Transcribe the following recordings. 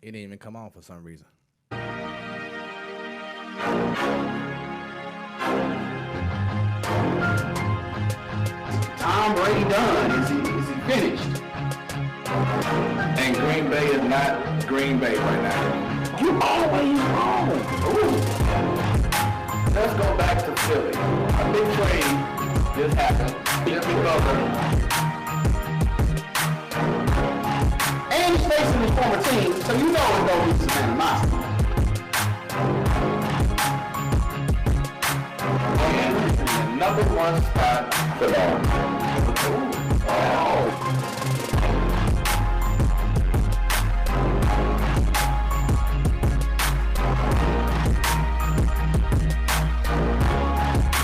It didn't even come on for some reason. Tom Brady done. Is he finished? And Green Bay is not Green Bay right now. You always wrong. Ooh. Let's go back to Philly. A big trade just happened. Jimmy Butler. And he's facing his former team, so you know it's going to be some animosity. And the number one spot for them. Oh.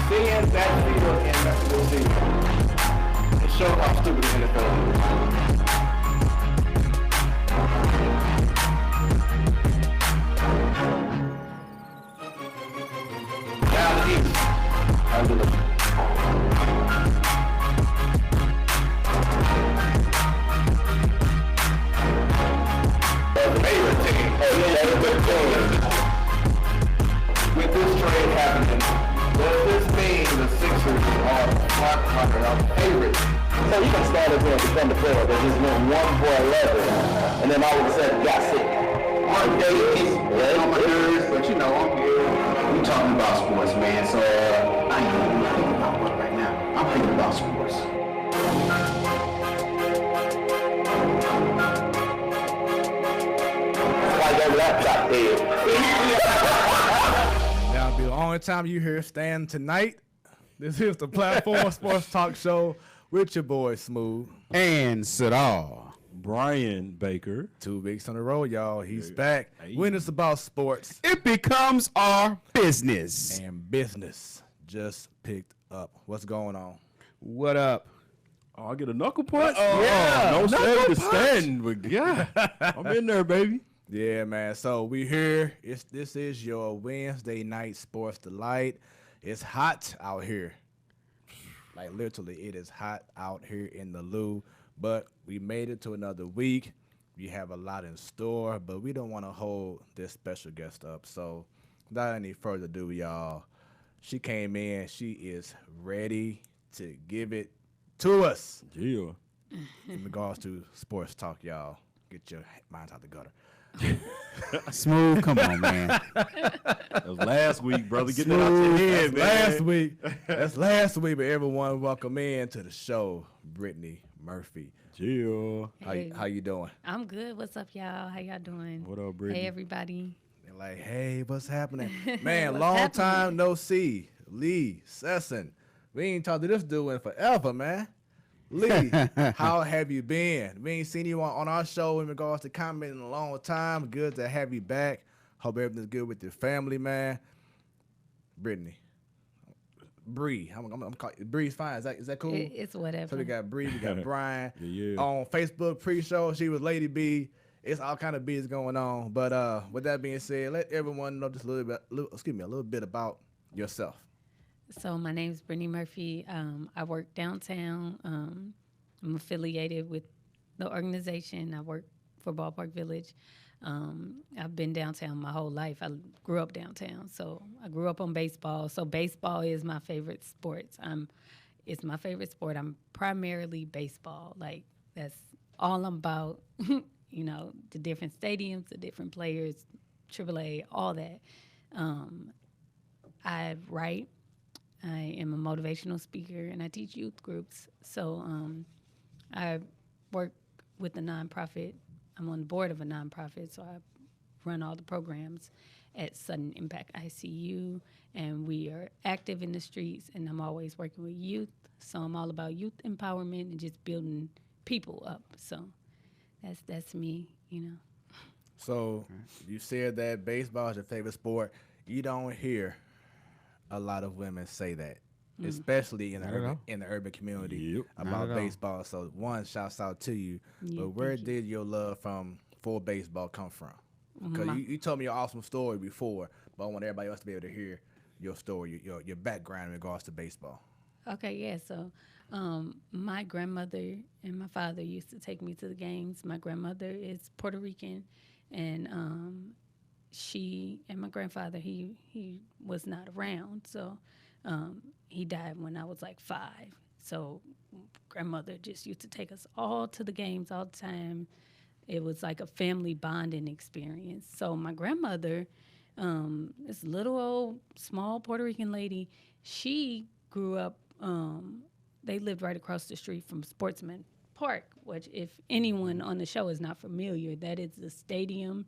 Seeing that field in Mexico City, it shows how stupid the NFL is. Down the east, under the favorite team. With this trade happening, does this mean the Sixers are front runner, our favorite? So you can start as a defender player that just went 1 for 11, and then all of a sudden got sick. Mark Davis, on my nerves, but you know, I'm here. We talking about sports, man, so I ain't even thinking about work right now. I'm thinking about sports. Like that laptop dead. That'll be the only time you hear Stan tonight. This is the Platform Sports Talk Show with your boy Smooth. And Sadal. Brian Baker. 2 weeks on the road, y'all. He's back. When it's about sports. It becomes our business. And business just picked up. What's going on? What up? Oh, I get a knuckle punch? Yeah, no knuckle steady to punch. stand, but yeah, I'm in there, baby. Yeah, man. So we here. This is your Wednesday night sports delight. It's hot out here. Like literally, it is hot out here in the Lou. But we made it to another week. We have a lot in store, but we don't want to hold this special guest up. So without any further ado, y'all, she came in. She is ready to give it to us. Yeah. In regards to sports talk, y'all, get your minds out the gutter. Smooth, come on, man. That was last week, brother. Get that out your head, man. Last week. That's last week, but everyone welcome in to the show, Brittany Murphy. Yeah. How you doing? I'm good. What's up, y'all? How y'all doing? What up, Brittany? Hey, everybody. They're like, hey, what's happening? Man, What's long happening? time no see. Lee Sesson. We ain't talked to this dude in forever, man. Lee, how have you been? We ain't seen you on our show in regards to commenting in a long time. Good to have you back. Hope everything's good with your family, man. Brittany. Bree. I'm calling Bree's fine. Is that cool? It's whatever. So we got Bree, we got Brian. Yeah. On Facebook pre-show, she was Lady B. It's all kind of B's going on. But with that being said, let everyone know just a little bit about yourself. So my name's Brittany Murphy. I work downtown. I'm affiliated with the organization. I work for Ballpark Village. I've been downtown my whole life. I grew up downtown, so I grew up on baseball. So baseball is my favorite sport. It's my favorite sport. I'm primarily baseball. Like that's all I'm about. You know, the different stadiums, the different players, AAA, all that. I write. I am a motivational speaker, and I teach youth groups. So I work with a nonprofit. I'm on the board of a nonprofit, so I run all the programs at Sudden Impact ICU, and we are active in the streets, and I'm always working with youth. So I'm all about youth empowerment and just building people up. So that's me, you know. So you said that baseball is your favorite sport. You don't hear a lot of women say that, especially in the urban community about baseball. So one, shouts out to you. Yeah, but where thank did your love for baseball come from? Because you told me your awesome story before, but I want everybody else to be able to hear your story, your background in regards to baseball. Okay, yeah. So my grandmother and my father used to take me to the games. My grandmother is Puerto Rican, and she and my grandfather, he was not around, so he died when I was like 5. So grandmother just used to take us all to the games all the time. It was like a family bonding experience. So my grandmother, this little old small Puerto Rican lady, she grew up. They lived right across the street from Sportsman Park, which, if anyone on the show is not familiar, that is the stadium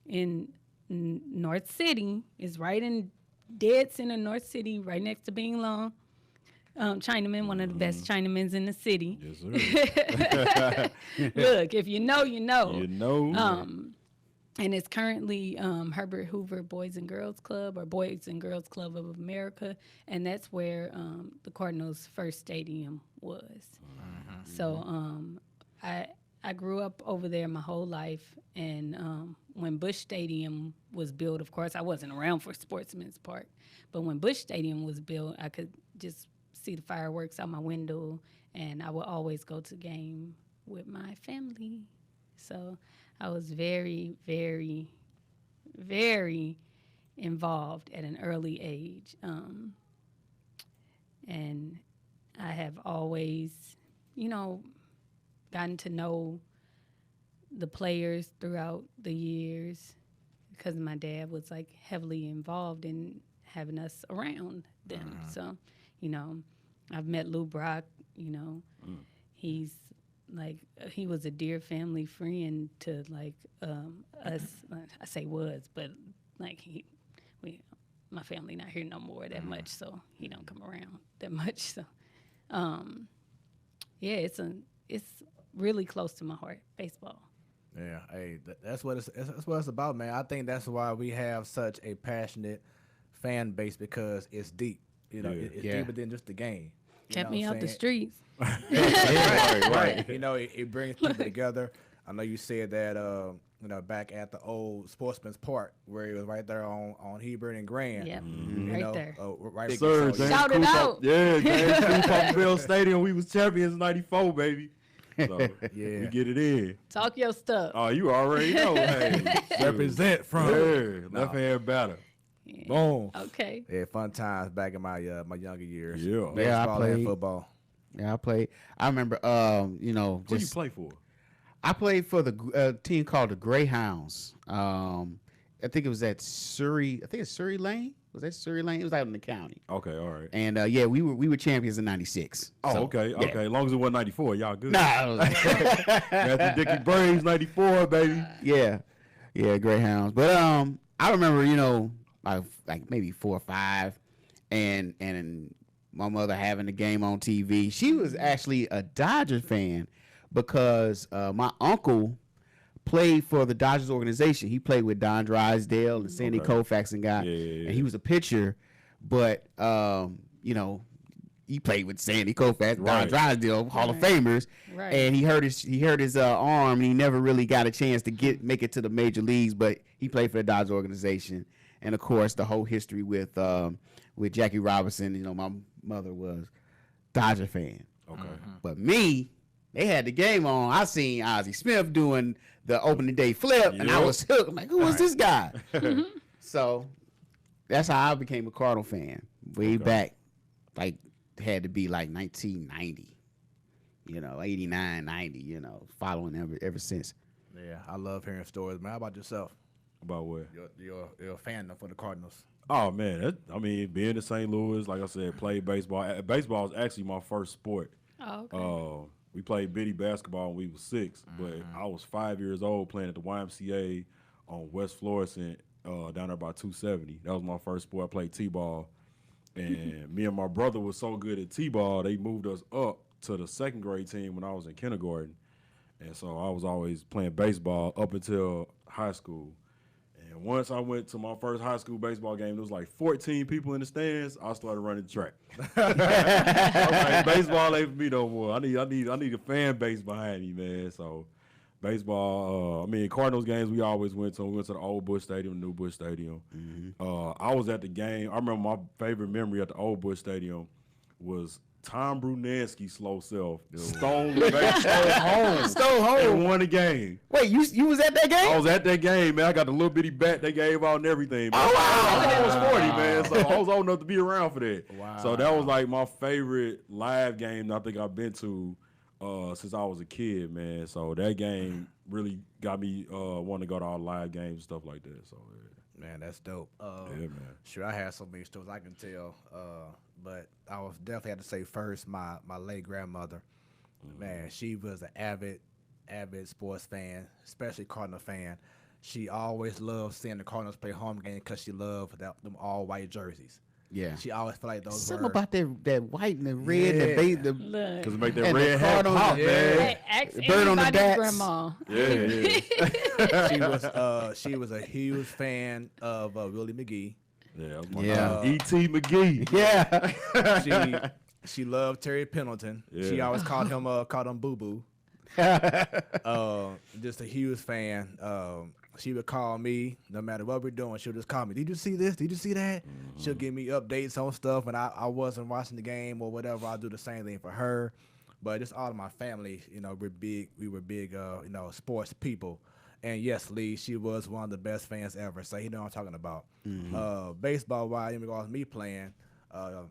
in North City. It's right in dead center North City, right next to Bing Long. Chinaman, one of the best Chinamans in the city. Yes, sir. Look, if you know, you know. You know. And it's currently Herbert Hoover Boys and Girls Club, or Boys and Girls Club of America, and that's where the Cardinals' first stadium was. So I grew up over there my whole life, and when Busch Stadium was built, of course, I wasn't around for Sportsman's Park, but when Busch Stadium was built, I could just see the fireworks out my window, and I would always go to the game with my family. So I was very, very, very involved at an early age. And I have always, gotten to know the players throughout the years because my dad was like heavily involved in having us around them. So, I've met Lou Brock, he's like, he was a dear family friend to like us. I say was, but like my family not here no more that much, so he don't come around that much. So, yeah, it's really close to my heart, baseball. Yeah, hey, that's what it's about, man. I think that's why we have such a passionate fan base, because it's deep. It's deeper than just the game. Kept me out the streets. Right. It brings people together. I know you said that, back at the old Sportsman's Park, where it was right there on Hebert and Grand. Yep, right there. Right. Sir, Shout it out. Yeah, James Cooper Stadium. We was champions '94, baby. So Yeah. we get it in. Talk your stuff. Oh, you already know. Hey, Represent from. left hand batter. Yeah. Boom. Okay. Yeah, fun times back in my younger years. Yeah. Yeah, I Baseball and played. football. Yeah, I played. I remember, Who you just play for? I played for the team called the Greyhounds. I think it was at Surrey. I think it's Surrey Lane. Was that Surrey Lane? It was out in the county. Okay, all right. And yeah, we were champions in '96. Oh, So, okay, yeah. okay. As long as it wasn't '94, y'all good. Nah, Matthew Dickey Braves '94, baby. yeah, Greyhounds. But I remember, like maybe 4 or 5, and my mother having the game on TV. She was actually a Dodgers fan because my uncle played for the Dodgers organization. He played with Don Drysdale and Sandy Koufax and guy, Yeah. and he was a pitcher. But he played with Sandy Koufax, Don Right. Drysdale, Hall of Famers, Right. and he hurt his arm, and he never really got a chance to make it to the major leagues. But he played for the Dodgers organization, and of course the whole history with Jackie Robinson. My mother was Dodger fan. Okay. But me, they had the game on. I seen Ozzie Smith doing the opening day flip, and I Yep. was hooked. I'm like, who is this guy? So that's how I became a Cardinal fan. Way back, like, had to be like 1990, 89, 90, following ever since. Yeah, I love hearing stories, man. How about yourself? About what? You're a fan for the Cardinals. Oh man, being in St. Louis, like I said, played baseball. Baseball was actually my first sport. Oh, okay. We played bitty basketball when we was 6, but I was 5 years old playing at the YMCA on West Florissant, down there by 270. That was my first sport. I played T-ball, and me and my brother was so good at T-ball, they moved us up to the second grade team when I was in kindergarten, and so I was always playing baseball up until high school. And once I went to my first high school baseball game, there was like 14 people in the stands. I started running the track. I was like, baseball ain't for me no more. I need a fan base behind me, man. So baseball, Cardinals games we always went to. We went to the old Busch Stadium, new Busch Stadium. I was at the game. I remember my favorite memory at the old Busch Stadium was Tom Brunanski slow self stole home and won the game. Wait, you was at that game? I was at that game, man. I got the little bitty bat they gave out and everything, man. Oh, wow. I was 40, man, so I was old enough to be around for that. Wow. So that was like my favorite live game I think I've been to since I was a kid, man. So that game really got me wanting to go to all live games and stuff like that. So Man, that's dope. yeah, man. Sure, I had so many stories I can tell, but I was definitely had to say first my late grandmother. Man, she was an avid sports fan, especially Cardinal fan. She always loved seeing the Cardinals play home game because she loved them all white jerseys. Yeah. She always felt like those Something were about that white and the red and the Look. Because it make that And the red hat Cardinals, pop, yeah. man. Hey, ask Bird on the everybody's bats. grandma. Yeah. she was a huge fan of Willie McGee. Yeah, my Yeah. guy, E.T. McGee. yeah. She loved Terry Pendleton. She Yeah. always called him Boo Boo. Just a huge fan. She would call me no matter what we're doing. She'll just call me. Did you see this? Did you see that? She'll give me updates on stuff, and I wasn't watching the game or whatever. I'll do the same thing for her. But just all of my family, we were big, sports people. And yes, Lee, she was one of the best fans ever. So you know what I'm talking about. Baseball wise, in regards to me playing, I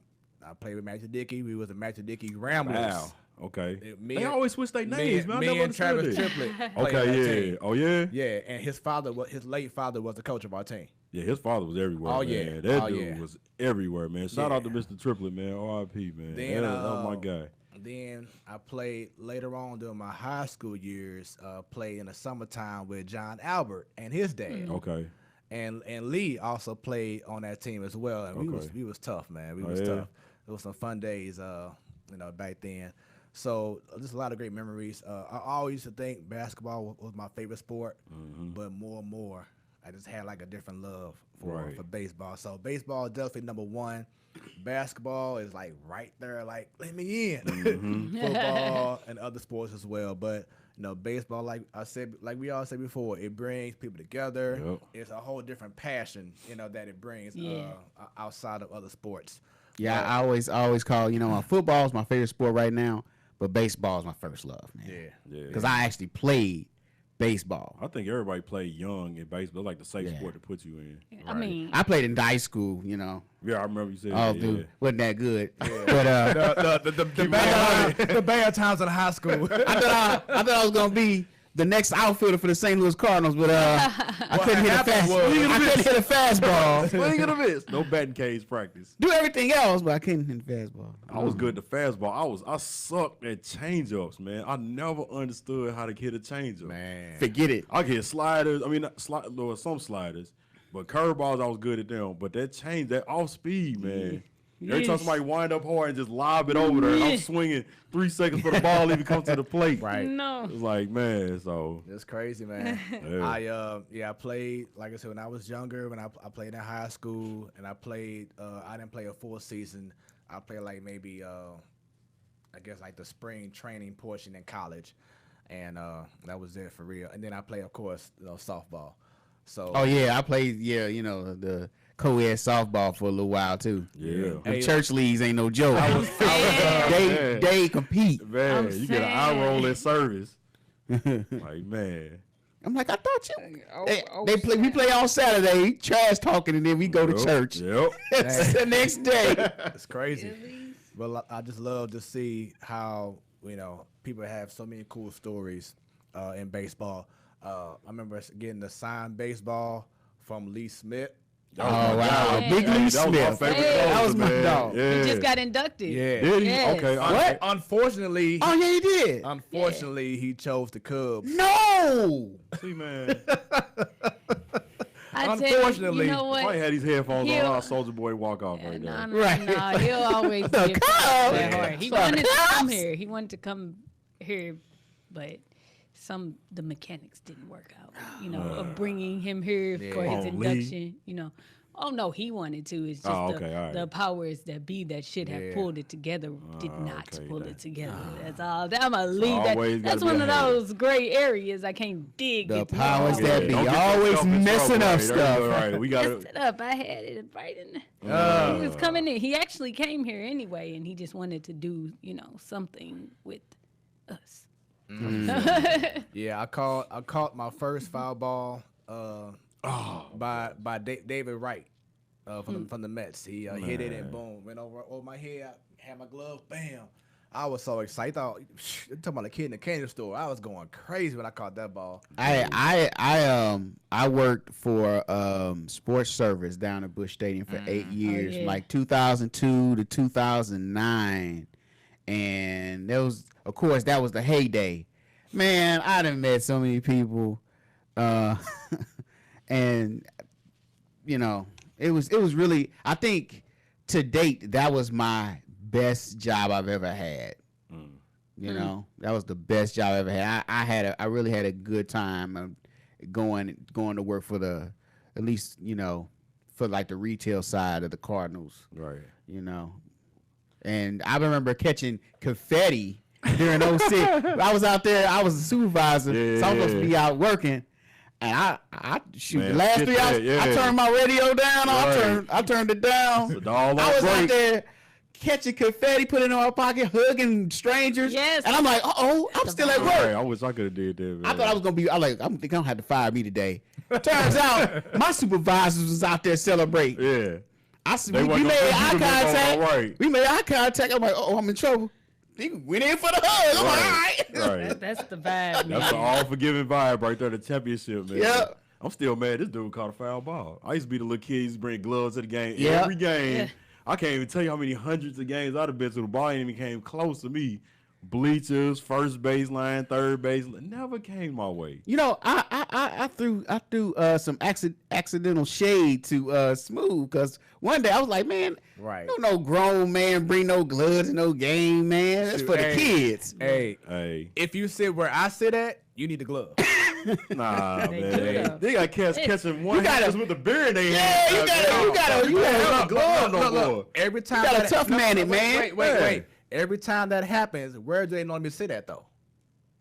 played with Matthew Dickey. We was the Matthew Dickey Ramblers. Wow. Okay. Me They and- always switch their names, man. I never Me and understood Travis it. Triplett. played on that Okay, team. yeah. Oh, yeah? Yeah, and his late father was the coach of our team. Yeah, his father was everywhere, Oh, man. yeah. That Oh, dude yeah. was everywhere, man. Shout out to Yeah. Mr. Triplett, man. R.I.P., man. Then, that was my guy. Then I played later on during my high school years. Played in the summertime with John Albert and his dad. Okay. And Lee also played on that team as well. And Okay. we was tough, man. We Oh, was yeah? tough. It was some fun days, back then. So just a lot of great memories. I always used to think basketball was my favorite sport, but more and more, I just had like a different love Right. for baseball. So baseball is definitely number one. Basketball is like right there, like let me in. Football and other sports as well, but baseball, like I said, like we all said before, it brings people together. Yep. It's a whole different passion, that it brings Yeah. outside of other sports. Yeah, I always call, football is my favorite sport right now, but baseball is my first love, man. Yeah. Because I actually played baseball. I think everybody played young in baseball. It's like the safe sport to put you in. I mean, I played in high school, Yeah, I remember you said Oh, that. dude, wasn't that good. But The bad times in high school. I thought I was gonna be the next outfielder for the St. Louis Cardinals, but I couldn't hit a fastball. Swing and a miss. No batting cage practice. Do everything else, but I couldn't hit the fastball. I was good at fastball. I sucked at changeups, man. I never understood how to hit a changeup. Man. Forget it. I could hit sliders. I mean, some sliders, but curveballs I was good at them. But that off speed, man. Every time Yes. somebody wind up hard and just lob it over there, and I'm swinging 3 seconds for the ball even come to the plate. Right. no. It's like, man, so It's crazy, man. Yeah. I played, like I said, when I was younger, when I played in high school, and I didn't play a full season. I played like maybe, I guess like the spring training portion in college, and that was it for real. And then I played, of course, softball. So Oh yeah, I played the co-ed softball for a little while too. yeah. Them church leagues ain't no joke. saying. they compete. Man, I'm you get an eye saying. roll at service. Like, man. I'm like, I thought we play on Saturday, trash talking, and then we go to Yep, church. Yep. the next day. it's crazy. But I just love to see how people have so many cool stories in baseball. I remember getting the signed baseball from Lee Smith. Oh wow, Yeah. Big Lee That was my Smith. favorite Hey. That was closer, my man. dog. Yeah. He just got inducted. Yeah. Did he? Yes. Okay. What? Unfortunately, Oh yeah, he did. unfortunately, he chose the Cubs. No. See, man. I tell Unfortunately, you know what? If I had these headphones He'll- on, I'll Soldier Boy walk off right No, now. no, Right. no, he'll always The give Cubs. that hard. He wanted to come here. He wanted to come here, but the mechanics didn't work out. Of bringing him here for his Oh, Lee. induction. Oh no, he wanted to. It's just Oh, okay, all right. the powers that be that should have Yeah. pulled it together did not okay, pull then. it together. That's all. I'm gonna leave that. always That's gotta be one of a hater. those gray areas I can't dig. The into. powers Oh, that be Don't get always yourself in messing trouble, up right? There you stuff. go, right. We got messed it up. I had it right in there. He was coming in. He actually came here anyway, and he just wanted to do, something with us. Yeah, I caught my first foul ball by David Wright from the Mets. He hit it and boom, went over my head. Had my glove, bam. I was so excited. I thought, you're talking about a kid in the candy store. I was going crazy when I caught that ball. I worked for sports service down at Busch Stadium for 8 years, yeah. like 2002 to 2009, and that was the heyday. Man, I done met so many people, and it was really. I think to date that was my best job I've ever had. That was the best job I ever had. I really had a good time going to work for at least for like the retail side of the Cardinals. Right. And I remember catching confetti during 06. I was out there. I was a supervisor, so I was supposed to be out working. And I shoot Man, the last shit 3 hours. that, yeah. I turned my radio down. Right. I turned it down. The dog I was break. out there catching confetti, putting it in my pocket, hugging strangers. Yes. And I'm like, I'm still at work. Right, I wish I could have did that. Man. I thought I was gonna be. I'm think I don't have to fire me today. Turns out my supervisors was out there celebrating. Yeah. We wasn't made gonna eye send you to contact. All right. We made eye contact. I'm like, I'm in trouble. He went in for the hug. I'm like, all right. Right. That's the vibe, man. That's the all-forgiving vibe right there, the championship, man. Yeah. I'm still mad this dude caught a foul ball. I used to be the little kid who used to bring gloves to the game Yeah. every game. Yeah. I can't even tell you how many hundreds of games I'd have been to. The ball ain't even came close to me. Bleachers, first baseline, third baseline, never came my way. I threw some accidental shade to Smooth because one day I was like, man, Right. don't no grown man bring no gloves in no game, man. That's Shoot, for the hey. kids. Hey, If you sit where I sit at, you need a glove. nah, They man. do. They got cats catching one gotta- hands with the beer in their Yeah, hand. you gotta have a glove no more. Look, every time gotta that- tough man it, man. Wait. Yeah. Every time that happens, where do they normally sit at though?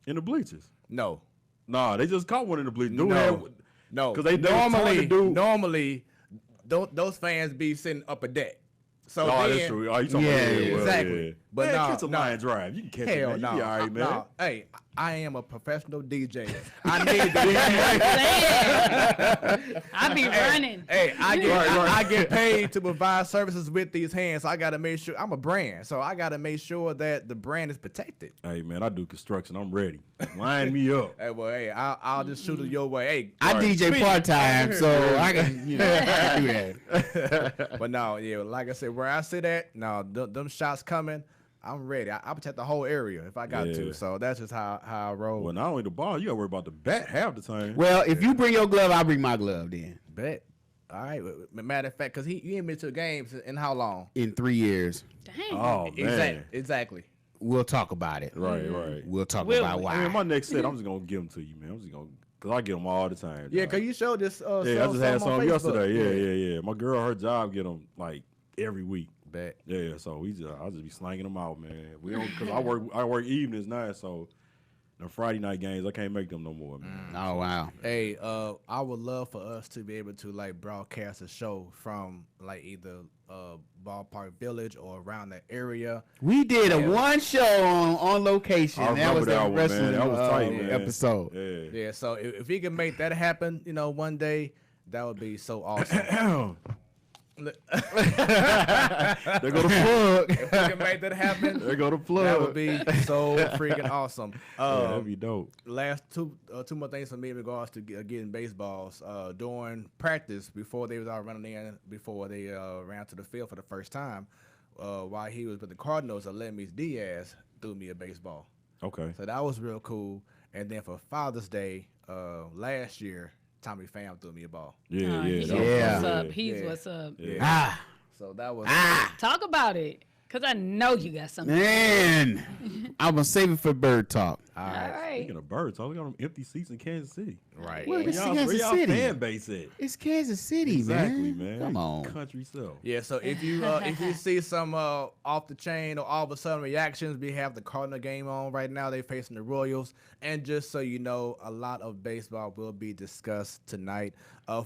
In the bleachers. No. Nah, they just caught one in the bleachers. No. 'Cause they trying to do- normally those fans be sitting up a deck. So Oh, then, that's true. Oh, you talking Yeah, about exactly. Yeah. But Man, no, catch a no. line drive. You can catch hell it, man. no. You be all right, man. No. Hey, I am a professional DJ. I need the I be running. Hey, I get Right. I get paid to provide services with these hands. So I gotta make sure I'm a brand. So I gotta make sure that the brand is protected. Hey, man, I do construction. I'm ready. Line me up. Hey, well, hey, I'll just shoot it your way. Hey, I DJ speak. part time, so I can do that. But no, yeah, like I said, where I sit at, no, them shots coming, I'm ready. I protect the whole area if I got Yeah. to. So that's just how I roll. Well, not only the ball, you got to worry about the bat half the time. Well, if you bring your glove, I'll bring my glove then. Bet. All right. Matter of fact, because you ain't been to games in how long? In 3 years, Dang. Oh, man. Exactly. we'll talk about it. Right. We'll talk Will about we? why. I mean, my next set, I'm just going to give them to you, man. I'm just going to, because I get them all the time. Yeah, dog. because you showed this. Yeah, I just had some on some Facebook. yesterday. Yeah. My girl, her job get them like every week. Bet. Yeah, so I'll just be slanging them out, man. We don't, because I work evenings now, so the Friday night games, I can't make them no more, man. Oh wow. Hey, I would love for us to be able to like broadcast a show from like either Ballpark Village or around the area. We did a one show on location. I That was remember that the one, wrestling man. That was tight, man. episode. Yeah. Yeah, so if we can make that happen, one day, that would be so awesome. There go the plug. If we can make that happen, There go the plug. that would be so freaking awesome. Yeah, that'd be dope. Last two more things for me in regards to getting baseballs. During practice, before they was all running in, before they ran to the field for the first time, while he was with the Cardinals, Alemis Diaz threw me a baseball. Okay. So that was real cool. And then for Father's Day last year, Tommy Pham threw me a ball. Yeah. He's that was Yeah. what's good. up. He's Yeah. what's up. Yeah. Ah. So that was Talk about it. Because I know you got something. Man, I'm gonna save it for bird talk. All All right. right. Speaking of birds, we got them empty seats in Kansas City. Right. Where Where is y'all, Kansas y'all City? fan base at? It's Kansas City, Exactly, man. Come on. Country self. Yeah, so if you see some off the chain or all of a sudden reactions, we have the Cardinal game on right now. They're facing the Royals, and just so you know, a lot of baseball will be discussed tonight.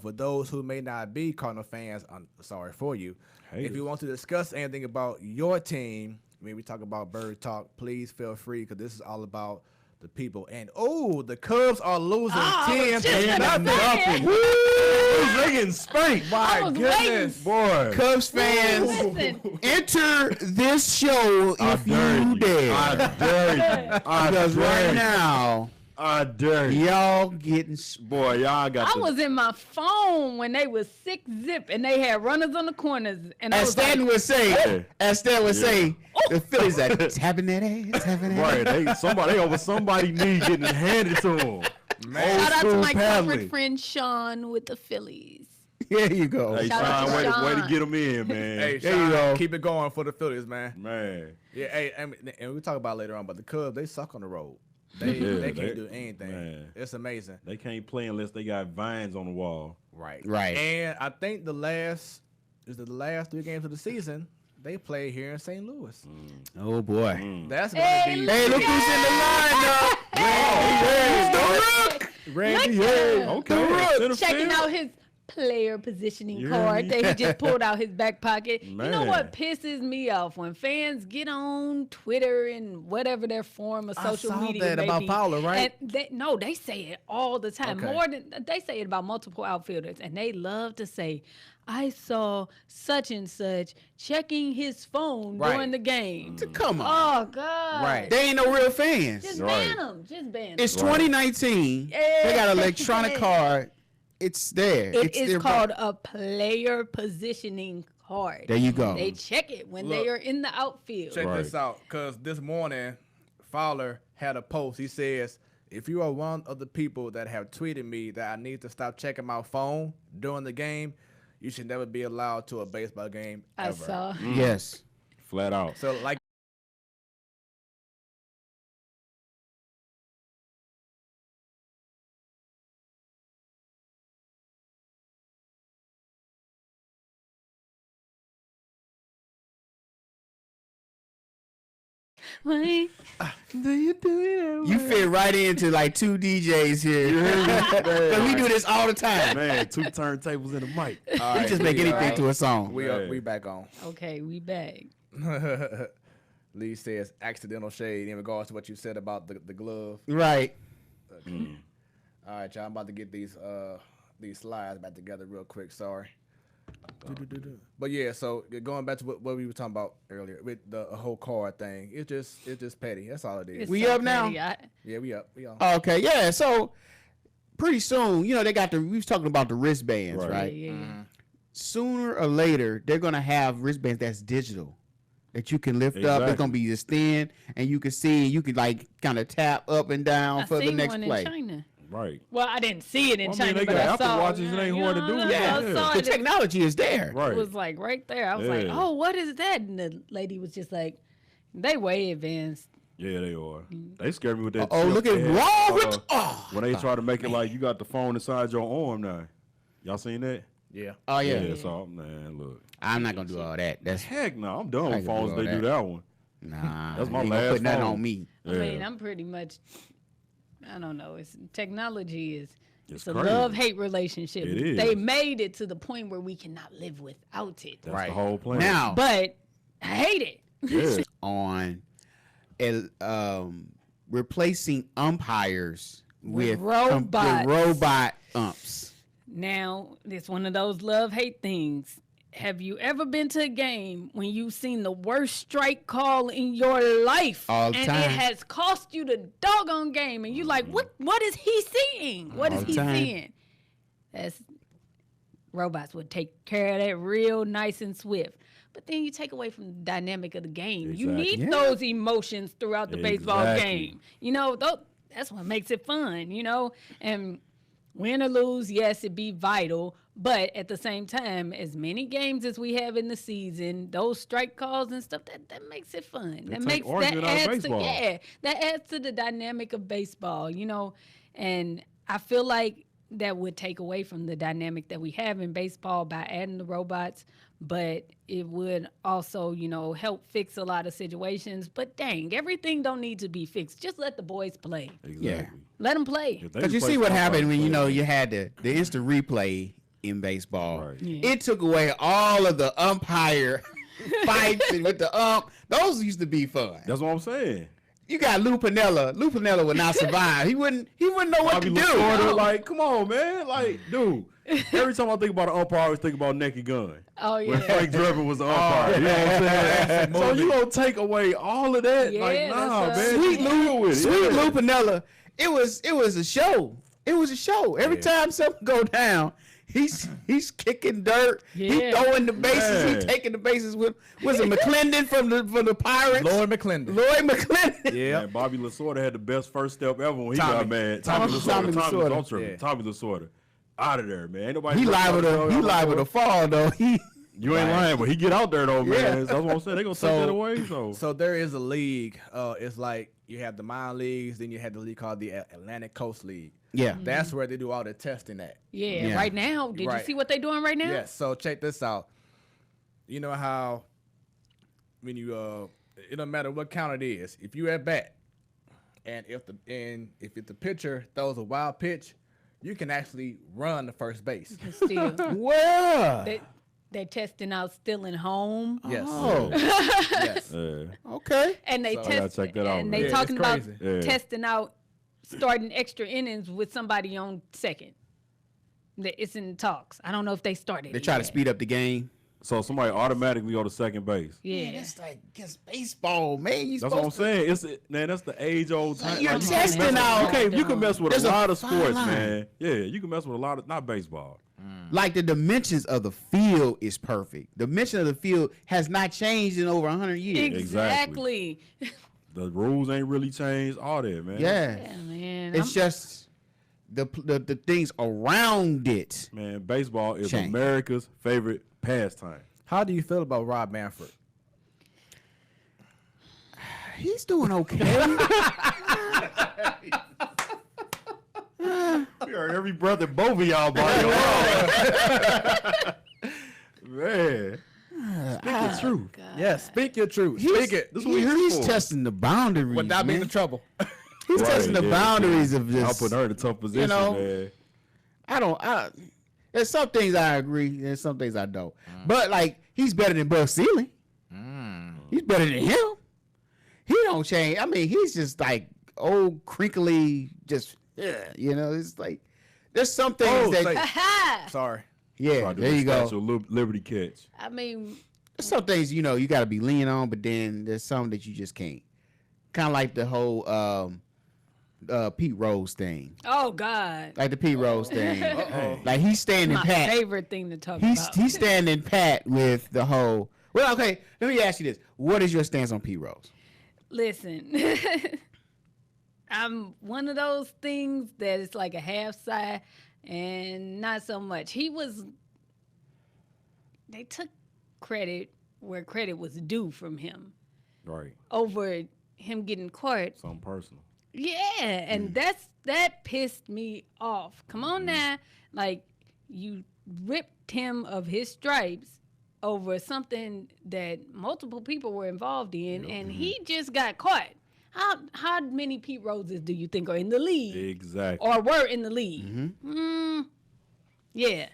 For those who may not be Cardinal fans, I'm sorry for you. If Haters. you want to discuss anything about your team, when we talk about bird talk, please feel free because this is all about the people. And the Cubs are losing 10 just to gonna nothing. say Woo! They getting spanked. My I was goodness. Boy. Cubs fans, Listen, enter this show if you dare. I dare you. I Because dare right you. now, I dare you. y'all getting Boy, y'all got I the was in my phone when they was 6-zip and they had runners on the corners. And I as was like, Stan would say, the Phillies are tapping that ass, tapping that right. ass. They over somebody's knee getting handed to them. shout out to my paddling. corporate friend Sean with the Phillies. There you go. Hey, Shout out Sean, to way to Sean. get them in, man. Hey, There you Sean, go. keep it going for the Phillies, man. Man. Yeah, hey, and we'll talk about it later on, but the Cubs, they suck on the road. They Yeah, they can't they- do anything. man. It's amazing. They can't play unless they got vines on the wall. Right. Right. And I think the last 3 games of the season, they play here in St. Louis. Oh boy. That's gonna be Hey, look who's in the lineup. Randy, Look at him. Okay. Center Checking field. out his player positioning You card hear me? that he just pulled out his back pocket. You know Man. what pisses me off? When fans get on Twitter and whatever their form of I social saw media that may about be, Fowler, right? And they say it all the time. Okay. More than they say it about multiple outfielders, and they love to say, "I saw such and such checking his phone Right. during the game." Come on. Oh God! Right. They ain't no real fans. Just Right. ban them. Just ban them. It's 2019. They got an electronic card. It's there. It it's is their- called a player positioning card. There you go. They check it when Look, they are in the outfield. Check Right. this out, because this morning, Fowler had a post. He says, if you are one of the people that have tweeted me that I need to stop checking my phone during the game, you should never be allowed to a baseball game I ever. saw. Yes. Flat out. So, like, Wait. You fit right into like 2 DJs here. 'Cause we do this all the time. Man, 2 turntables and a mic. all We right, just make we, anything to a song. we back on. Okay, we back. Lee says accidental shade in regards to what you said about the glove. Right. All right, y'all. I'm about to get these slides back together real quick. Sorry. But yeah, so going back to what we were talking about earlier with the whole card thing, it's just petty. That's all it is. It's We so up now? petty. Yeah, we up. We on. Okay, yeah. So pretty soon, they got we was talking about the wristbands, Right. right? Yeah. Sooner or later, they're gonna have wristbands that's digital. That you can lift up. It's Exactly. gonna be this thin, and you can see, you can like kind of tap up and down I for the seen next one play. in China. Right. Well, I didn't see it in Well, I mean, China, they but got I Apple saw Watches, it ain't hard to do. I Yeah. saw The it. technology is there. Right. It was like right there. I was like, Yeah. "Oh, what is that?" And the lady was just like, "They way advanced." Yeah, they are. They scared me with that. Oh, chip look at they had, raw rich. Oh, when they try to make it like you got the phone inside your arm now. Y'all seen that? Yeah. oh yeah. Yeah, so man, look. I'm not gonna do all that. That's Heck no, I'm done I with can do phones. all They that. do that one. nah. That's my you ain't gonna last put nothing phone. on me. I mean, I'm pretty much. I don't know. It's technology is. It's It's a crazy. love-hate relationship. It is. They made it to the point where we cannot live without it. That's Right. the whole plan. Now But I hate it. yeah. on replacing umpires with robots. robot umps. Now, it's one of those love-hate things. Have you ever been to a game when you've seen the worst strike call in your life? All the and time. it has cost you the doggone game. And you're like, what is he seeing? What is All the he time. seeing? That's robots would take care of that real nice and swift. But then you take away from the dynamic of the game. You Exactly. need Yeah. those emotions throughout the baseball Exactly. game. That's what makes it fun, And win or lose, yes, it'd be vital. But at the same time, as many games as we have in the season, those strike calls and stuff, that makes it fun. That take makes that argument out of adds to baseball. that adds to the dynamic of baseball, you know. And I feel like that would take away from the dynamic that we have in baseball by adding the robots, but it would also, you know, help fix a lot of situations. But dang, everything don't need to be fixed. Just let the boys play. Exactly. Let them play. If they Because you play see what smart, happened when, play. you know, you had the instant replay in baseball. Right. Yeah. It took away all of the umpire fights and with the ump. Those used to be fun. That's what I'm saying. You got Lou Piniella. Lou Piniella would not survive. He wouldn't know what Bobby to do. Lasorda, like, come on, man. Like, dude. Every time I think about an umpire, I always think about Naked Gun. Oh, When yeah. Frank Drebin was the umpire. You know what I'm saying? So you gonna take away all of that? Yeah, like, nah, that's man. Sweet just Lou, deal with it. Sweet Yeah. Lou Piniella. It was a show. It was a show. Every Yeah. time something go down, he's kicking dirt. He Yeah. throwing the bases. Man. He taking the bases with was it McClendon from the Pirates? Lloyd McClendon. Lloyd McClendon. Yeah. Man, Bobby Lasorda had the best first step ever when he Tommy. got mad. Tommy Lasorda. Don't trip. Yeah. Tommy Lasorda. Out of there, man. Ain't nobody. He liable to fall though. You ain't lying, but he get out there though, man. Yeah. That's what I'm saying. They gonna take that away. So there is a league. It's like you have the minor leagues, then you have the league called the Atlantic Coast League. Yeah. That's where they do all the testing at. Yeah, Yeah. right now. Did you Right. see what they doing right now? Yes. So check this out. You know how when you it don't matter what count it is. If you at bat, and if the pitcher throws a wild pitch, you can actually run the first base. Still, Well. they're testing out stealing home, Yes. Oh. Yes. Yeah. Okay. and they So- I gotta test check that out, and man. they Yeah, talking it's about crazy. Yeah. testing out starting extra innings with somebody on second. It's in talks. I don't know if they started. They it try to yet. speed up the game. So somebody automatically go to second base. Yeah, It's like against baseball, man. You That's what I'm supposed saying. Man, that's the age old time. you're you can't testing mess with- out. Okay, you can mess with There's a a lot of fine sports, line. man. Yeah, you can mess with a lot of not baseball. like the dimensions of the field is perfect. The dimension of the field has not changed in over 100 years. exactly. The rules ain't really changed. All that, man. Yeah. Yeah, man. It's just the things around it. Man, baseball is Change. America's favorite pastime. How do you feel about Rob Manfred? He's doing okay. We heard every brother, both of y'all, buddy. Man, speak the truth. Yes. Speak your truth. He's- Speak it. This is what we're here he's for. testing the boundaries. Without being man. in trouble. He's Right, testing the yeah, boundaries yeah. of this. I'll put her in a tough position, know, man. There's some things I agree, there's some things I don't. But like he's better than Buzz Sealy. He's better than him. He don't change. I mean, he's just like old crinkly, just it's like there's some things that say- Sorry. yeah, Try to do there a you go. Statue of Liberty catch. I mean, There's some things you got to be leaning on, but then there's some that you just can't. Kind of like the whole Pete Rose thing. oh God, Like the Pete Rose thing. Uh-oh. Like he's standing my pat. favorite thing to talk He's about. he's standing pat with the whole. Well, okay. Let me ask you this: what is your stance on Pete Rose? Listen, I'm one of those things that it's like a half side and not so much. They took credit where credit was due from him Right. over him getting caught. Something personal. Yeah, and that pissed me off. Come on now, like you ripped him of his stripes over something that multiple people were involved in, and he just got caught. How many Pete Roses do you think are in the league Exactly. or were in the league? Yeah.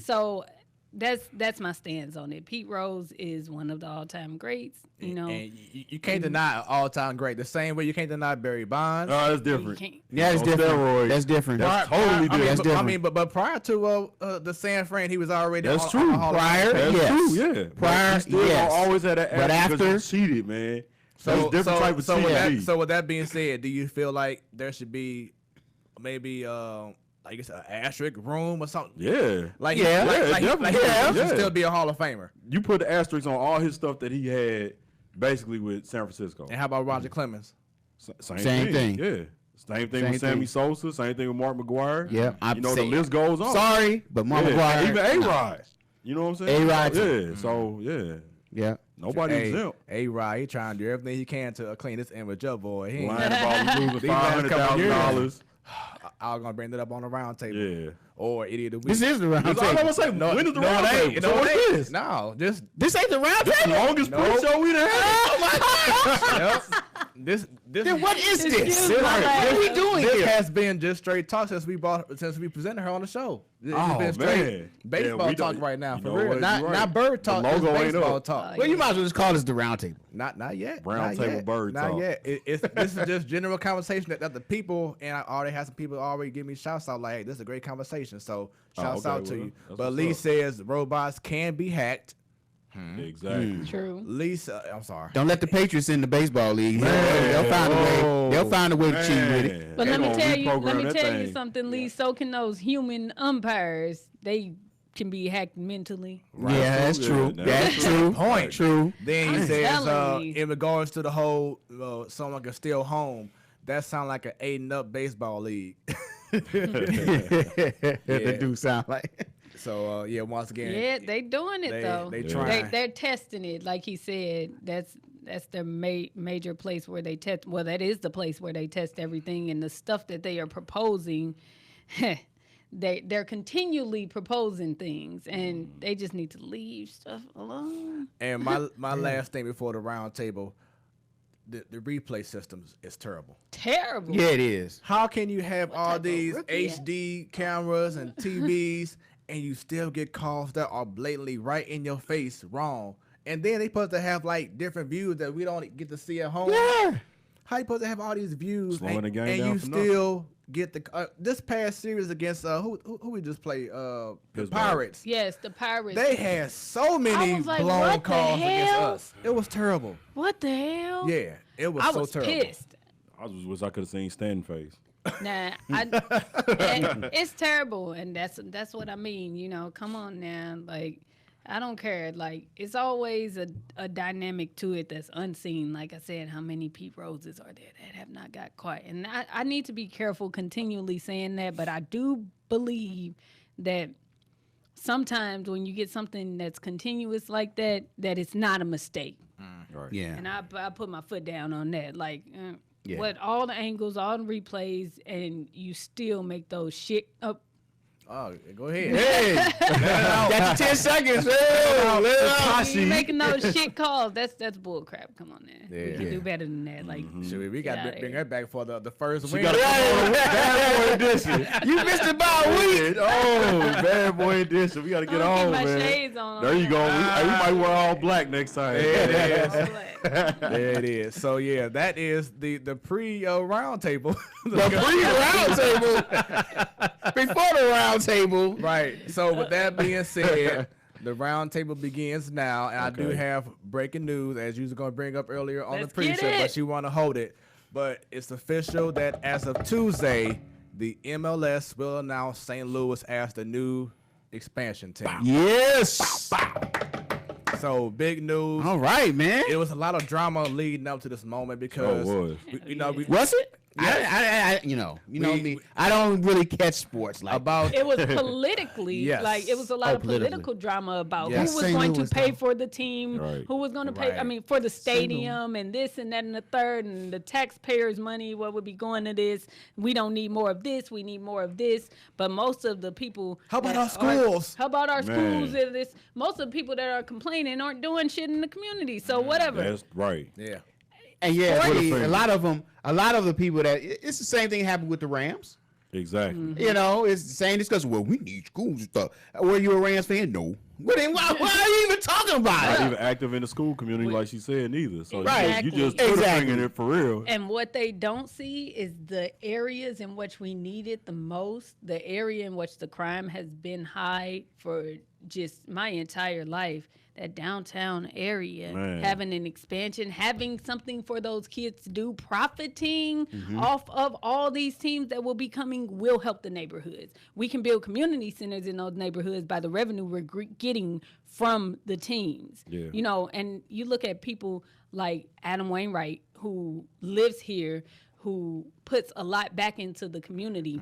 So that's my stance on it. Pete Rose is one of the all-time greats. You know, And you can't deny all-time great. The same way you can't deny Barry Bonds. Oh, that's you different. can't. Yeah, that's On different. steroids. That's different. That's totally I mean, different. That's but, I different. mean, but prior to the San Fran, he was already That's on true. Hall of Prior, Fame. That's yes. true, yeah. Prior, But he still yes. always had that But attitude because after- he cheated, man. That's So, a different type of so cheating. with that being said, do you feel like there should be maybe like it's an asterisk room or something? Yeah. Like Yeah, definitely. he should Yeah. still be a Hall of Famer. You put the asterisk on all his stuff that he had basically with San Francisco. And how about Roger Clemens? Same Same thing. Yeah. Same thing with Sammy Sosa. Same thing with Mark McGwire. Yeah, the list goes on. Sorry, but Mark McGwire. And even A-Rod. You know what I'm saying? A-Rod. Yeah. So Yeah. Nobody's exempt. A-Rod, he trying to do everything he can to clean this image up, boy. He ain't Lying about losing $500,000. I was gonna bring that up on the round table. Yeah. Or idiot of the This week. is the round That's all I'm table. gonna say. When is the round table? So what is this? No, just This ain't the round The table. longest pre-show we done had. yep. This Then what is this? Excuse What my are we doing This here? has been just straight talk since we presented her on the show. It's Oh, been straight man. baseball Yeah, we talk don't- right now, you for know real. what, Not you're right. not bird The talk. logo It's ain't baseball up. talk. Well, you might as well just call this the round table. Not yet. Round not table yet. bird Not talk. yet. This is just general conversation that the people, and I already have some people already give me shouts out like, hey, this is a great conversation. So shouts okay, out to well, you. that's But what's Lee up. says robots can be hacked. Exactly. True. Lisa, I'm sorry. Don't let the Patriots in the baseball league. They'll find a way. They'll find a way to cheat with it. But They let me gonna tell you, reprogram that something, Lee. So can those human umpires. They can be hacked mentally. Yeah, that's true. Yeah, That's that's true. Point. True. Then he I'm says, telling you. in regards to the whole someone can steal home, that sound like an 8-and-up baseball league. They do sound like. So once again, Yeah, they doing it though. they Yeah. trying. They're testing it, like he said. That's their major place where they test. Well, that is the place where they test everything, and the stuff that they are proposing. They're continually proposing things, and they just need to leave stuff alone. And my last thing before the round table, the replay systems is terrible. Terrible. Yeah, it is. How can you have all type of these rookie HD cameras and TVs and you still get calls that are blatantly right in your face wrong? And then they supposed to have like different views that we don't get to see at home. Yeah. How you supposed to have all these views Slowing the game and down you for still get the this past series against who we just played the Pittsburgh. Pirates. Yes, the Pirates. They had so many was like, blown what the calls against hell? us. It was terrible. What the hell? Yeah, it was I so was terrible. pissed. I just wish I could have seen Stanton face. Nah, it's terrible, and that's what I mean. You know, come on now, like I don't care. Like it's always a dynamic to it that's unseen. Like I said, how many Pete Roses are there that have not got caught? And I need to be careful continually saying that, but I do believe that sometimes when you get something that's continuous like that, that it's not a mistake. Right. Yeah. And I put my foot down on that. Like, Yeah. what all the angles, all the replays, and you still make those shit up. Oh, go ahead. Hey, got your 10 seconds. Hey, let it out. You making those shit calls. That's bull crap. Come on now. We Yeah. can do better than that. Like, Shoot, we got Get to outta bring here. her back for the first win. got a bad boy edition. You missed it by a week. Oh, bad boy edition. We got to get I'm on, gonna keep my man. shades on. There you go. We might wear all black next time. There it is. All black. There it is. So yeah, that is the pre round table. The pre-round table. Before the round table. Right. So with that being said, the round table begins now, and I do Okay. have breaking news as you was going to bring up earlier on Let's the get pre-show, it. but you want to hold it. But it's official that as of Tuesday, the MLS will announce St. Louis as the new expansion team. Yes. So big news. All right, man. It was a lot of drama leading up to this moment because Oh, it was. we Was it? Yes. You know We- me. I don't really catch sports like about It was politically, Yes. like it was a lot Oh, of politically. political drama about Yes. who was St. going to Louis, pay though. for the team, Right. who was going to pay. I Right. mean, for the stadium and this and that and the third, and the taxpayers' money. What would be going to this? We don't need more of this. We need more of this. But most of the people. How about that our are- schools? How about our Man. schools? And this. Most of the people that are complaining aren't doing shit in the community. So whatever. That's right. yeah. And yeah, Sports. see, a lot of the people that it's the same thing happened with the Rams. Exactly. Mm-hmm. You know, it's the same discussion. Well, we need schools and stuff. Were you a Rams fan? No. Well, then why are you even talking about Not it? even active in the school community like she said neither. So Right. you just Exactly. Twitter-fingering it for real. And what they don't see is the areas in which we need it the most, the area in which the crime has been high for just my entire life. That downtown area, Man. having an expansion, having something for those kids to do, profiting off of all these teams that will be coming will help the neighborhoods. We can build community centers in those neighborhoods by the revenue we're getting from the teams. Yeah. You know, and you look at people like Adam Wainwright, who lives here, who puts a lot back into the community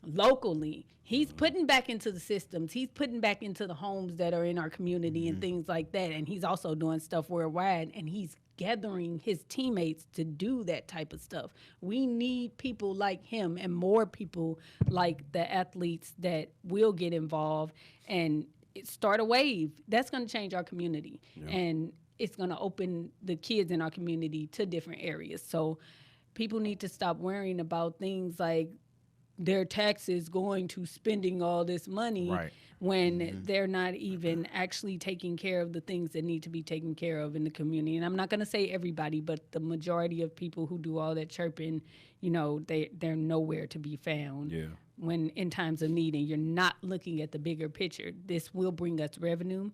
locally. He's putting back into the systems. He's putting back into the homes that are in our community and things like that. And he's also doing stuff worldwide, and he's gathering his teammates to do that type of stuff. We need people like him and more people like the athletes that will get involved and start a wave. That's going to change our community. And it's going to open the kids in our community to different areas. So people need to stop worrying about things like their taxes going to spending all this money when they're not even actually taking care of the things that need to be taken care of in the community. And I'm not going to say everybody, but the majority of people who do all that chirping, you know, they're nowhere to be found when in times of need, and you're not looking at the bigger picture. This will bring us revenue,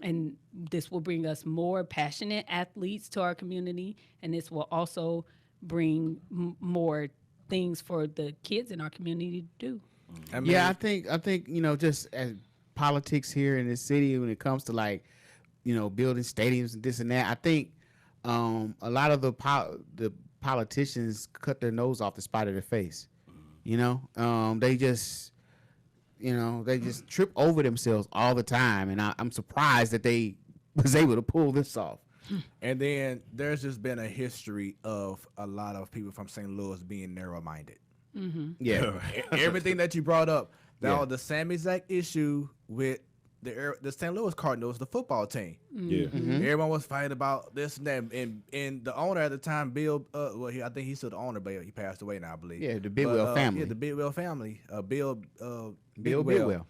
and this will bring us more passionate athletes to our community, and this will also bring more things for the kids in our community to do. I mean, I think you know, just as politics here in this city, when it comes to like, you know, building stadiums and this and that, I think a lot of the politicians cut their nose off the spite of their face. You know, they just trip over themselves all the time, and I'm surprised that they was able to pull this off. And then there's just been a history of a lot of people from St. Louis being narrow-minded. Yeah, Everything that you brought up, that was the same exact issue with the St. Louis Cardinals, the football team. Everyone was fighting about this and that, and the owner at the time, Bill. I think he's still the owner, but he passed away now, I believe. Yeah, the Bidwell family. Yeah, the Bidwell family. Bill Bidwell.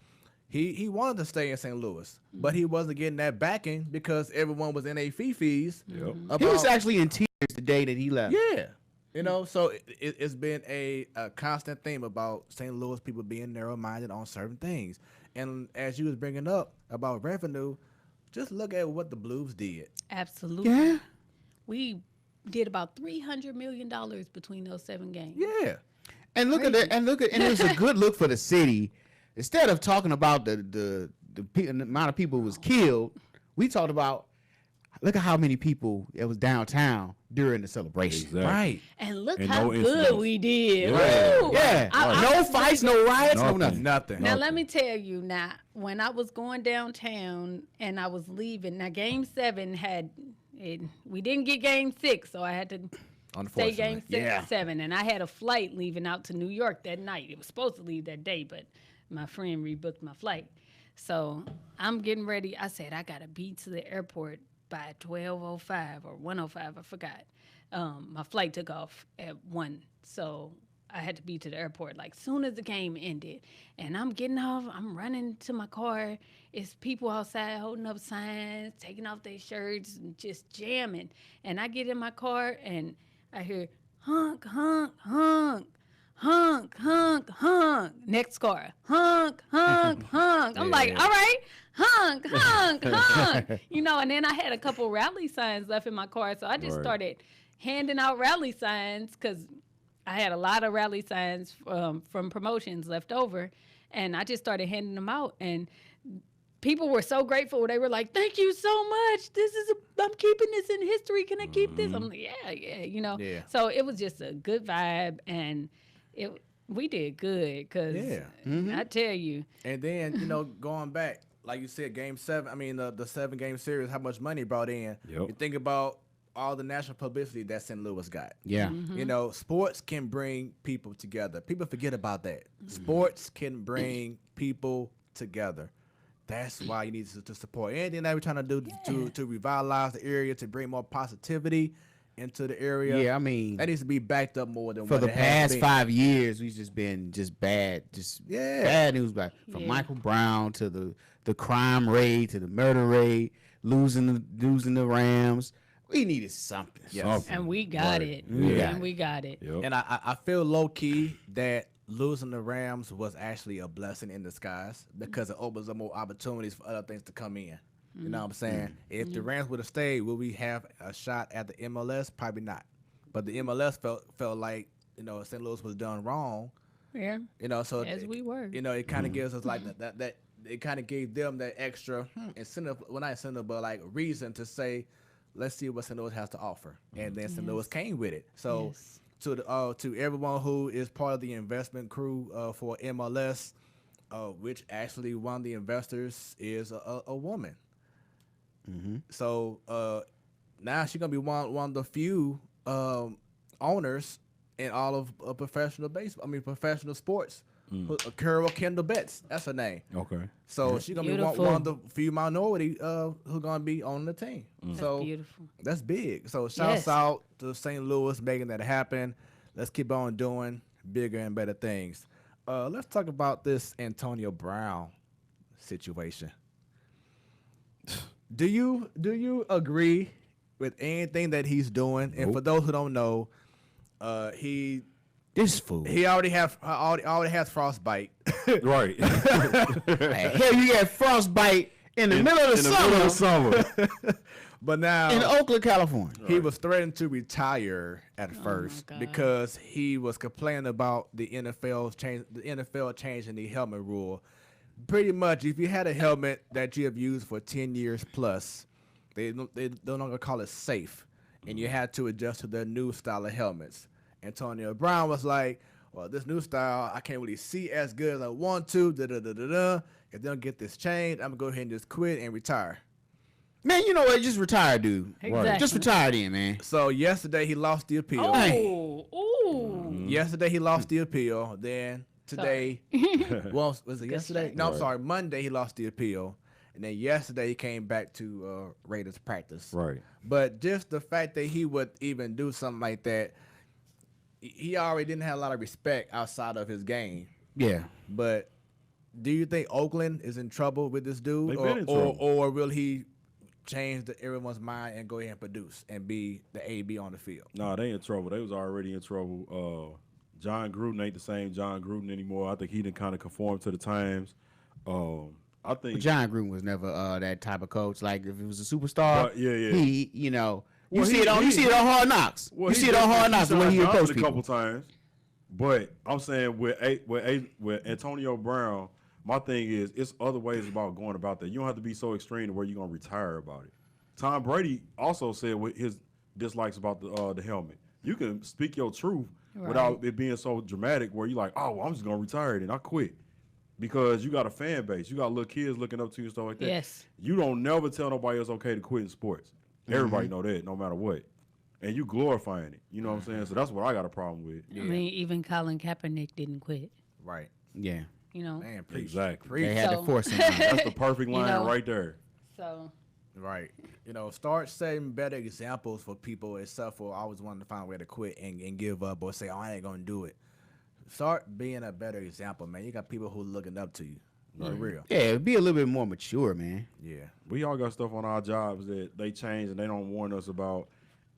He wanted to stay in St. Louis, but he wasn't getting that backing because everyone was in a fee-fees. He was actually in tears the day that he left. Yeah. You know, so it's been a constant theme about St. Louis people being narrow-minded on certain things. And as you was bringing up about revenue, just look at what the Blues did. Absolutely. Yeah. We did about $300 million between those 7 games. Yeah. And look at it, and it was a good look for the city. Instead of talking about the amount of people who was killed, we talked about look at how many people it was downtown during the celebration. Exactly. Right. And look And how no good incidents. we did. Yeah. Woo! Yeah. No fights, no riots, no nothing. Nothing. Now, let me tell you now, when I was going downtown and I was leaving, now game 7 we didn't get game 6, so I had to stay game Yeah. 7. And I had a flight leaving out to New York that night. It was supposed to leave that day, but my friend rebooked my flight. So I'm getting ready. I said, I got to be to the airport by 12:05 or 1:05, I forgot. My flight took off at 1, so I had to be to the airport like soon as the game ended. And I'm getting off, I'm running to my car. It's people outside holding up signs, taking off their shirts, and just jamming. And I get in my car and I hear honk, honk, honk. Honk, honk, honk. Next car. Honk, honk, honk. I'm like, all right. Honk, honk, honk. You know, and then I had a couple rally signs left in my car. So I just started handing out rally signs because I had a lot of rally signs from promotions left over. And I just started handing them out. And people were so grateful. They were like, thank you so much. I'm keeping this in history. Can I keep this? I'm like, yeah, you know. Yeah. So it was just a good vibe. And we did good because I tell you. And then, you know, going back, like you said, game 7, I mean, the 7-game series, how much money brought in. Yep. You think about all the national publicity that St. Louis got. Yeah. You know, sports can bring people together. People forget about that. Sports can bring people together. That's why you need to support anything that we're trying to do to revitalize the area, to bring more positivity into the area. Yeah, I mean, that needs to be backed up more than for what the it has past been. 5 years, we've just been bad news, like from Michael Brown to the crime rate to the murder rate, losing the Rams. We needed something. Yes. And we got it. Yeah. And we got it. Yep. And I feel low key that losing the Rams was actually a blessing in disguise because it opens up more opportunities for other things to come in. You know what I'm saying? If the Rams would have stayed, would we have a shot at the MLS? Probably not. But the MLS felt like, you know, St. Louis was done wrong. Yeah. You know, so As we were. You know, it kind of gives us like that it kind of gave them that extra incentive, well, not incentive, but like reason to say, let's see what St. Louis has to offer. And then St. Louis came with it. So to everyone who is part of the investment crew for MLS, which actually one of the investors is a woman. So now she's gonna be one of the few owners in all of professional baseball. I mean, professional sports. Carol Kendall Betts, that's her name. Okay. So she's gonna be one of the few minority who's gonna be on the team. So That's beautiful. that's big. So shouts out to St. Louis making that happen. Let's keep on doing bigger and better things. Let's talk about this Antonio Brown situation. Do you agree with anything that he's doing? And for those who don't know, This fool. he already has frostbite. Right. Hell, you got frostbite in the middle of the summer But now in Oakland, California. he was threatened to retire at first God. because he was complaining about the NFL changing the helmet rule. Pretty much, if you had a helmet that you have used for 10 years plus, they no longer call it safe, and you had to adjust to their new style of helmets. Antonio Brown was like, well, this new style, I can't really see as good as I want to. If they don't get this changed, I'm going to go ahead and just quit and retire. Man, you know what? Just retire, dude. Exactly. Just retire then, man. So yesterday he lost the appeal. Oh, ooh. Yesterday he lost the appeal. Then today, well, was it yesterday? No, I'm sorry. Monday he lost the appeal, and then yesterday he came back to Raiders practice. Right. But just the fact that he would even do something like that, he already didn't have a lot of respect outside of his game. Yeah. But do you think Oakland is in trouble with this dude, They've been in trouble. or will he change everyone's mind and go ahead and produce and be the AB on the field? No, they in trouble. They was already in trouble. John Gruden ain't the same John Gruden anymore. I think he didn't kind of conform to the times. I think John Gruden was never that type of coach. Like if it was a superstar, yeah. he, you know, you Well, see he- it on he- you see it on Hard Knocks. Well, You he see it on definitely Hard Knocks the way he Keyshawn approached Johnson a couple times. But I'm saying with Antonio Brown, my thing is it's other ways about going about that. You don't have to be so extreme to where you're gonna retire about it. Tom Brady also said with his dislikes about the helmet. You can speak your truth without it being so dramatic where you're like, oh, well, I'm just gonna retire it and I quit. Because you got a fan base. You got little kids looking up to you and stuff like that. Yes. You don't never tell nobody it's okay to quit in sports. Everybody know that, no matter what. And you glorifying it. You know what I'm saying? So that's what I got a problem with. I mean, even Colin Kaepernick didn't quit. Right. Yeah. You know. Man, preach. Exactly. They had to So- force him. out. That's the perfect You line know. right there. So Right. You know, start setting better examples for people except for always wanting to find a way to quit and give up or say, oh, I ain't going to do it. Start being a better example, man. You got people who looking up to you. For real. Yeah, be a little bit more mature, man. Yeah. We all got stuff on our jobs that they change and they don't warn us about,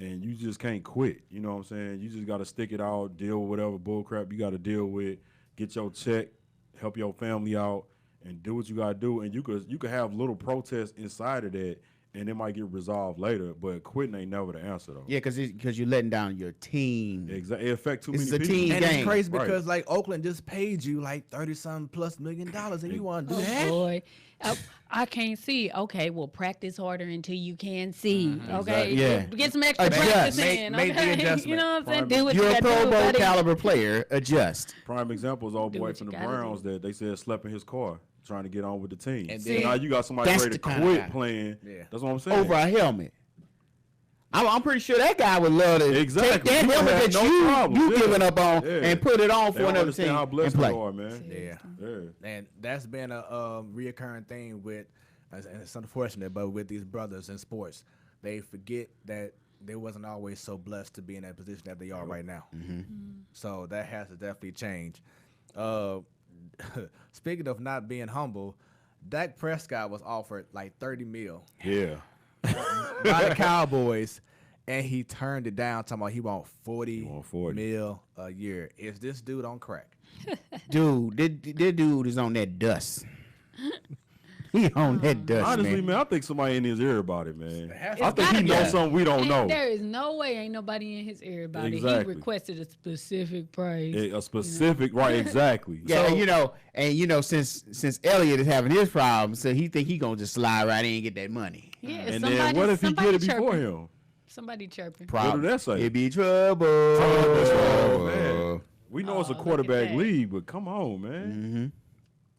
and you just can't quit. You know what I'm saying? You just got to stick it out, deal with whatever bull crap you got to deal with, get your check, help your family out, and do what you got to do. And you could have little protests inside of that, and it might get resolved later. But quitting ain't never the answer though. Yeah, because you're letting down your team. Exactly. It affects too This many is a people. team And game. it's crazy Right. because like Oakland just paid you like $30+ million and you want to do oh that? boy, I can't see. Okay, well, practice harder until you can see. Okay, Exactly. Yeah. get some extra Adjust. practice Make- in. make the Okay, adjustment. you know what I'm saying? Prime- Do what You're you a got Pro to do, Bowl buddy. caliber player. Adjust. Prime example is old Do boy what from you the gotta Browns do. that they said slept in his car trying to get on with the team. And So then- now you got somebody That's ready the to kinda quit guy. playing. Yeah. That's what I'm saying. Over a helmet. I'm pretty sure that guy would love to Exactly. take that You helmet have that no problem. you Yeah. giving up on Yeah. and put it on They for don't another understand team how and blessed play. they are, man. Yeah. Yeah. And that's been a reoccurring thing with, and it's unfortunate, but with these brothers in sports, they forget that they wasn't always so blessed to be in that position that they are right now. So that has to definitely change. Speaking of not being humble, Dak Prescott was offered like $30 million Yeah. by the Cowboys, and he turned it down, talking about he want 40 want 40. mil a year. Is this dude on crack? Dude, this dude is on that dust. He on that dust, Honestly, man. man, I think somebody in his ear about it, man. has I to think he be. knows something we don't And know. there is no way ain't nobody in his ear about it. Exactly. He requested a specific price. A specific, right? Exactly. Yeah, So- and you know, since Elliott is having his problems, so he think he gonna just slide right in and get that money. Yeah, and somebody, then what if he somebody get it before chirping. him? Somebody chirping. What did that say? It be trouble. Man, we know it's a look at quarterback that. league, but come on, man.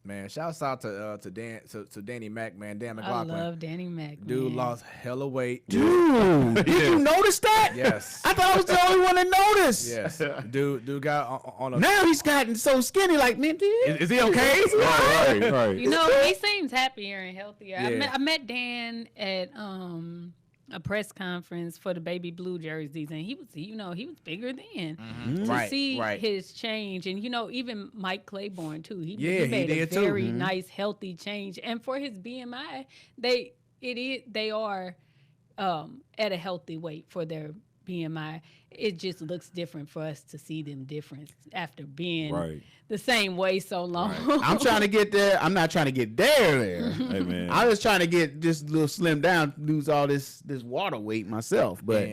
Mm-hmm. Man, shouts out to Danny Mac, man. Dan I McLaughlin. love Danny Mac. Dude man. lost hella weight. Dude, did you notice that? Yes. I thought I was the only one that noticed. Yes. Dude got on a. Now he's gotten so skinny, like, man, dude. Is he okay? Right. You know, he seems happier and healthier. Yeah. I met Dan at a press conference for the baby blue jerseys, and he was bigger then. To Right, see right. his change, and even Mike Claiborne too. He Yeah, he made a did too. very nice, healthy change, and for his BMI, they are at a healthy weight for their BMI. It just looks different for us to see them different after being the same way so long. I'm trying to get there. I'm not trying to get there. Hey, man. I was trying to get just a little slim down, lose all this water weight myself. But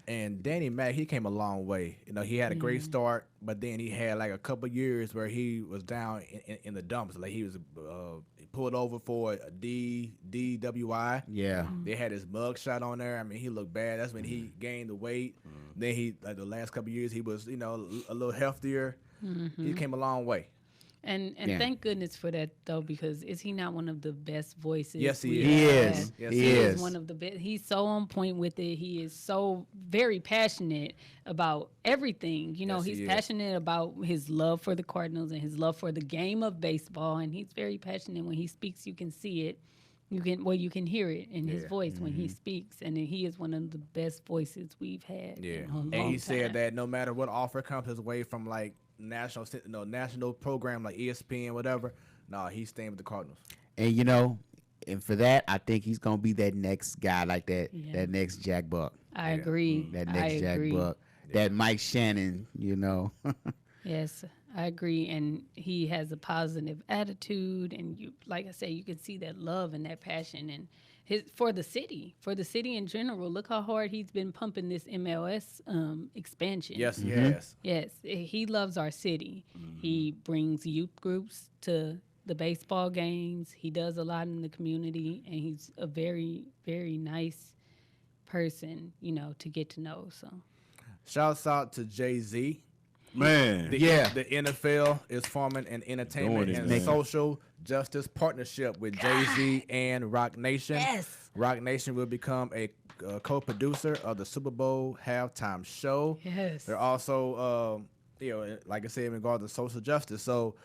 And Danny Mac, he came a long way. You know, he had a great start, but then he had like a couple years where he was down in the dumps. Like he was pulled over for a DWI. yeah, They had his mug shot on there. I mean, he looked bad. That's when he gained the weight. Then he, like the last couple years, he was, a little healthier. He came a long way. And Yeah. thank goodness for that though, because is he not one of the best voices? Yes, he we is. he have? is. Yes, he He is. is one of the best. He's so on point with it. He is so very passionate about everything. Yes, He's he is. passionate about his love for the Cardinals and his love for the game of baseball. And he's very passionate when he speaks. You can see it. You can hear it in his voice when he speaks. And he is one of the best voices we've had. Yeah, in a long and he said time. that no matter what offer comes his way from like national program like ESPN, whatever, he's staying with the Cardinals. And and for that, I think he's gonna be that next guy, like that Yeah. that next Jack Buck, I agree. that I next Jack agree. Buck, that Mike Shannon. Yes, I agree, and he has a positive attitude, and like I say, you can see that love and that passion, and for the city in general. Look how hard he's been pumping this MLS expansion. Yes, yes. Yes, he loves our city. He brings youth groups to the baseball games. He does a lot in the community, and he's a very, very nice person, to get to know. So. Shouts out to Jay-Z. Man. The NFL is forming an entertainment Doing it, and man. social justice partnership with Jay-Z and Rock Nation. Yes. Rock Nation will become a co-producer of the Super Bowl halftime show. Yes. They're also, like I said, in regard to social justice. So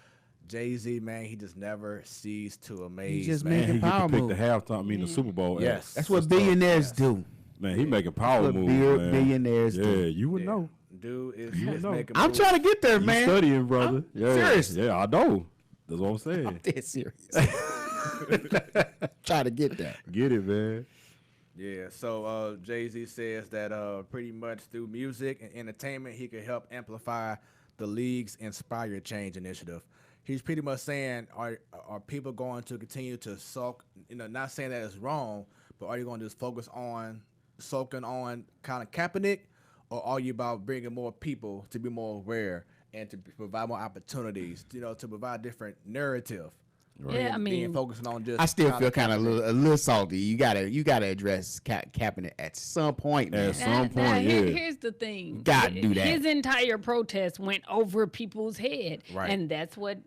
Jay-Z, man, he just never ceased to amaze. just man. making He get power to pick move. the halftime, the Super Bowl. Yes. That's what billionaires do. Man, he making power what moves, man. billionaires Yeah, do. you would know. Dude is know. making I'm moves. trying to get there, You man. studying, brother. I'm Yeah, serious. Yeah, I know. That's what I'm saying. Dead serious. Try to get there. Get it, man. Yeah, so Jay-Z says that pretty much through music and entertainment, he could help amplify the league's Inspire Change initiative. He's pretty much saying, are people going to continue to sulk? Not saying that it's wrong, but are you going to just focus on sulking on kind of Kaepernick, or are you about bringing more people to be more aware and to provide more opportunities, to provide different narrative? Yeah, I Being mean, focusing on just I still feel Colin kind of Kaepernick. a little salty. You gotta address Kaepernick at some point, man. At some point, yeah. Here's the thing. Gotta do that. His entire protest went over people's head. Right. And that's what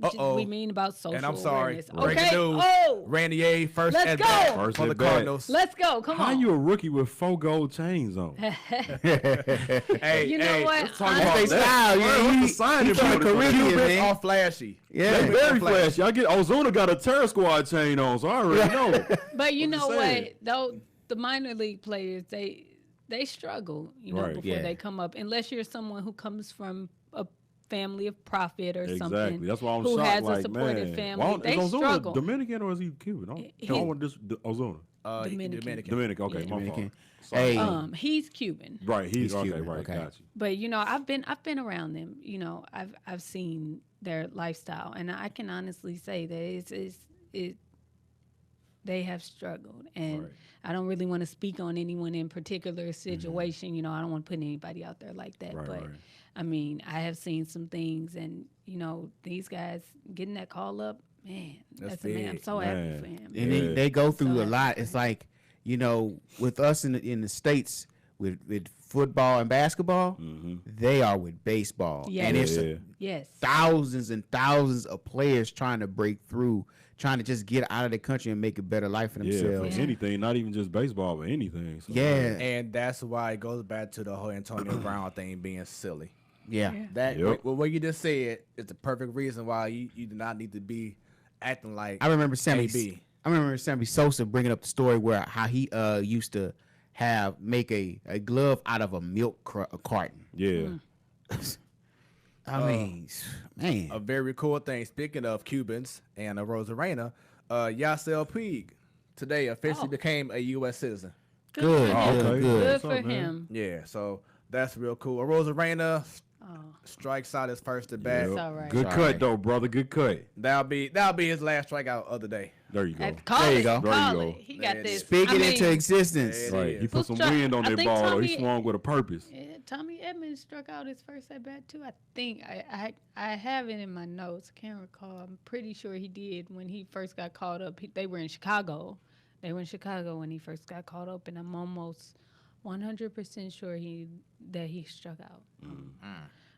Uh-oh. we mean about social And I'm sorry. awareness. Breaking Okay. news. Oh, Randy A. first Let's at go. bat First for the at bat. Cardinals. let's go. Come How on. you a rookie with 4 gold chains on? Hey, You know hey, what? let's talk Honestly- about They that. style, yeah. What's the He signing from the bonus for that? Caribbean, Cubans man. are flashy. Yeah. They Cubans very are flashy. Y'all get Ozuna got a Terror Squad chain on, so I already know. But you know just saying. what? Though the minor league players, they struggle, Right. before Yeah. they come up. Unless you're someone who comes from a family of profit or Exactly. something. That's why I'm who shocked. has like, a supportive man, family. why, They is Ozuna struggle. Dominican or is he Cuban? I don't want this Ozuna. Dominican. Dominican. Okay, Yeah. my fault. Dominican. Sorry. Hey. He's Cuban. Right, he's okay. Cuban, Right, okay. got you. But I've been around them. I've seen their lifestyle, and I can honestly say that they have struggled, and Right. I don't really want to speak on anyone in particular situation. I don't want to put anybody out there like that. Right, but right. I mean, I have seen some things, and these guys getting that call up, man. That's I'm big, so happy man. for him. And Yeah. they go through So a lot. It's like, with us in the States, with football and basketball, they are with baseball. Yes. And it's Yes. thousands and thousands of players trying to break through, trying to just get out of the country and make a better life for Yeah, themselves. for anything, not even just baseball, but anything. So, Yeah. And that's why it goes back to the whole Antonio Brown thing being silly. Yeah. That Yep. what you just said is the perfect reason why you do not need to be acting like I remember Sammy AB. Sosa bringing up the story where how he used to make a glove out of a milk carton. Yeah. I mean, man. A very cool thing. Speaking of Cubans and Rosarena, Yasiel Puig today officially became a U.S. citizen. Good, for him. okay. Good What's for up, man? him. Yeah, so that's real cool. Rosarena strikes out his first at bat. It's all right. Good Sorry. cut, though, brother. Good cut. That'll be his last strikeout of the day. There you go. Call There you it, go. There Call you it. go. He got There it this. is. Speak it I into mean, existence. It Right. is. He put some Who's wind on I that think ball, though. He Tommy- swung with a purpose. Yeah, Tommy Edmonds struck out his first at bat too. I think I have it in my notes. I can't recall. I'm pretty sure he did when he first got called up. They were in Chicago. They were in Chicago when he first got called up, and I'm almost 100% sure that he struck out.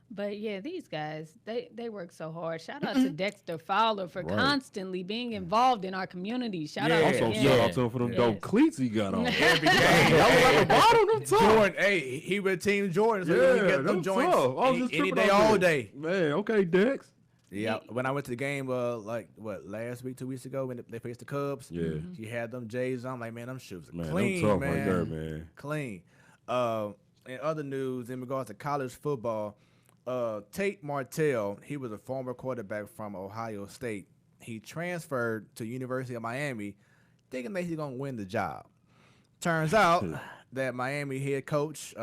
But yeah, these guys, they work so hard. Shout out to Dexter Fowler for Right. constantly being involved in our community. Shout out Also, to him. shout out to him for them dope Yes. cleats he got on. Every game. That was like a bottom of top. Jordan, hey, he with Team Jordan, so he Yeah, get them them joints tough. I was just any tripping day, on all that. day. Man, okay, Dex. Yeah, when I went to the game, last week, 2 weeks ago, when they faced the Cubs, Yeah. he had them J's on. I'm like, man, them shoes are Man, clean, them tough man. right there, man. Clean. In other news, in regards to college football, Tate Martell, he was a former quarterback from Ohio State. He transferred to University of Miami, thinking that he's gonna win the job. Turns out that Miami head coach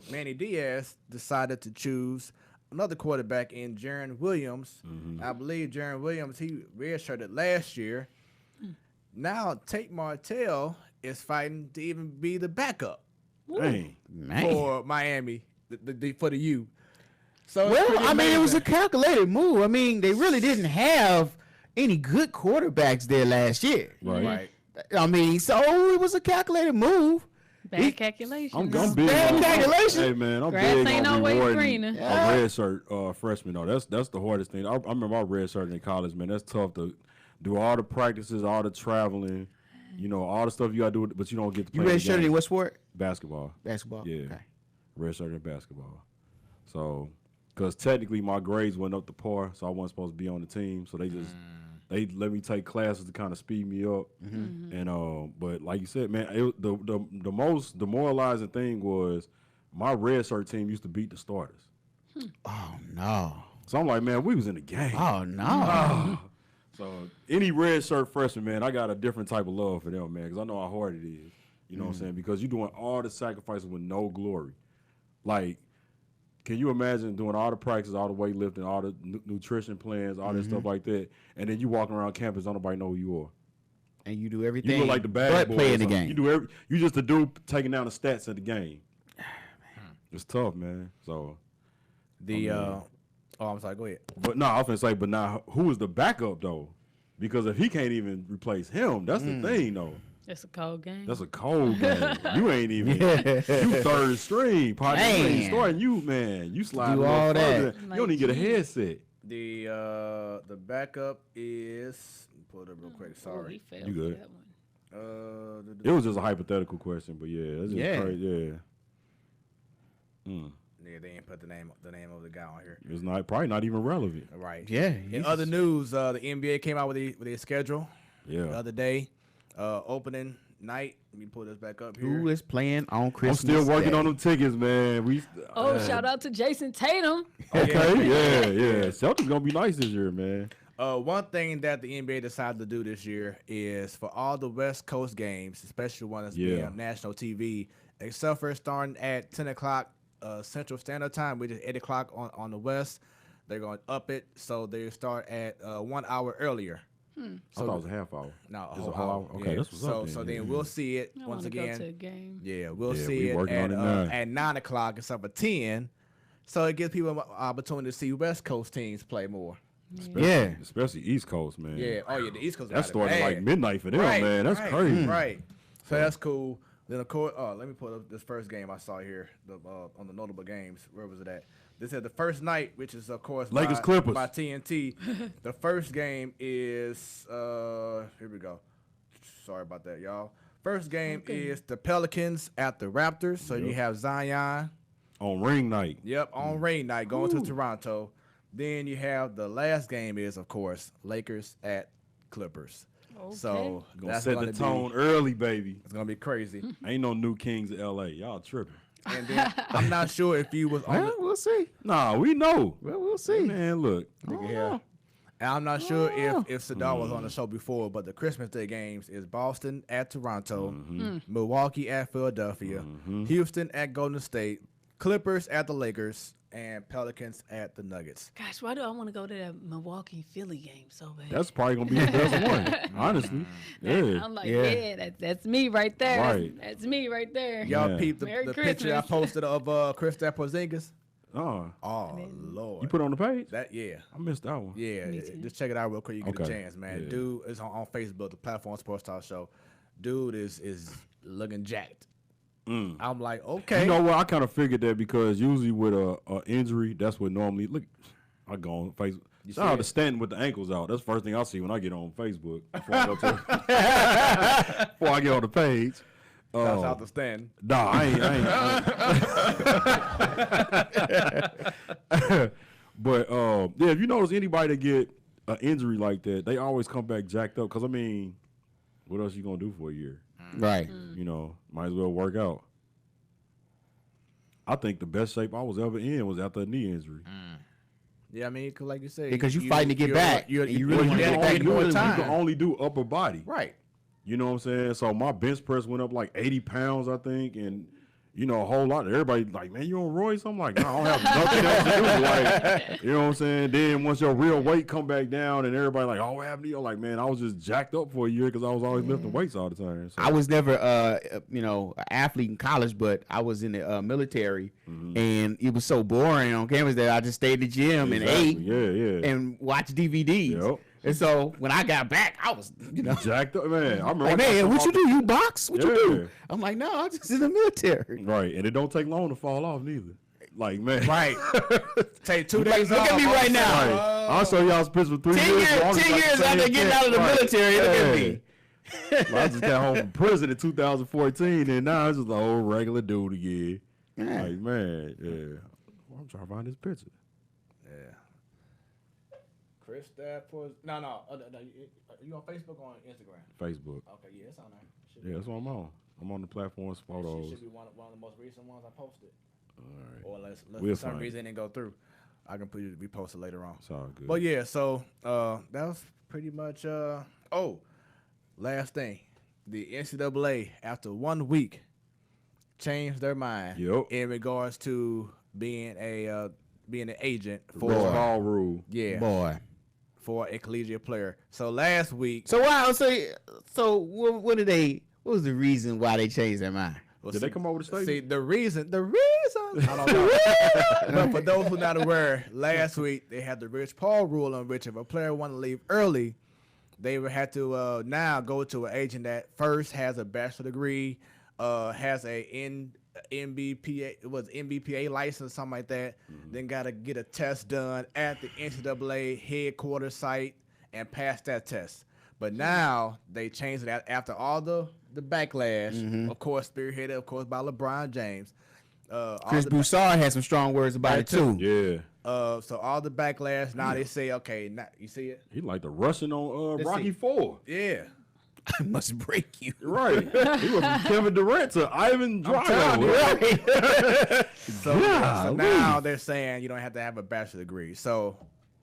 Manny Diaz decided to choose another quarterback in Jaron Williams. I believe Jaron Williams, he redshirted last year. Now Tate Martell is fighting to even be the backup Dang. Man. for Miami, for the U. So it's Well, pretty I mean, it was a amazing. calculated move. I mean, they really didn't have any good quarterbacks there last year. Right. Right. I mean, so it was a calculated move. Bad calculation. I'm no. big Bad on calculation. Hey man, I'm Grass big ain't on always rewarding greener. a red shirt freshman though. That's the hardest thing. I remember my red shirt in college, man. That's tough to do all the practices, all the traveling, all the stuff you gotta do, but you don't get to You play. redshirted in what sport? Basketball. Basketball. Yeah. Okay. Red shirt in basketball. So, because technically my grades went up to par, so I wasn't supposed to be on the team. So they let me take classes to kind of speed me up. And but like you said, man, the most demoralizing thing was my red shirt team used to beat the starters. Oh no. So I'm like, man, we was in the game. Oh no. So any red shirt freshman, man, I got a different type of love for them, man, because I know how hard it is. You know what I'm saying? Because you're doing all the sacrifices with no glory. Like, can you imagine doing all the practice, all the weightlifting, all the nutrition plans, all that stuff like that, and then you walking around campus, don't nobody know who you are. And you do everything. You look like the bad but boy. play or in the something. game. You just the dude taking down the stats of the game. It's tough, man. So, I'm sorry, go ahead. but no, I was gonna say, but now who is the backup though? Because if he can't even replace him, that's the thing though. That's a cold game. That's a cold game. You ain't even you third string, partner. You ain't Man. starting you, man. You slide Do a little all that. further. You don't even get a headset. The backup is pull it up real quick. Oh, Sorry. he failed You for good. that one. It was just a hypothetical question, but yeah, that's just Yeah. crazy. Yeah. Yeah, they ain't put the name of the guy on here. It's not probably not even relevant. Right. Yeah. In other news, the NBA came out with their schedule the Yeah. other day. Opening night. Let me pull this back up here. Who is playing on I'm Christmas still working Day? on them tickets, man. Shout out to Jason Tatum. Okay, yeah. Celtics gonna be nice this year, man. One thing that the NBA decided to do this year is for all the West Coast games, especially one that's being on national TV, except for starting at 10 o'clock Central Standard Time, which is 8 o'clock on the West, they're going to up it so they start at 1 hour earlier. I thought it was a half hour. No, It's a whole hour. Okay, that's what's up. So then we'll see it I once want to go to a again. game. Yeah, we'll Yeah, see we it working on it now. at 9 o'clock instead of 10. So it gives people an opportunity to see West Coast teams play more. Yeah. Especially East Coast, man. Yeah. Oh, yeah. The East Coast. That's got it starting bad. like midnight for them, man. That's right, crazy. Right. So that's cool. Then of course, let me pull up this first game I saw here on the notable games. Where was it at? This is the first night, which is of course Lakers Clippers by TNT. The first game is here we go. Sorry about that, y'all. First game is the Pelicans at the Raptors. So you have Zion on ring night. Yep, on ring night going to Toronto. Then you have the last game is of course Lakers at Clippers. Okay. So Gonna that's set gonna the tone be, early, baby. It's gonna be crazy. Ain't no new kings of LA. Y'all tripping. And then I'm not sure if you was on. Well, we'll see. Nah, we know. Well, we'll see. Man, look. And I'm not sure if Sadar was on the show before, but the Christmas Day games is Boston at Toronto, Milwaukee at Philadelphia, Houston at Golden State, Clippers at the Lakers, and Pelicans at the Nuggets. Gosh, why do I want to go to that Milwaukee Philly game so bad? That's probably gonna be the best one, honestly. Yeah. I'm like, that's me right there. Right. That's me right there. Y'all Yeah. peeped Merry the picture I Christmas. posted of Kristaps Porzingis. Oh, Oh Lord, you put it on the page? that I missed that one. Yeah, just check it out real quick. You get a Okay. chance, man. Yeah. Dude is on Facebook, the platform Sportstalk show. Dude is looking jacked. I'm like, okay. You know what? I kind of figured that because usually with a injury, that's what normally look. I go on Facebook. Shout out to Stanton with the ankles out. That's the first thing I see when I get on Facebook before I, before I get on the page. Shouts out to Stan. Nah, I ain't. But yeah, if you notice anybody that get an injury like that, they always come back jacked up. Cause I mean, what else you gonna do for a year? Right. You know, might as well work out. I think the best shape I was ever in was after a knee injury. Yeah, I mean, 'cause like you said, Because you fighting to get you're- back, You're, and you you're really wanna get back dedicated more you time. can only do upper body. Right. You know what I'm saying? So my bench press went up like 80 pounds, I think, and you know, a whole lot. Everybody like, man, you on Royce? I'm like, no, I don't have nothing else to do. Like, you know what I'm saying? Then once your real weight come back down, and everybody like, oh, what happened to you? I'm like, man, I was just jacked up for a year because I was always lifting weights all the time. So. I was never, an athlete in college, but I was in the military, and it was so boring on campus that I just stayed in the gym and ate Yeah. and watched DVDs. Yep. And so when I got back, I was, Jacked up, man. I remember. like, man, what you do? You box? What you Yeah. do? I'm like, no, I'm just in the military. Right, and it don't take long to fall off neither. Like, man. Right. Take 2 days Look off. at me right now. Right. I'll show y'all some pictures for 3 10 years. years, but I was 10 like years the after same getting shit. out of the Right. military, look at me. Well, I just got home from prison in 2014, and now it's just a whole regular dude again. Yeah. Like, man, yeah. Well, I'm trying to find this picture. Yeah. Kristaps Porzingis. No. You on Facebook or on Instagram? Facebook. Okay, yeah, it's on there. Yeah, that's what I'm on. I'm on the platforms, photos. Should be one of the most recent ones I posted. All right. Or unless We'll for some find reason it didn't go through, I can put it repost it later on. It's all good. But yeah, so that was pretty much. Last thing, the NCAA after 1 week changed their mind in regards to being an agent for Ball rule. Boy. for a collegiate player. So last week, So what did they? What was the reason why they changed their mind? well, Did they come over to state? See, the reason, I don't know. But for those who are not aware, last week they had the Rich Paul rule on which if a player wanted to leave early, they would have to now go to an agent that first has a bachelor degree, has a MBPA license, something like that. Then got to get a test done at the NCAA headquarters site and pass that test. But now they changed it after all the backlash, of course, spearheaded, of course, by LeBron James. Chris Broussard had some strong words about it too. Yeah. So all the backlash, now they say, okay, now, you see it? He like the Russian on Let's Rocky see. 4. Yeah. I must break you. Right. He was from Kevin Durant to Ivan telling Drago. you. Right. So now they're saying you don't have to have a bachelor degree. So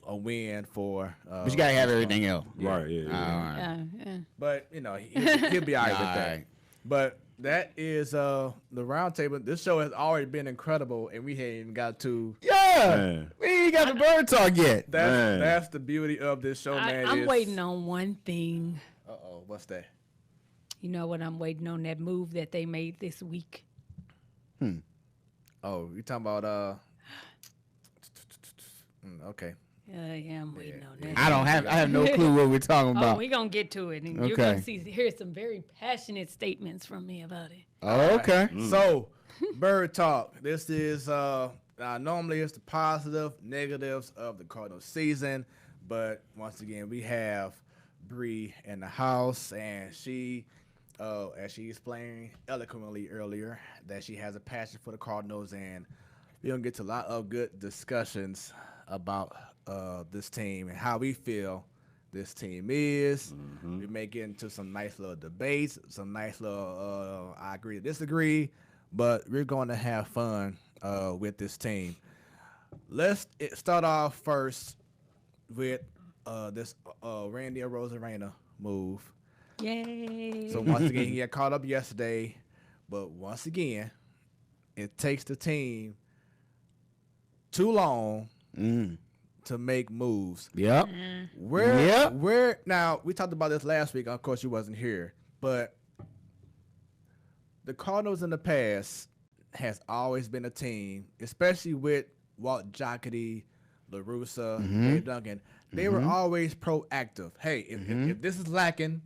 a win for. But you gotta have everything else. Right, yeah. Yeah. But you know he'll be all right with that. Alright. But that is the roundtable. This show has already been incredible, and we haven't even got to. Yeah. Man. We ain't got the bird talk yet. Man. That's the beauty of this show, man. I'm waiting on one thing. What's that? You know what? I'm waiting on that move that they made this week. Oh, you talking about okay. Yeah, I'm waiting on that. I have no clue what we're talking Oh, about. we're going to get to it. And you're Okay. going to hear some very passionate statements from me about it. Oh, okay. So, Bird Talk. This is normally it's the positive, negatives of the Cardinals season, but once again we have Bree in the house, and she, as she explained eloquently earlier, that she has a passion for the Cardinals, and we're gonna get to a lot of good discussions about this team and how we feel this team is. We may get into some nice little debates, some nice little I agree to disagree, but we're going to have fun with this team. Let's start off first with this Randy Arozarena move. Yay. So once again, he got caught up yesterday, but once again, it takes the team too long to make moves. Yep. Where now we talked about this last week. Of course, you wasn't here, but the Cardinals in the past has always been a team, especially with Walt Jocketty, LaRussa, Dave Duncan. They were always proactive. Hey, if this is lacking,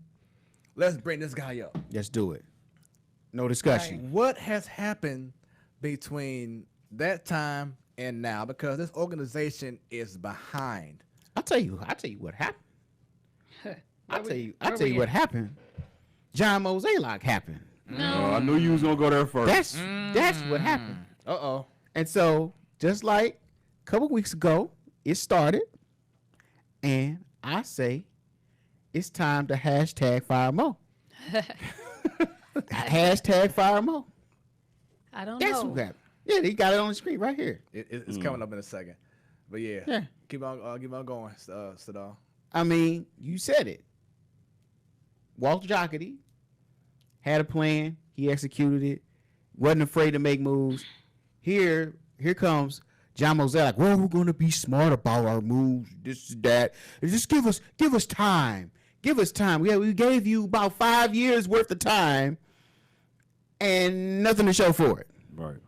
let's bring this guy up. Let's do it. No discussion. What has happened between that time and now? Because this organization is behind. I'll tell you what happened. I'll tell you what happened. John Mozeliak happened. I knew you was gonna go there first. That's what happened. Uh-oh. And so, just like a couple weeks ago, it started, and I say it's time to hashtag fire Mo. Hashtag fire Mo. I don't That's know. what happened. Yeah, he got it on the screen right here. It's coming up in a second. But yeah. Keep on going, Sadal. I mean, you said it. Walter Jocketty had a plan. He executed it. Wasn't afraid to make moves. Here comes John Mozeliak. Well, we're going to be smart about our moves. This, that. Just give us time. Give us time. We gave you about 5 years worth of time, and nothing to show for it. Right.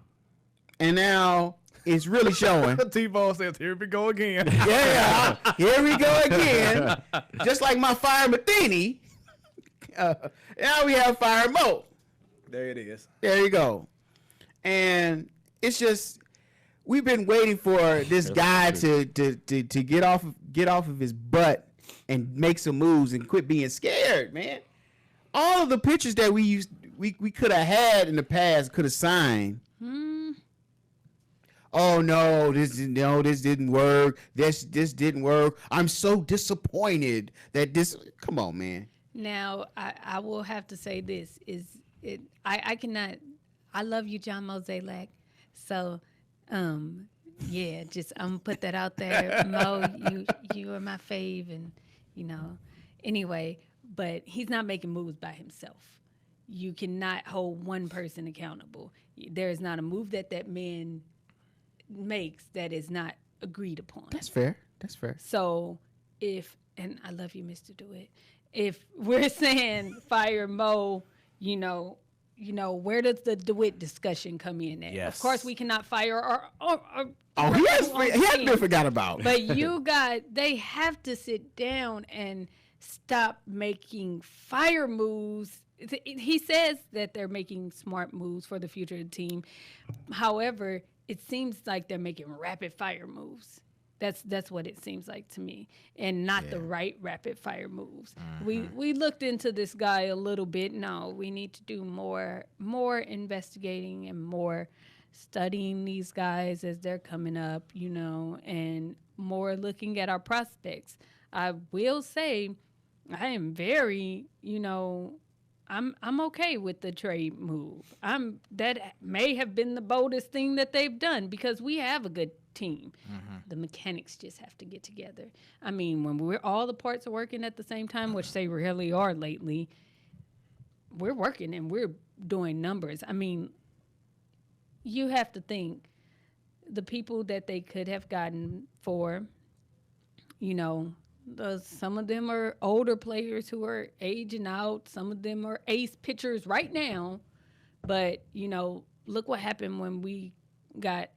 And now it's really showing. T-Bone says, here we go again. Yeah, here we go again. Just like my Fire Matheny. Now we have Fire Mo. There it is. There you go. And it's just we've been waiting for this guy to get off of his butt and make some moves and quit being scared, man. All of the pitchers that we could have had in the past could have signed. Oh no, this didn't work. This didn't work. I'm so disappointed that this. Come on, man. Now, I will have to say this I cannot. I love you, John Mozeliak. So, yeah, just I'm gonna put that out there. Mo, you are my fave, and anyway. But he's not making moves by himself. You cannot hold one person accountable. There is not a move that man makes that is not agreed upon. That's fair. So and I love you, Mr. DeWitt. If we're saying fire Mo, where does the DeWitt discussion come in at? Yes. Of course, we cannot fire our He has been forgot about. But they have to sit down and stop making fire moves. He says that they're making smart moves for the future of the team. However, it seems like they're making rapid fire moves. That's what it seems like to me, and not the right rapid fire moves. We looked into this guy a little bit. No, we need to do more investigating and more studying these guys as they're coming up, and more looking at our prospects. I will say, I am very, I'm okay with the trade move. That may have been the boldest thing that they've done because we have a good team. The mechanics just have to get together. I mean, when all the parts are working at the same time, which they really are lately, we're working and we're doing numbers. I mean, you have to think the people that they could have gotten for, some of them are older players who are aging out. Some of them are ace pitchers right now. But, look what happened when we got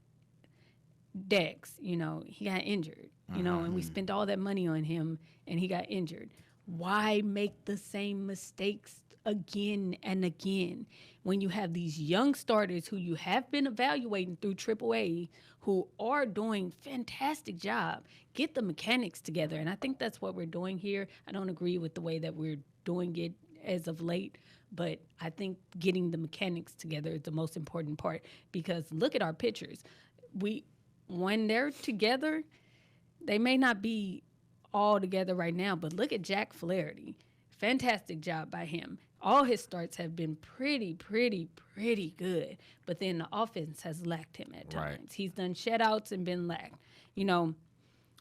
Dex. He got injured, and we spent all that money on him and he got injured. Why make the same mistakes again and again when you have these young starters who you have been evaluating through AAA who are doing fantastic job? Get the mechanics together. And I think that's what we're doing here. I don't agree with the way that we're doing it as of late, but I think getting the mechanics together is the most important part, because look at our pitchers. When they're together, they may not be all together right now, but look at Jack Flaherty. Fantastic job by him. All his starts have been pretty good, but then the offense has lacked him at times. Right. He's done shutouts and been lacked. You know,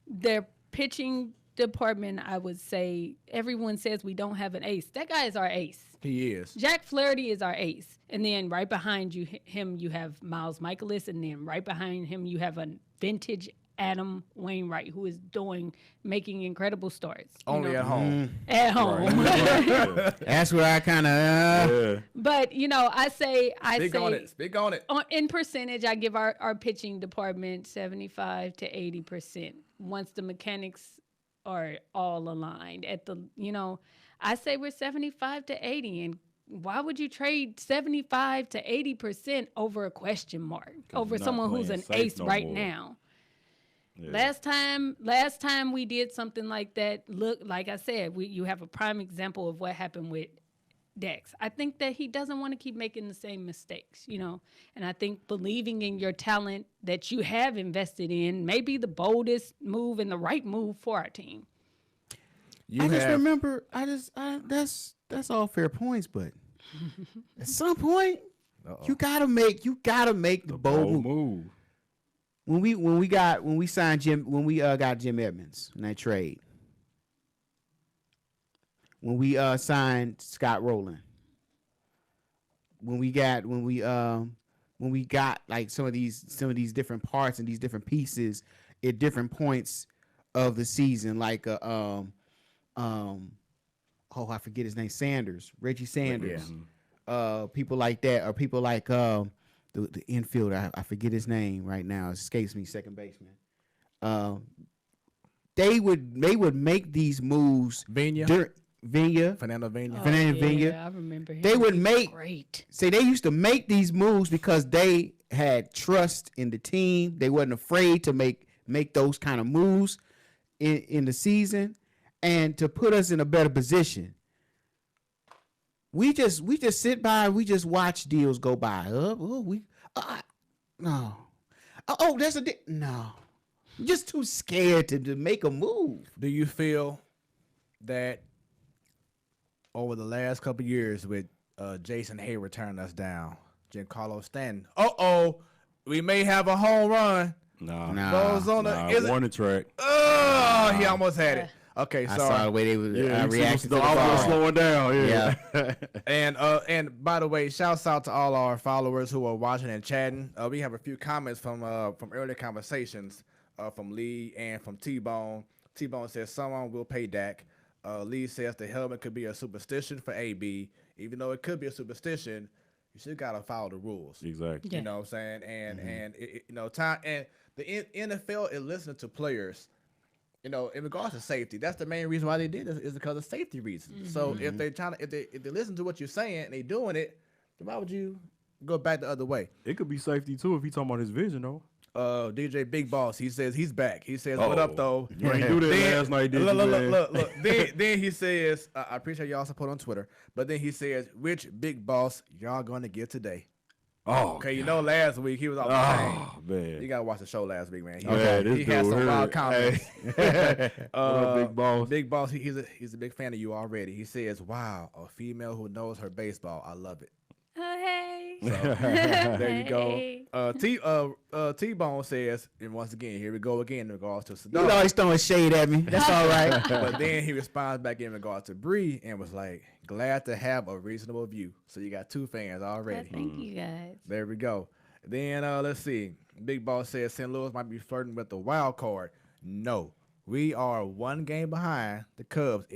their pitching department, I would say, everyone says we don't have an ace. That guy is our ace. He is. Jack Flaherty is our ace. And then right behind him, you have Miles Michaelis, and then right behind him, you have a vintage Adam Wainwright, who is making incredible starts. Only at home. At home. That's where I kind of. But, I say. Speak on it. In percentage, I give our pitching department 75 to 80%. Once the mechanics are all aligned I say we're 75 to 80. And why would you trade 75 to 80% over a question mark, over someone who's an ace right now? Yeah. Last time we did something like that, look, like I said, you have a prime example of what happened with Dex. I think that he doesn't want to keep making the same mistakes, and I think believing in your talent that you have invested in may be the boldest move and the right move for our team. That's all fair points, but at some point, you gotta make the bold move. When we got Jim Edmonds in that trade, when we signed Scott Rowland, when we got like some of these different parts and these different pieces at different points of the season, like I forget his name, Reggie Sanders, people like that, or people like the infielder, I forget his name right now. It escapes me. Second baseman. They would make these moves. Fernando Vina. Fernando Vina. I remember him. They would make great. Say they used to make these moves because they had trust in the team. They wasn't afraid to make those kind of moves in the season, and to put us in a better position. We just sit by. We just watch deals go by. No. No. I'm just too scared to make a move. Do you feel that over the last couple of years with Jason Hayward turning us down, Giancarlo Stanton, we may have a home run. Warning track. He almost had it. Okay, I sorry. saw the way they were reacting to the I ball. was slowing down. Yeah. And by the way, shouts out to all our followers who are watching and chatting. We have a few comments from earlier conversations from Lee and from T-Bone. T-Bone says someone will pay Dak. Lee says the helmet could be a superstition for AB. Even though it could be a superstition, you still gotta follow the rules. Exactly. You know what I'm saying? And time and the NFL is listening to players. In regards to safety, that's the main reason why they did this, is because of safety reasons. So if they listen to what you're saying and they doing it, then why would you go back the other way? It could be safety too if he talking about his vision though. DJ Big Boss, he says he's back. He says, "What up, though?" You ain't do that last night, did you? Look. Then he says, "I appreciate y'all support on Twitter." But then he says, "Which big boss y'all gonna get today?" Oh, okay. Last week he was off. Oh man, you gotta watch the show last week, man. He had some wild comments. Hey. Big Boss. Big Boss. He's a big fan of you already. He says, "Wow, a female who knows her baseball. I love it." Hey. So, there you go. T-Bone says, and once again, here we go again in regards to Sedona. He's always throwing shade at me. That's all right. But then he responds back in regards to Bree and was like, glad to have a reasonable view. So you got two fans already. Thank you, guys. There we go. Then let's see. Big Boss says St. Louis might be flirting with the wild card. No. We are one game behind the Cubs.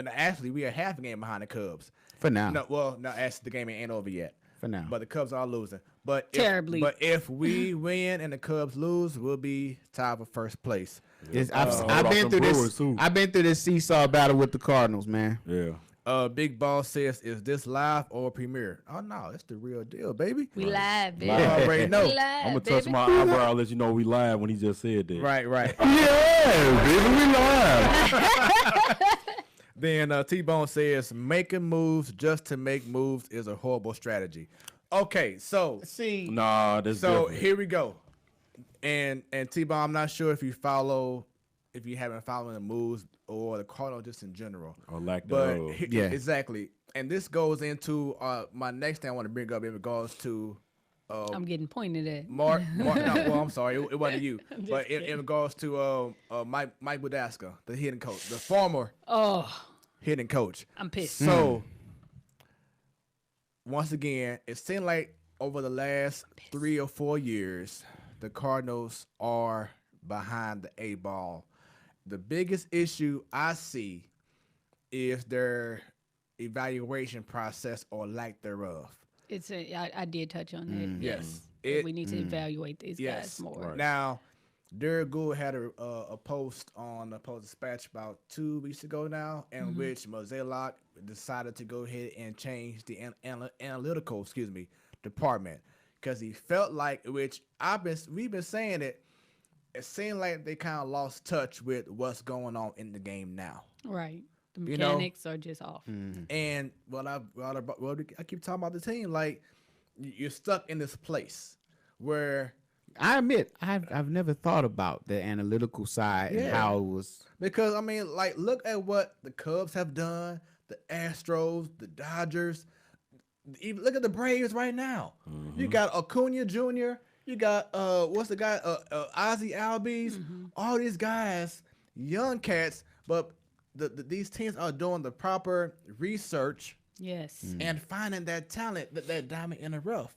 Actually, we are half a game behind the Cubs. For now. No, actually, the game ain't over yet. For now. But the Cubs are losing. But terribly. But if we win and the Cubs lose, we'll be tied for first place. I've been through this. I've been through this seesaw battle with the Cardinals, man. Yeah. Big Boss says, "Is this live or premiere?" Oh no, it's the real deal, baby. We live, baby. I already know. We live, I'm gonna touch baby. my eyebrow, let you know we live when he just said that. Right. Yeah, baby, we live. Then T-Bone says, "Making moves just to make moves is a horrible strategy." Okay, so See, Nah, that's so different. here we go. And T-Bone, I'm not sure if you haven't followed the moves or the Cardinals just in general. Or lack But thereof. Yeah. exactly. And this goes into my next thing I want to bring up in regards to I'm getting pointed at. Mark no, well, I'm sorry, it wasn't you. But in regards to Mike Budaska, the hitting coach, the former hitting coach. I'm pissed. So once again, it seemed like over the last 3 or 4 years, the Cardinals are behind the 8 ball. The biggest issue I see is their evaluation process or lack thereof. I did touch on that. Yes. We need to evaluate these guys more. Right. Now, Derek Gould had a post on the Post Dispatch about 2 weeks ago now, in which Mozeliak decided to go ahead and change the analytical department because he felt like, which we've been saying it seemed like they kind of lost touch with what's going on in the game now. Right. The You know? mechanics are just off. And I keep talking about the team, like you're stuck in this place where. I admit I've never thought about the analytical side and how it was. Because, I mean, like, look at what the Cubs have done, the Astros, the Dodgers. Even look at the Braves right now. You got Acuna Jr., you got, what's the guy, Ozzie Albies, all these guys, young cats, but these teams are doing the proper research Yes. and finding that talent, that diamond in the rough.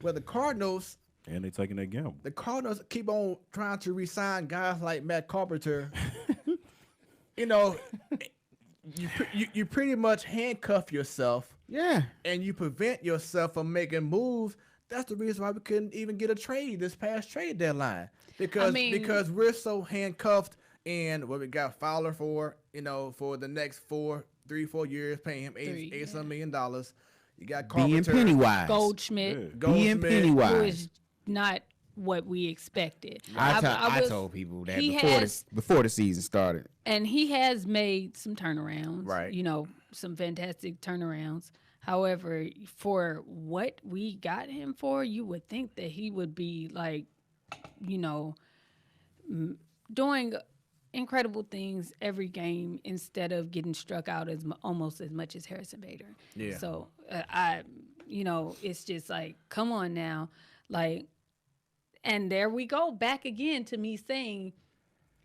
Where the Cardinals... And they taking that gamble. The Cardinals keep on trying to re-sign guys like Matt Carpenter. You know, you pretty much handcuff yourself. Yeah. And you prevent yourself from making moves. That's the reason why we couldn't even get a trade this past trade deadline. Because we're so handcuffed in what we got Fowler for, for the next 4 years, paying him $8 million. You got Carpenter. Being Pennywise. Goldschmidt, Being who Pennywise. is not what we expected. I told people that he before the season started. And he has made some turnarounds. Right. Some fantastic turnarounds. However, for what we got him for, you would think that he would be like, doing incredible things every game instead of getting struck out almost as much as Harrison Bader. Yeah. So it's just like, come on now, like, and there we go back again to me saying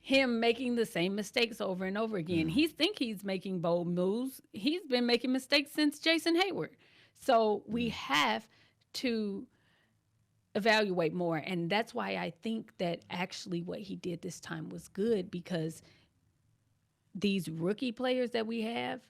him making the same mistakes over and over again. He think he's making bold moves. He's been making mistakes since Jason Hayward. So we have to evaluate more. And that's why I think that actually what he did this time was good, because these rookie players that we have,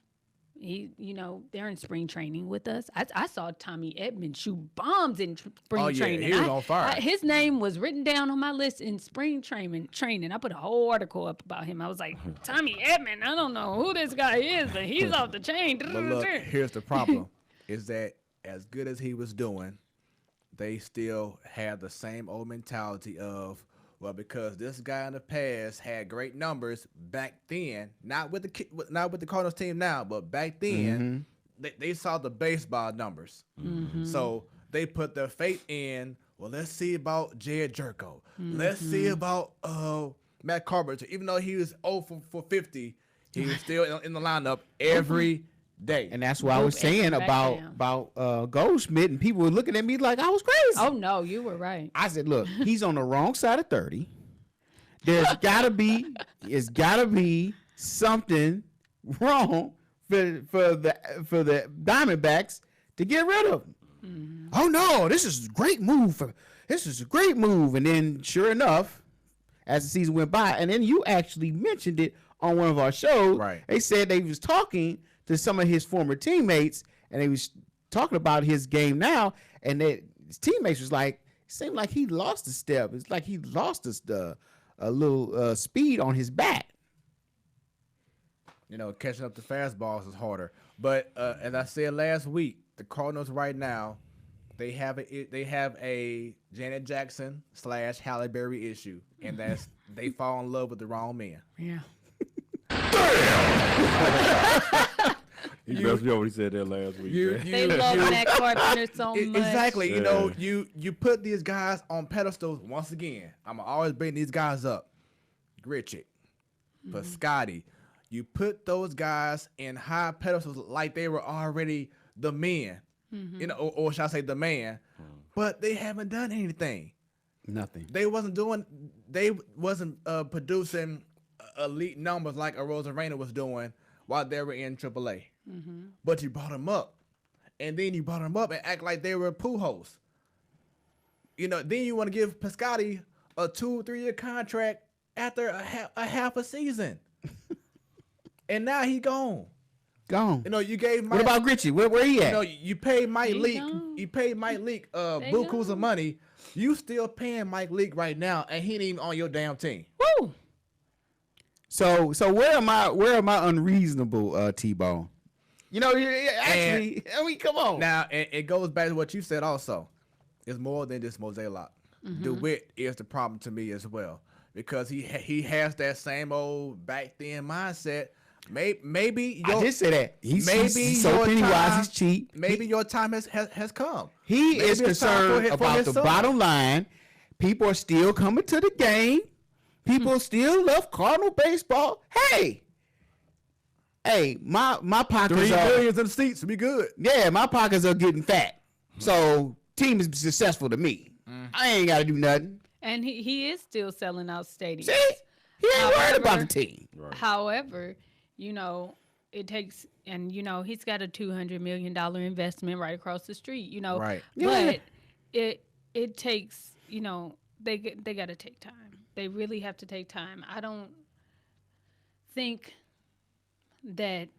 they're in spring training with us. I saw Tommy Edman shoot bombs in spring training. He was on fire. His name was written down on my list in spring training. I put a whole article up about him. I was like, Tommy Edman, I don't know who this guy is, but he's off the chain. But look, here's the problem, is that as good as he was doing, they still had the same old mentality of, well, because this guy in the past had great numbers back then, not with the Cardinals team now, but back then, they saw the baseball numbers. So they put their faith in, well, let's see about Jed Jerko. Let's see about Matt Carpenter. Even though he was 0 for 50, he was still in the lineup every day. And that's what I was saying about Goldschmidt, and people were looking at me like I was crazy. Oh no, you were right. I said, look, he's on the wrong side of 30. It's gotta be something wrong for the Diamondbacks to get rid of him. Oh no, this is a great move. And then sure enough, as the season went by, and then you actually mentioned it on one of our shows. Right. They said they was talking to some of his former teammates, and they was talking about his game now, and his teammates was like, it seemed like he lost a step. It's like he lost the speed on his bat. You know, catching up to fastballs is harder. But as I said last week, the Cardinals right now, they have a Janet Jackson / Halle Berry issue, and that's they fall in love with the wrong man. Yeah. He messed me up when he said that last week. man. They love Matt Carpenter so much. Exactly. Yeah. You know, you put these guys on pedestals once again. I'm always bring these guys up. Gritchick, Piscotty. You put those guys in high pedestals like they were already the men. You know, or should I say the man? But they haven't done anything. Nothing. They wasn't producing elite numbers like a Rosarena was doing while they were in AAA. But you brought them up, and then you brought them up and act like they were Pujols. You know, then you want to give Piscotty a 2-3 year contract after a half a season, and now he gone. Gone. You know, you gave What about Gritchy? Where he at? you know, you paid Mike He Leake. gone. You paid Mike Leake They bukus gone. of money. You still paying Mike Leake right now, and he ain't even on your damn team. Woo! So where am I unreasonable, T-Bone? You know, actually, I mean, come on. Now, it goes back to what you said also. It's more than just Mozeliak. DeWitt is the problem to me as well, because he has that same old back then mindset. Maybe I did say that. He's so your penny wise, time- he's cheap. Maybe your time has come. He Maybe is it's time concerned for about his the son. bottom line. People are still coming to the game. People still love Cardinal baseball. Hey, my pockets 3 are millions in seats, we good. my pockets are getting fat. So team is successful to me. I ain't got to do nothing. And he is still selling out stadiums. See, he ain't worried about the However- team. However, you know, it takes, and you know, he's got a $200 million investment right across the street. You know, Right. But it takes, you know, they got to take time. They really have to take time. I don't think that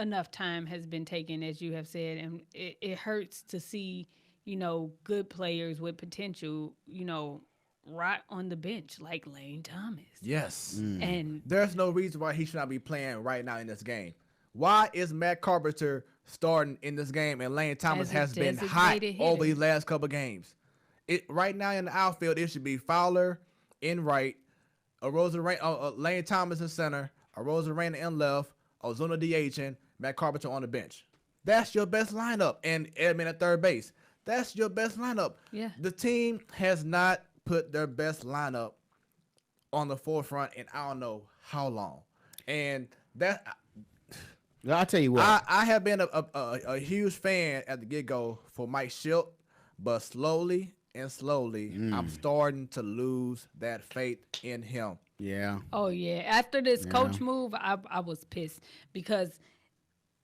enough time has been taken, as you have said, and it hurts to see, you know, good players with potential, you know, right on the bench like Lane Thomas. Yes. And There's no reason why he should not be playing right now in this game. Why is Matt Carpenter starting in this game and Lane Thomas As a has been hot designated over hitter. these last couple games? Right now in the outfield, it should be Fowler in right, Lane Thomas in center, Rosarena in left, Ozuna DHing, Matt Carpenter on the bench. That's your best lineup, and Edman at third base. That's your best lineup. Yeah. The team has not put their best lineup on the forefront in I don't know how long, and that I'll tell you what. I have been a huge fan at the get-go for Mike Schilt, but slowly and slowly, I'm starting to lose that faith in him. Yeah. oh yeah, after this coach move, I was pissed because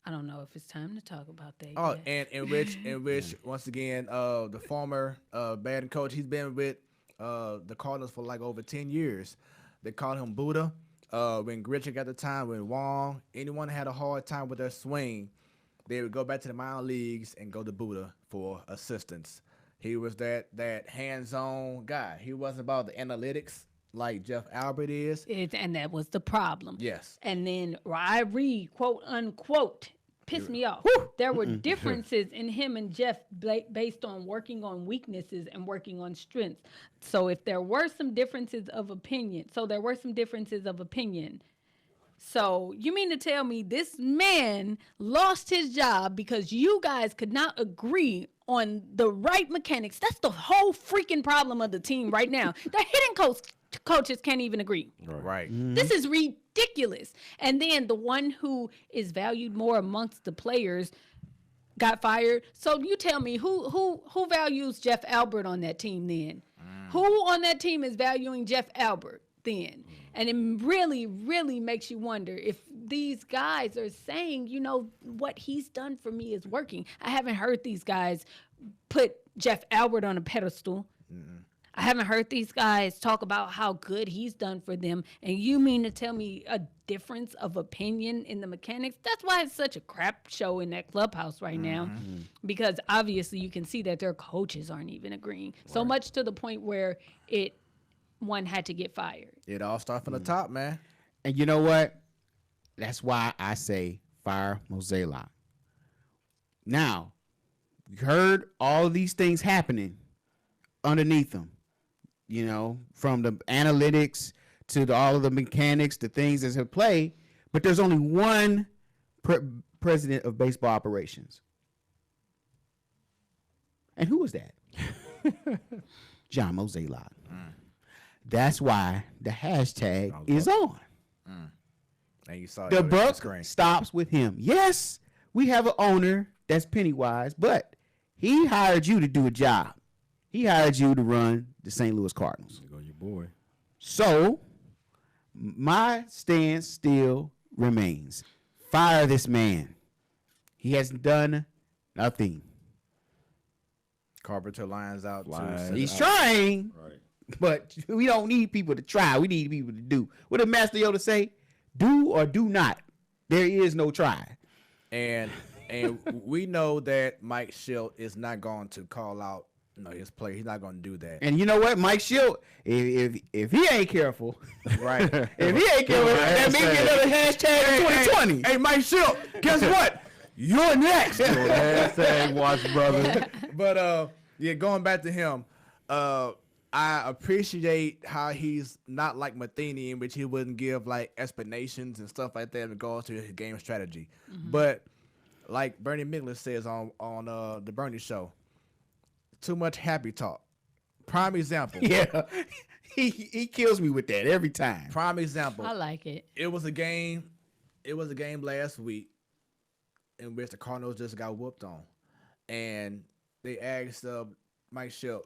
I don't know if it's time to talk about that. Oh, yet. and Rich, once again, the former batting coach, he's been with the Cardinals for like over 10 years. They called him Buddha. When Gritchick at the time, when Wong, anyone had a hard time with their swing, they would go back to the minor leagues and go to Buddha for assistance. He was that hands-on guy. He wasn't about the analytics like Jeff Albert is. And that was the problem. Yes. And then I read, quote unquote, pissed me off. There were differences in him and Jeff based on working on weaknesses and working on strengths. So if there were some differences of opinion, So you mean to tell me this man lost his job because you guys could not agree on the right mechanics? That's the whole freaking problem of the team right now. The hitting coaches can't even agree. Right. This is ridiculous. And then the one who is valued more amongst the players got fired. So you tell me who values Jeff Albert on that team then? Who on that team is valuing Jeff Albert then? And it really, really makes you wonder if these guys are saying, you know, what he's done for me is working. I haven't heard these guys put Jeff Albert on a pedestal. I haven't heard these guys talk about how good he's done for them. And you mean to tell me a difference of opinion in the mechanics? That's why it's such a crap show in that clubhouse right now. Because obviously you can see that their coaches aren't even agreeing. So much to the point where it one had to get fired. It all starts from the top, man. And you know what? That's why I say fire Mozeliak. Now, you heard all of these things happening underneath him. You know, from the analytics to all of the mechanics, the things that's at play. But there's only one president of baseball operations. And who was that? John Mozeliak. That's why the hashtag is on. And you saw The it on buck screen. stops with him. Yes, we have an owner that's Pennywise, but he hired you to do a job. He hired you to run the St. Louis Cardinals. There go your boy. So my stance still remains. Fire this man. He has done nothing. Carpenter lines out. Flies too. He's trying, Right. but we don't need people to try. We need people to do. What did Master Yoda say? Do or do not. There is no try. And we know that Mike Schilt is not going to call out his player. He's not going to do that. And you know what, Mike Schilt, if he ain't careful, Right. if he ain't careful, that may be another hashtag in 2020. Hey, Mike Schilt, guess what? You're next. Hashtag watch, brother. But yeah, going back to him, I appreciate how he's not like Matheny, in which he wouldn't give like explanations and stuff like that in regards to his game strategy. But like Bernie Miklasz says on the Bernie Show, too much happy talk. Prime example. Yeah, he kills me with that every time. Prime example. I like it. It was a game last week in which the Cardinals just got whooped on, and they asked Mike Schilt,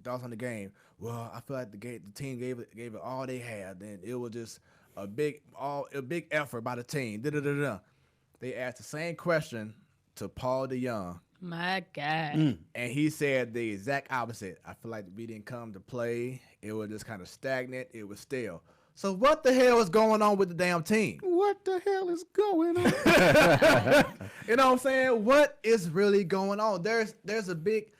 thoughts on the game. Well, I feel like the team gave it all they had, and it was just a big effort by the team. They asked the same question to Paul DeYoung, My God. and he said the exact opposite. I feel like we didn't come to play. It was just kind of stagnant. It was stale. So what the hell is going on with the damn team? What the hell is going on? You know what I'm saying? What is really going on? There's a big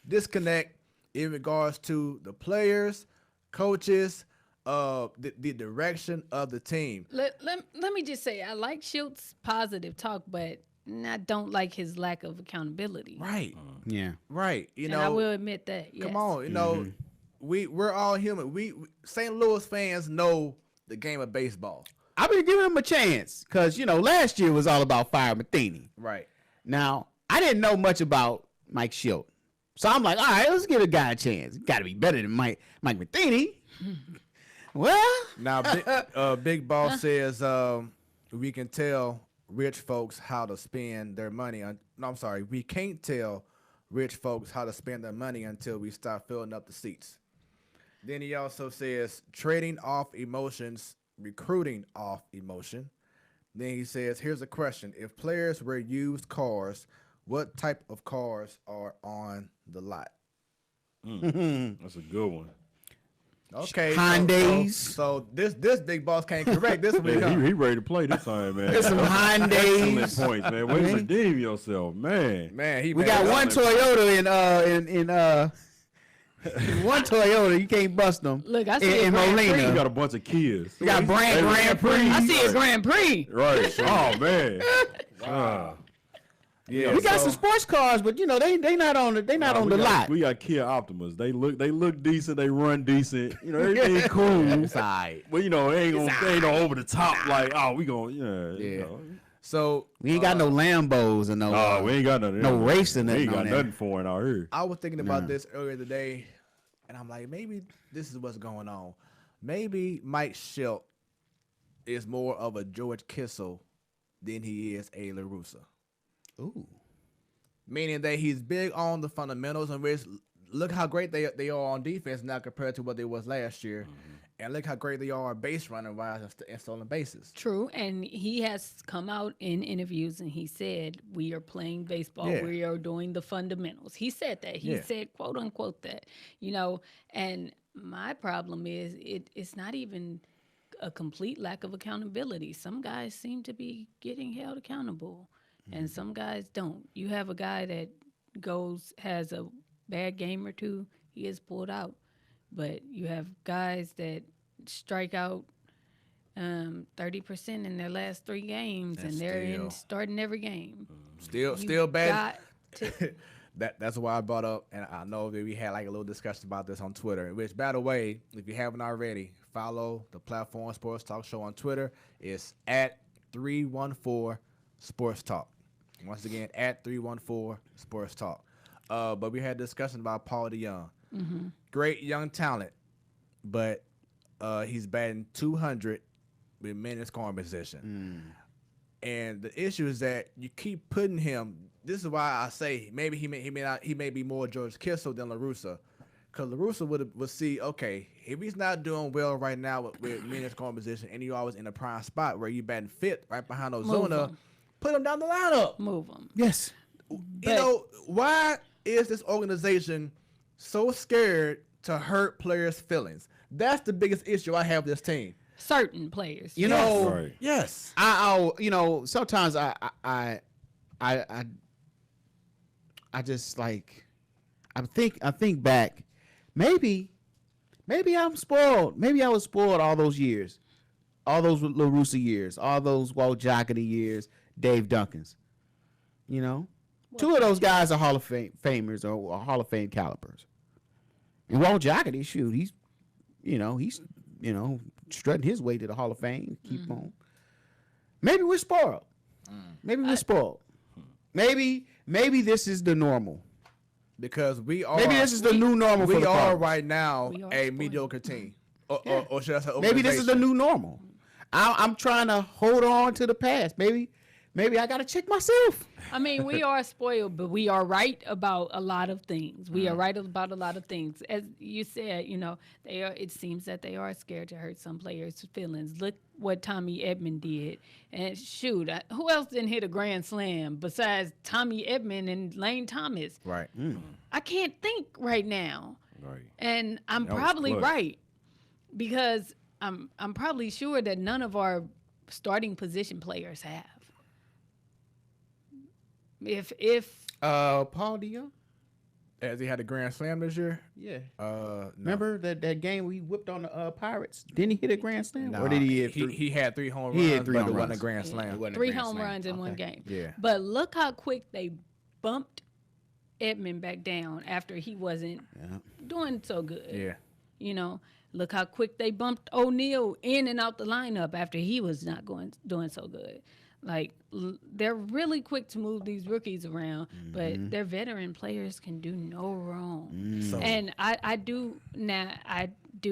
disconnect in regards to the players, coaches, the direction of the team. Let me just say, I like Schilt's positive talk, but I don't like his lack of accountability. Right. Yeah. Right. You And know, I will admit that. Yes. come on. You know, we're all human. We St. Louis fans know the game of baseball. I've been giving him a chance because, last year was all about Fire Matheny. Right. Now, I didn't know much about Mike Schilt. So I'm like, all right, let's give a guy a chance. Got to be better than Mike Matheny. Well, Now, Big Boss says we can tell rich folks how to spend their money. We can't tell rich folks how to spend their money until we start filling up the seats. Then he also says trading off emotions, recruiting off emotion. Then he says, here's a question. If players were used cars, what type of cars are on the lot? That's a good one. Okay. Hyundais. So this Big Boss can't correct this week. Man, huh? he ready to play this time, man. there's some Excellent Hyundais. points, man. Way to redeem yourself, man. Man, We got one Toyota in one Toyota. You can't bust them. Look, I see in a Grand You Molina. got a bunch of kids. We got Grand Prix. I see a Grand Prix. Right. Oh, man. Wow. Yeah, We got some sports cars, but they not on the lot. We got Kia Optimas. They look decent. They run decent. Everything cool. It's all right. But it ain't no over the top like we gonna Yeah. So We ain't got no Lambos and no. we ain't got nothing. no racing We ain't nothing got on there. nothing foreign out here. I was thinking about this earlier today, and I'm like, maybe this is what's going on. Maybe Mike Schilt is more of a George Kissel than he is a LaRussa. Ooh. Meaning that he's big on the fundamentals, and which look how great they are on defense now compared to what they was last year. And look how great they are base running wise and stolen bases. True, and he has come out in interviews and he said, we are playing baseball. Yeah. We are doing the fundamentals. He said that. He Yeah. said, quote unquote, that. And my problem is it's not even a complete lack of accountability. Some guys seem to be getting held accountable, and some guys don't. You have a guy that has a bad game or two, he is pulled out but you have guys that strike out 30% in their last 3 games, and they're starting every game. Still bad. Got to, That's why I brought up, and I know that we had like a little discussion about this on Twitter. Which, by the way, if you haven't already, follow the platform Sports Talk Show on Twitter. It's at 314 Sports Talk. Once again, at 314 Sports Talk. But we had a discussion about Paul DeYoung. Great young talent, but he's batting 200 with men in scoring position. And the issue is that you keep putting him. This is why I say maybe he may be more George Kittle than La Russa, because La Russa would see, okay, if he's not doing well right now with men in scoring position, and you always in a prime spot where you batting fifth right behind Ozuna, put him down the lineup. move them. Yes. Why is this organization so scared to hurt players' feelings? That's the biggest issue I have with this team. Certain players. You know, Right. Yes. I sometimes I just like I think back. Maybe I'm spoiled. Maybe I was spoiled all those years, all those La Russa years, all those Walt Jocketty years, Dave Duncan's. You know, 2 of those guys are Hall of Famers or Hall of Fame calibers. And Walt Jocketty, shoot, he's strutting his way to the Hall of Fame. Keep on. Maybe we're spoiled. Maybe we're spoiled. Maybe this is the normal. Because we are. Maybe this is the new normal. We for the are Cardinals. right now We are a spoiled. mediocre team. Or should I say Maybe this is the organization. new normal. I'm trying to hold on to the past. Maybe I got to check myself. I mean, we are spoiled, but we are right about a lot of things. We are right about a lot of things. As you said, they are. It seems that they are scared to hurt some players' feelings. Look what Tommy Edman did. And shoot, who else didn't hit a grand slam besides Tommy Edman and Lane Thomas? Right. I can't think right now. Right. And I'm That was probably clutch. right, because I'm probably sure that none of our starting position players have. If Paul DeYoung. As he had a grand slam this year. Yeah. No. Remember that game we whipped on the Pirates? Didn't he hit a grand slam? Nah, or did he hit he had 3 home He runs, had 3 but home it wasn't a runs. grand It slam. wasn't a 3 grand home slam. runs in one Okay. game. Yeah. But look how quick they bumped Edman back down after he wasn't doing so good. Yeah. Look how quick they bumped O'Neal in and out the lineup after he was not doing so good. Like, they're really quick to move these rookies around, but their veteran players can do no wrong. So- And I do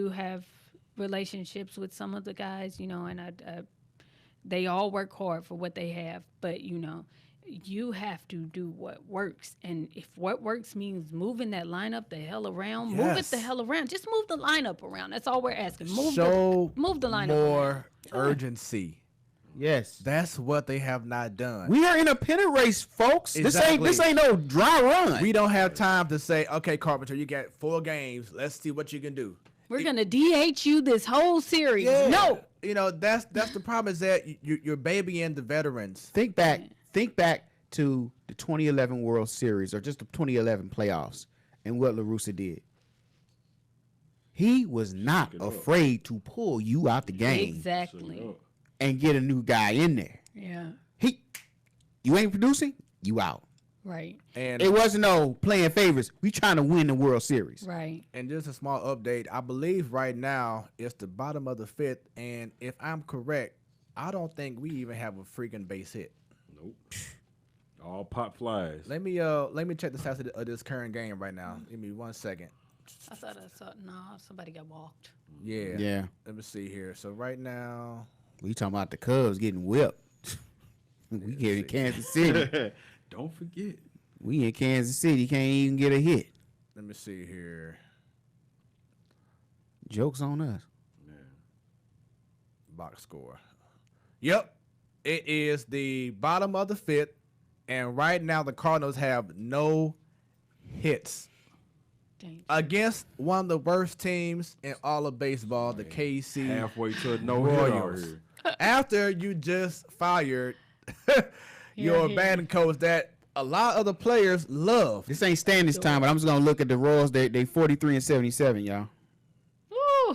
have relationships with some of the guys, and they all work hard for what they have, but you have to do what works. And if what works means moving that lineup the hell around, move it the Yes. hell around. Just move the lineup around. That's all we're asking. Move the lineup more around. urgency. Yes. That's what they have not done. We are in a pennant race, folks. Exactly. This ain't no dry run. We don't have time to say, okay, Carpenter, you got 4 games. Let's see what you can do. We're going to DH you this whole series. Yeah. No. That's the problem, is that you're babying the veterans. Think back to the 2011 World Series, or just the 2011 playoffs, and what La Russa did. He was not afraid to pull you out the game Exactly. and get a new guy in there. Yeah. You ain't producing, you out. Right. And It wasn't no playing favorites. We trying to win the World Series. Right. And just a small update. I believe right now it's the bottom of the 5th, and if I'm correct, I don't think we even have a freaking base hit. Nope. All pop flies. Let me check the stats of this current game right now. Give me 1 second. I thought somebody got walked. Yeah. Yeah. Let me see here. So right now, We talking about the Cubs getting whipped. We here in Kansas City. Don't forget. We in Kansas City. Can't even get a hit. let me see here. Joke's on us. Box score. Yep. It is the bottom of the 5th, and right now the Cardinals have no hits Dang. against one of the worst teams in all of baseball, the KC Halfway to a no-hitter out Royals. here. After you just fired your Yeah. batting coach that a lot of the players love. This ain't stand this time, but I'm just gonna look at the Royals. They 43-77, y'all.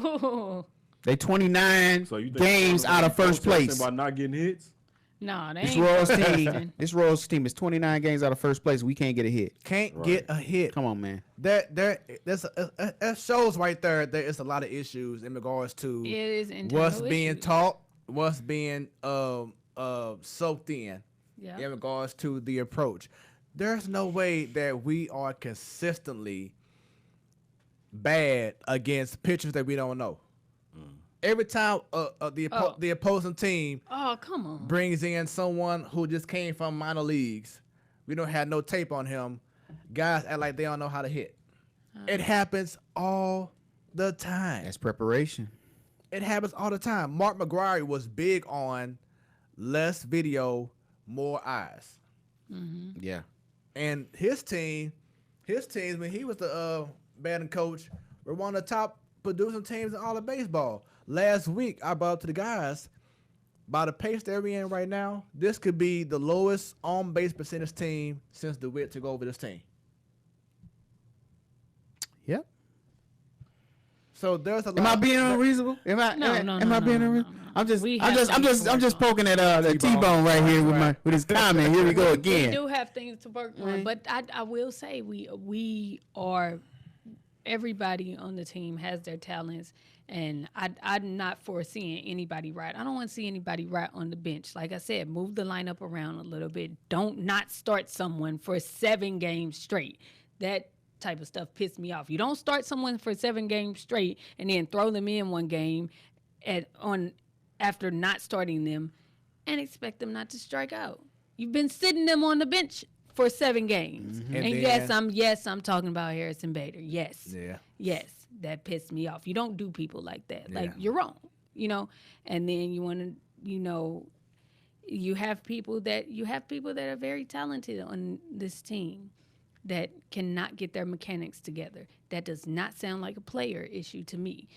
Ooh. They 29 So you think games out of first place. by not getting hits? No, they This ain't Royals protesting. team, this Royals team is 29 games out of first place. We can't get a hit. Can't get a hit. Come on, man. That shows right there is a lot of issues in regards to It is internal what's being issues. taught, what's being soaked in Yeah. in regards to the approach. There's no way that we are consistently bad against pitchers that we don't know. Every time the opposing team Oh, come on. brings in someone who just came from minor leagues, we don't have no tape on him. Guys act like they don't know how to hit. It happens all the time. That's preparation. It happens all the time. Mark McGwire was big on less video, more eyes. Yeah. And his teams when he was the batting coach, were one of the top producing teams in all of baseball. Last week, I brought up to the guys, by the pace that we're in right now, this could be the lowest on-base percentage team since DeWitt took over this team. Yep. So there's a lot. Am I being unreasonable? Am I being unreasonable? I'm just poking at the T-Bone right here with his comment. Here we go We again. do have things to work on, but I will say we are, everybody on the team has their talents, and I'm not foreseeing anybody right. I don't want to see anybody right on the bench. Like I said, move the lineup around a little bit. Don't not start someone for 7 games straight. That type of stuff pissed me off. You don't start someone for 7 games straight and then throw them in one game after not starting them and expect them not to strike out. You've been sitting them on the bench for 7 games. And And then- yes, I'm talking about Harrison Bader. Yes. Yeah. Yes, that pissed me off. You don't do people like that. Like, Yeah. you're wrong, And then you want to, you have people that are very talented on this team that cannot get their mechanics together. That does not sound like a player issue to me.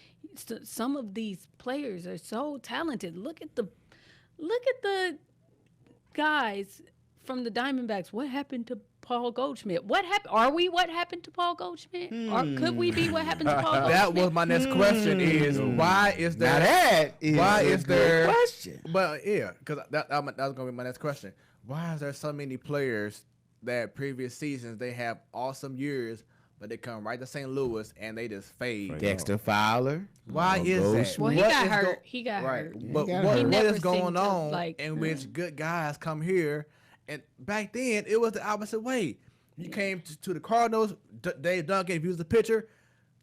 Some of these players are so talented. Look at the guys from the Diamondbacks. What happened to Paul Goldschmidt? What happened to Paul Goldschmidt? Or could we be what happened to Paul Goldschmidt? That was my next question is why is Now there that is why a is good there question. But yeah, because that was gonna be my next question. Why is there so many players that previous seasons they have awesome years, but they come right to St. Louis and they just fade? Dexter Fowler. Why is that? Goldschmidt. Well, he What got is hurt. He got right. hurt. But He got what, hurt. what He is never going seemed to, on like, in which good guys come here? And back then, it was the opposite way. You came to the Cardinals, Dave Duncan, if you was the pitcher,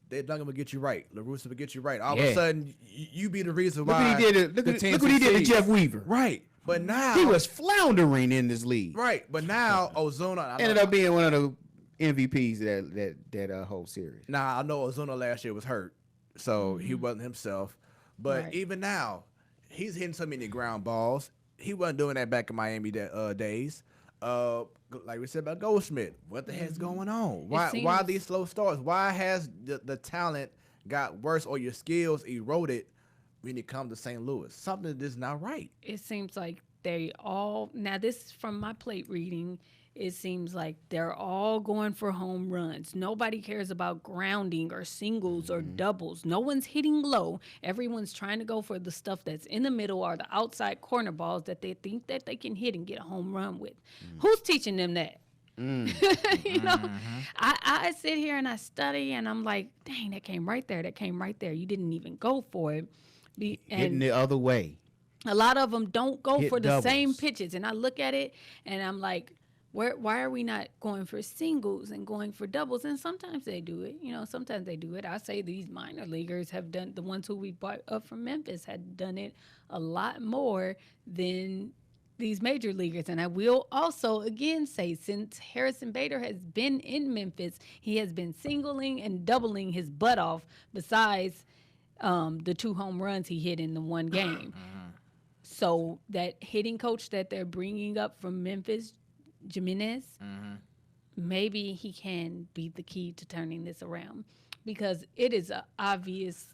Dave Duncan would get you right. LaRussa would get you right. All of Yeah. a sudden, you be the reason Look why what he did. the team Look what he did to succeeds. Jeff Weaver. Right. But now He was floundering in this league. right. But now Ozuna Ended up being one of the MVPs that whole series. Nah, I know Ozuna last year was hurt, so he wasn't himself. But Right. even now, he's hitting so many ground balls. He wasn't doing that back in Miami days. Like we said about Goldschmidt, what the heck's going on? Why seems- these slow starts? Why has the talent got worse or your skills eroded when you come to St. Louis? Something is not right. It seems like they all, now this is from my plate reading, it seems like they're all going for home runs. Nobody cares about grounding or singles or doubles. No one's hitting low. Everyone's trying to go for the stuff that's in the middle or the outside corner balls that they think that they can hit and get a home run with. Who's teaching them that? I sit here and I study and I'm like, dang, that came right there. That came right there. You didn't even go for it. Hitting the other way. A lot of them don't go Hit for the same doubles. pitches. And I look at it and I'm like, why are we not going for singles and going for doubles? And sometimes they do it. Sometimes they do it. I say these minor leaguers have done, the ones who we brought up from Memphis had done it a lot more than these major leaguers. And I will also again say, since Harrison Bader has been in Memphis, he has been singling and doubling his butt off besides the 2 home runs he hit in the one game. So that hitting coach that they're bringing up from Memphis, Jimenez, maybe he can be the key to turning this around, because it is obvious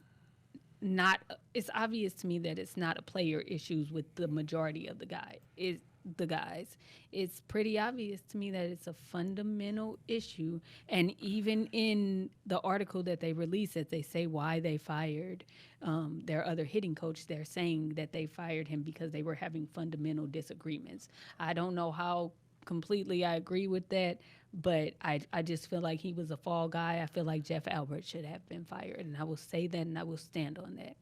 to me that it's not a player issues with the majority of the guy. the guys. It's pretty obvious to me that it's a fundamental issue. And even in the article that they released, that they say why they fired their other hitting coach, they're saying that they fired him because they were having fundamental disagreements. I don't know how completely I agree with that, but I just feel like he was a fall guy. I feel like Jeff Albert should have been fired, and I will say that, and I will stand on that.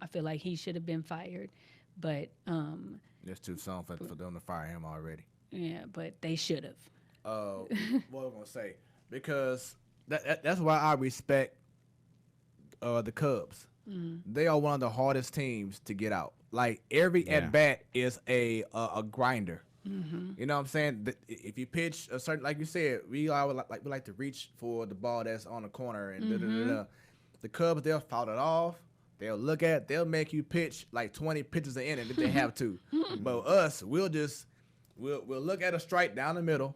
I feel like he should have been fired, but It's too soon for them to fire him already. yeah, but they should have. What I'm gonna say, because that's why I respect the Cubs. They are one of the hardest teams to get out. Like every at bat is a grinder. You know what I'm saying? If you pitch a certain, like you said, we like to reach for the ball that's on the corner and The Cubs, they'll foul it off. They'll look at it. They'll make you pitch like 20 pitches an inning if they have to. But us, we'll look at a strike down the middle.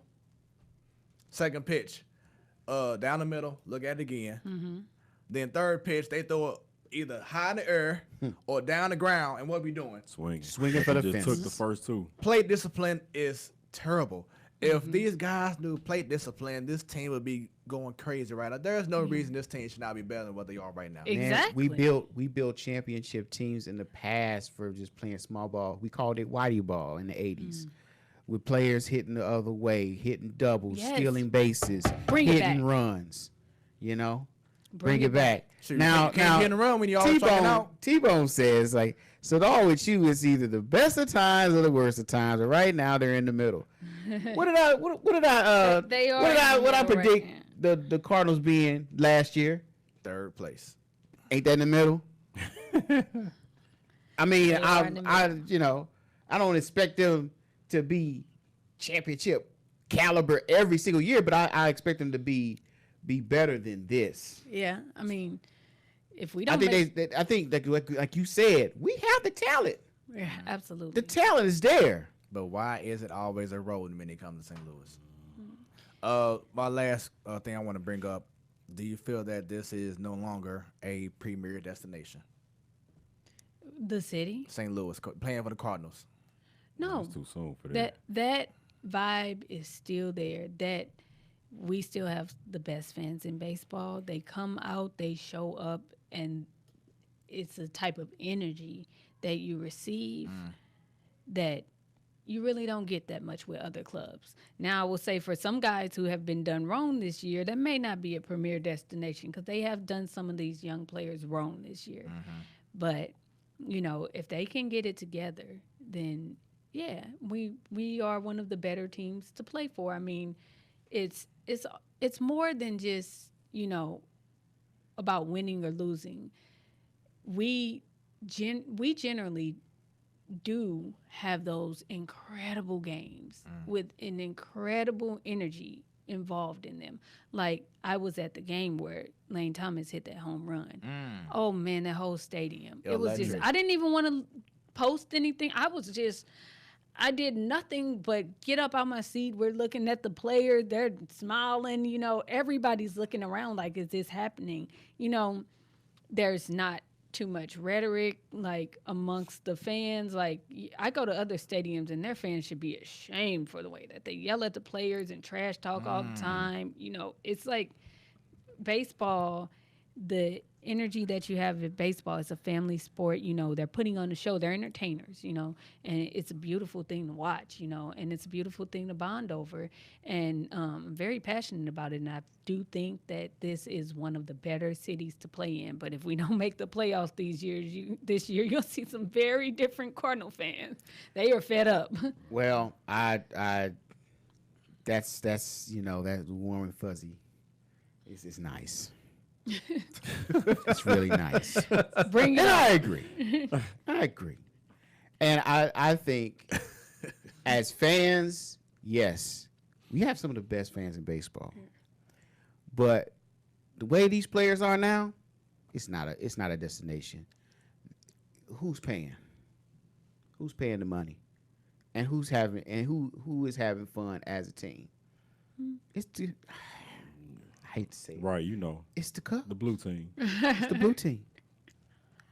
Second pitch, down the middle. Look at it again. Then third pitch, they throw it either high in the air or down the ground. And what we doing? Swinging for the Just fence. took the first two. Plate discipline is terrible. If these guys knew plate discipline, this team would be going crazy right now. There's no reason this team should not be better than what they are right now. Exactly. Man, we built championship teams in the past for just playing small ball. We called it whitey ball in the 80s. With players hitting the other way, hitting doubles, Yes. stealing bases, Bring it hitting back. runs. You know? Bring Bring it back. Shoot, Now, you can't hit and run when you always striking out. T-Bone says, like, so the all with you is either the best of times or the worst of times. But right now they're in the middle. What did I They are what I in the middle predict right the Cardinals being last year? Third place. Ain't that in the middle? I mean, They are in the I don't expect them to be championship caliber every single year, but I expect them to be better than this. Yeah, I mean, if we don't, I think that like you said, we have the talent. yeah, absolutely. The talent is there. But why is it always a road when it comes to St. Louis? My last thing I want to bring up, do you feel that this is no longer a premier destination? The city? St. Louis, playing for the Cardinals. No, It's too soon for that. that vibe is still there. That we still have the best fans in baseball. They come out, they show up, and it's a type of energy that you receive that you really don't get that much with other clubs. Now, I will say for some guys who have been done wrong this year, that may not be a premier destination because they have done some of these young players wrong this year. But, if they can get it together, then, yeah, we are one of the better teams to play for. I mean, it's more than just, about winning or losing. We generally do have those incredible games with an incredible energy involved in them. Like I was at the game where Lane Thomas hit that home run. Oh man, that whole stadium. It was just, I didn't even want to post anything. I did nothing but get up out my seat. We're looking at the player. They're smiling, everybody's looking around like, is this happening? There's not too much rhetoric like amongst the fans. Like I go to other stadiums and their fans should be ashamed for the way that they yell at the players and trash talk all the time. It's like baseball, the energy that you have at baseball is a family sport. They're putting on a show, they're entertainers, and it's a beautiful thing to watch, and it's a beautiful thing to bond over. And I'm very passionate about it. And I do think that this is one of the better cities to play in. But if we don't make the playoffs this year, you'll see some very different Cardinal fans. They are fed up. Well, that's that warm and fuzzy. It's nice. It's really nice. Bring it And on. I agree. And I think as fans, yes, we have some of the best fans in baseball. But the way these players are now, it's not a destination. Who's paying? Who's paying the money? And who is having fun as a team? I hate to say it. Right, It's the Cubs. the blue team. It's the blue team.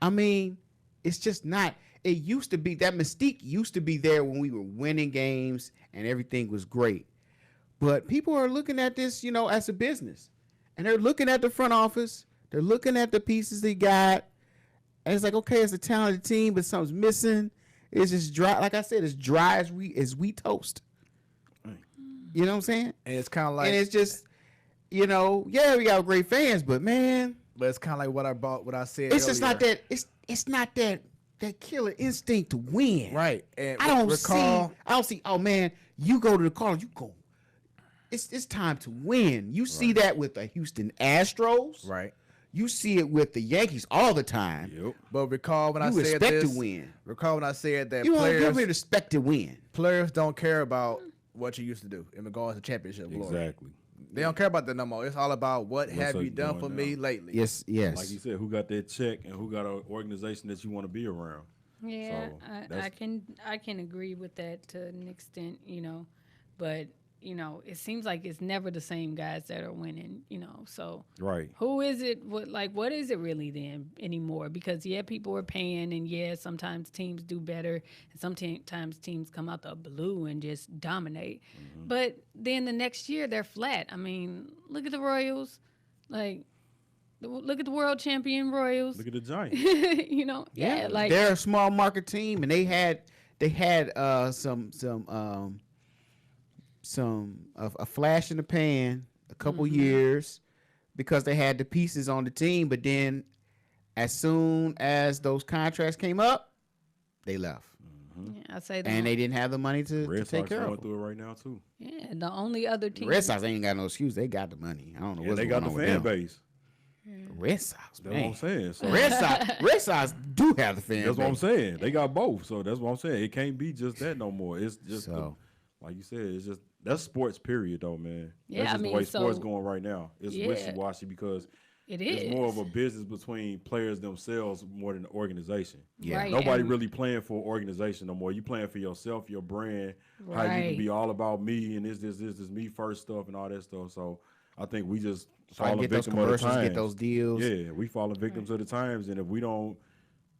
I mean, it's just not. It used to be, that mystique used to be there when we were winning games and everything was great. But people are looking at this, as a business. And they're looking at the front office. They're looking at the pieces they got. And it's like, okay, it's a talented team, but something's missing. It's just dry. Like I said, it's dry as wheat toast. You know what I'm saying? And it's kind of like, And it's just, we got great fans, but man, but it's kind of like what I said. it's just not earlier. that. It's not that killer instinct to win. Right. And I don't recall, see. Oh man, you go to the car, you go. It's time to win. You see that with the Houston Astros. right. You see it with the Yankees all the time. Yep. But recall when I You said expect this. to win. Recall when I said that You don't players expect to win. don't care about what you used to do in regards to championship glory. Exactly. They don't care about that no more. It's all about what have up you done going for me now? lately. Yes. Like you said, who got that check and who got an organization that you want to be around. Yeah, So, I that's- can agree with that to an extent, but it seems like it's never the same guys that are winning, So Right. who is it? What is it really then anymore? Because people are paying, and sometimes teams do better, and sometimes teams come out the blue and just dominate. Mm-hmm. But then the next year they're flat. I mean, look at the Royals, look at the world champion Royals. Look at the Giants. They're a small market team, and they had a flash in the pan a couple years because they had the pieces on the team, but then as soon as those contracts came up, they left. I say that. And they didn't have the money to Red take Sox care going of them. through it right now too. Yeah, the only other team. Red Sox ain't got no excuse. They got the money. I don't know Yeah, what's they going got on the with fan them. base. Red Sox, That's what I'm man. saying. So Red Sox do have the fan that's what I'm base. saying. They got both. So that's what I'm saying. It can't be just that no more. It's just So- like you said. It's just that's sports. Period, though, man. Yeah, that's I just mean, the way sports so- going right now. It's Yeah. wishy-washy because It is. it's more of a business between players themselves more than the organization. Yeah. Right, Nobody and- really playing for an organization no more. You playing for yourself, your brand, how you Right. can be all about me and this me first stuff and all that stuff. So I think we just Try to falling get those victim of the commercials, times. get those deals. Yeah, we falling victims of the times, and if we don't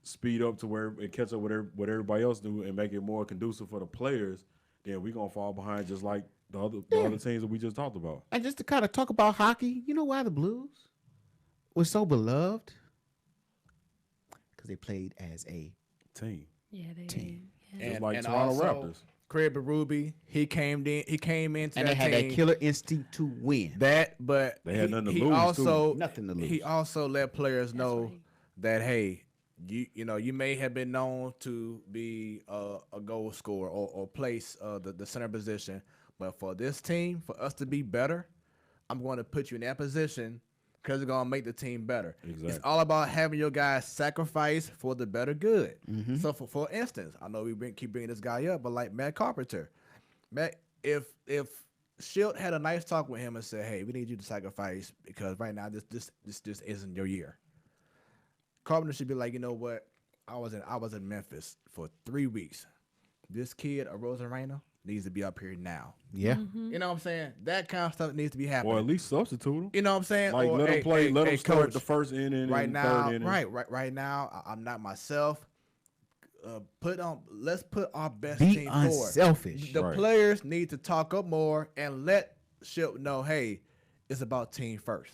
speed up to where and catch up with what everybody else do and make it more conducive for the players, then we gonna fall behind just like the other teams that we just talked about. And just to kind of talk about hockey, you know why the Blues was so beloved? Because they played as a Team, Yeah, they team. Yeah. just like Toronto Raptors. Craig Berube, he came into and that they had team. that killer instinct to win. But They had nothing to he lose, also too. Nothing to lose. He also let players know right. that hey, you may have been known to be a goal scorer or place the center position, but for this team, for us to be better, I'm going to put you in that position because it's going to make the team better. Exactly. It's all about having your guys sacrifice for the better good. Mm-hmm. So for instance, I know keep bringing this guy up, but like Matt Carpenter, if Schilt had a nice talk with him and said, "Hey, we need you to sacrifice because right now this isn't your year." Carpenter should be like, you know what? I was in Memphis for 3 weeks. This kid, a Rosarena, needs to be up here now. Yeah. You know what I'm saying? That kind of stuff needs to be happening. Or at least substitute them. You know what I'm saying? Like Or, let them hey, play, hey, let them hey, start coach, the first inning right and now. third inning. Right now. I'm not myself. Let's put our best Be team forward. unselfish. The Right. players need to talk up more and let Schilt know, hey, it's about team first.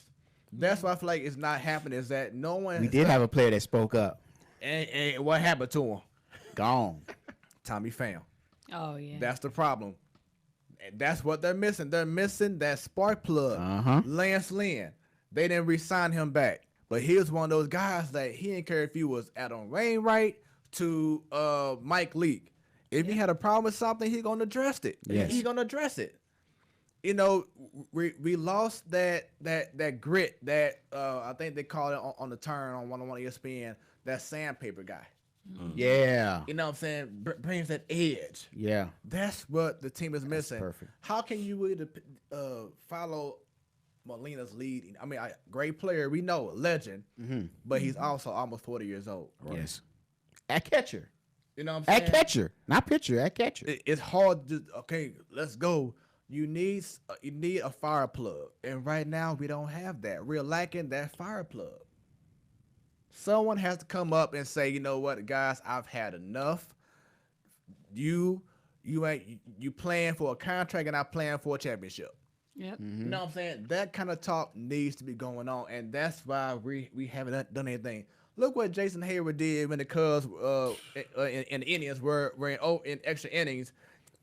That's why I feel like it's not happening. Is that no one? We did have a player that spoke up. And what happened to him? Gone. Tommy Pham. Oh yeah. That's the problem. And that's what they're missing. They're missing that spark plug. Uh-huh. Lance Lynn. They didn't re-sign him back. But he was one of those guys that he didn't care if he was Adam Wainwright to Mike Leake. If he had a problem with something, he's gonna address it. Yes. He's gonna address it. You know, we lost that grit that I think they call it on the turn on one ESPN, that sandpaper guy. Yeah. You know what I'm saying? Brings that edge. Yeah. That's what the team is missing. perfect. How can you really follow Molina's lead? I mean, great player, we know, legend, but he's also almost 40 years old. Yes. At catcher. You know what I'm saying? At catcher. Not pitcher. At catcher. It's hard to, okay, let's go. You need a fire plug. And right now, we don't have that. We're lacking that fire plug. Someone has to come up and say, you know what, guys, I've had enough. You playing for a contract and I playing for a championship. Yep. You know what I'm saying? That kind of talk needs to be going on, and that's why we haven't done anything. Look what Jason Hayward did when the Cubs and the Indians were in extra innings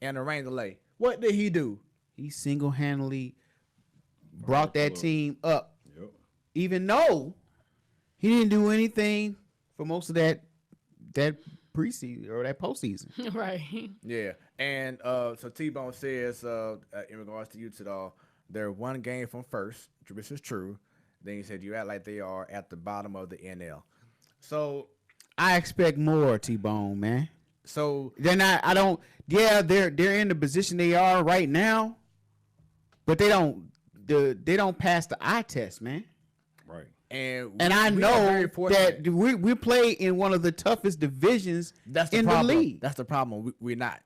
and the rain delay. What did he do? He single-handedly brought that team up, Yep. even though he didn't do anything for most of that preseason or that postseason. Right. Yeah, and so T-Bone says in regards to Utah, they're one game from first, which is true. Then he said you act like they are at the bottom of the NL. So I expect more, T-Bone, man. so They're not. I don't. Yeah, they're in the position they are right now, but they don't. They don't pass the eye test, man. Right. and I we are very know fortunate. that we play in one of the toughest divisions That's the in problem. the league. That's the problem. We're not,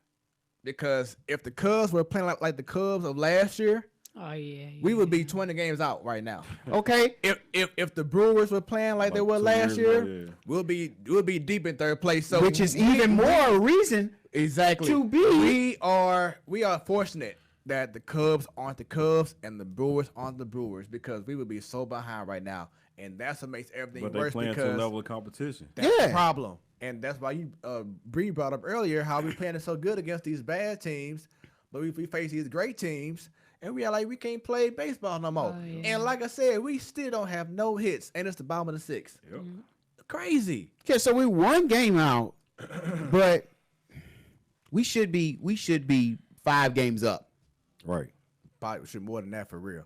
because if the Cubs were playing like the Cubs of last year, Oh yeah. we would be 20 games out right now. Okay, If the Brewers were playing like they Like were 2 last years year, ago, yeah. we'll be deep in third place. So which is even more reason. exactly to be. we are fortunate that the Cubs aren't the Cubs and the Brewers aren't the Brewers, because we would be so behind right now, and that's what makes everything But they worse, playing to a because level of competition. that's Yeah. the problem. And that's why you Bree brought up earlier how we playing so good against these bad teams, but we face these great teams, and we are like, we can't play baseball no more. Oh, yeah. And like I said, we still don't have no hits, and it's the bottom of the sixth. Yep. Crazy. Okay, so we one game out, but we should be 5 games up. Right. Probably should more than that for real.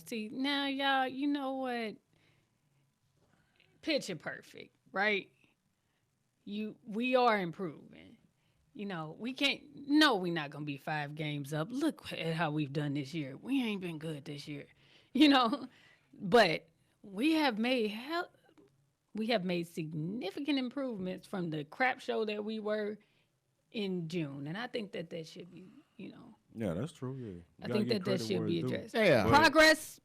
See, now y'all, you know what? Picture perfect, right? We are improving. You know, we can't. No, we're not gonna be 5 games up. Look at how we've done this year. We ain't been good this year, you know. But we have made significant improvements from the crap show that we were in June, and I think that should be, you know. Yeah, that's true. Yeah. You I gotta think give that credit should where be it's due. addressed. Yeah. But-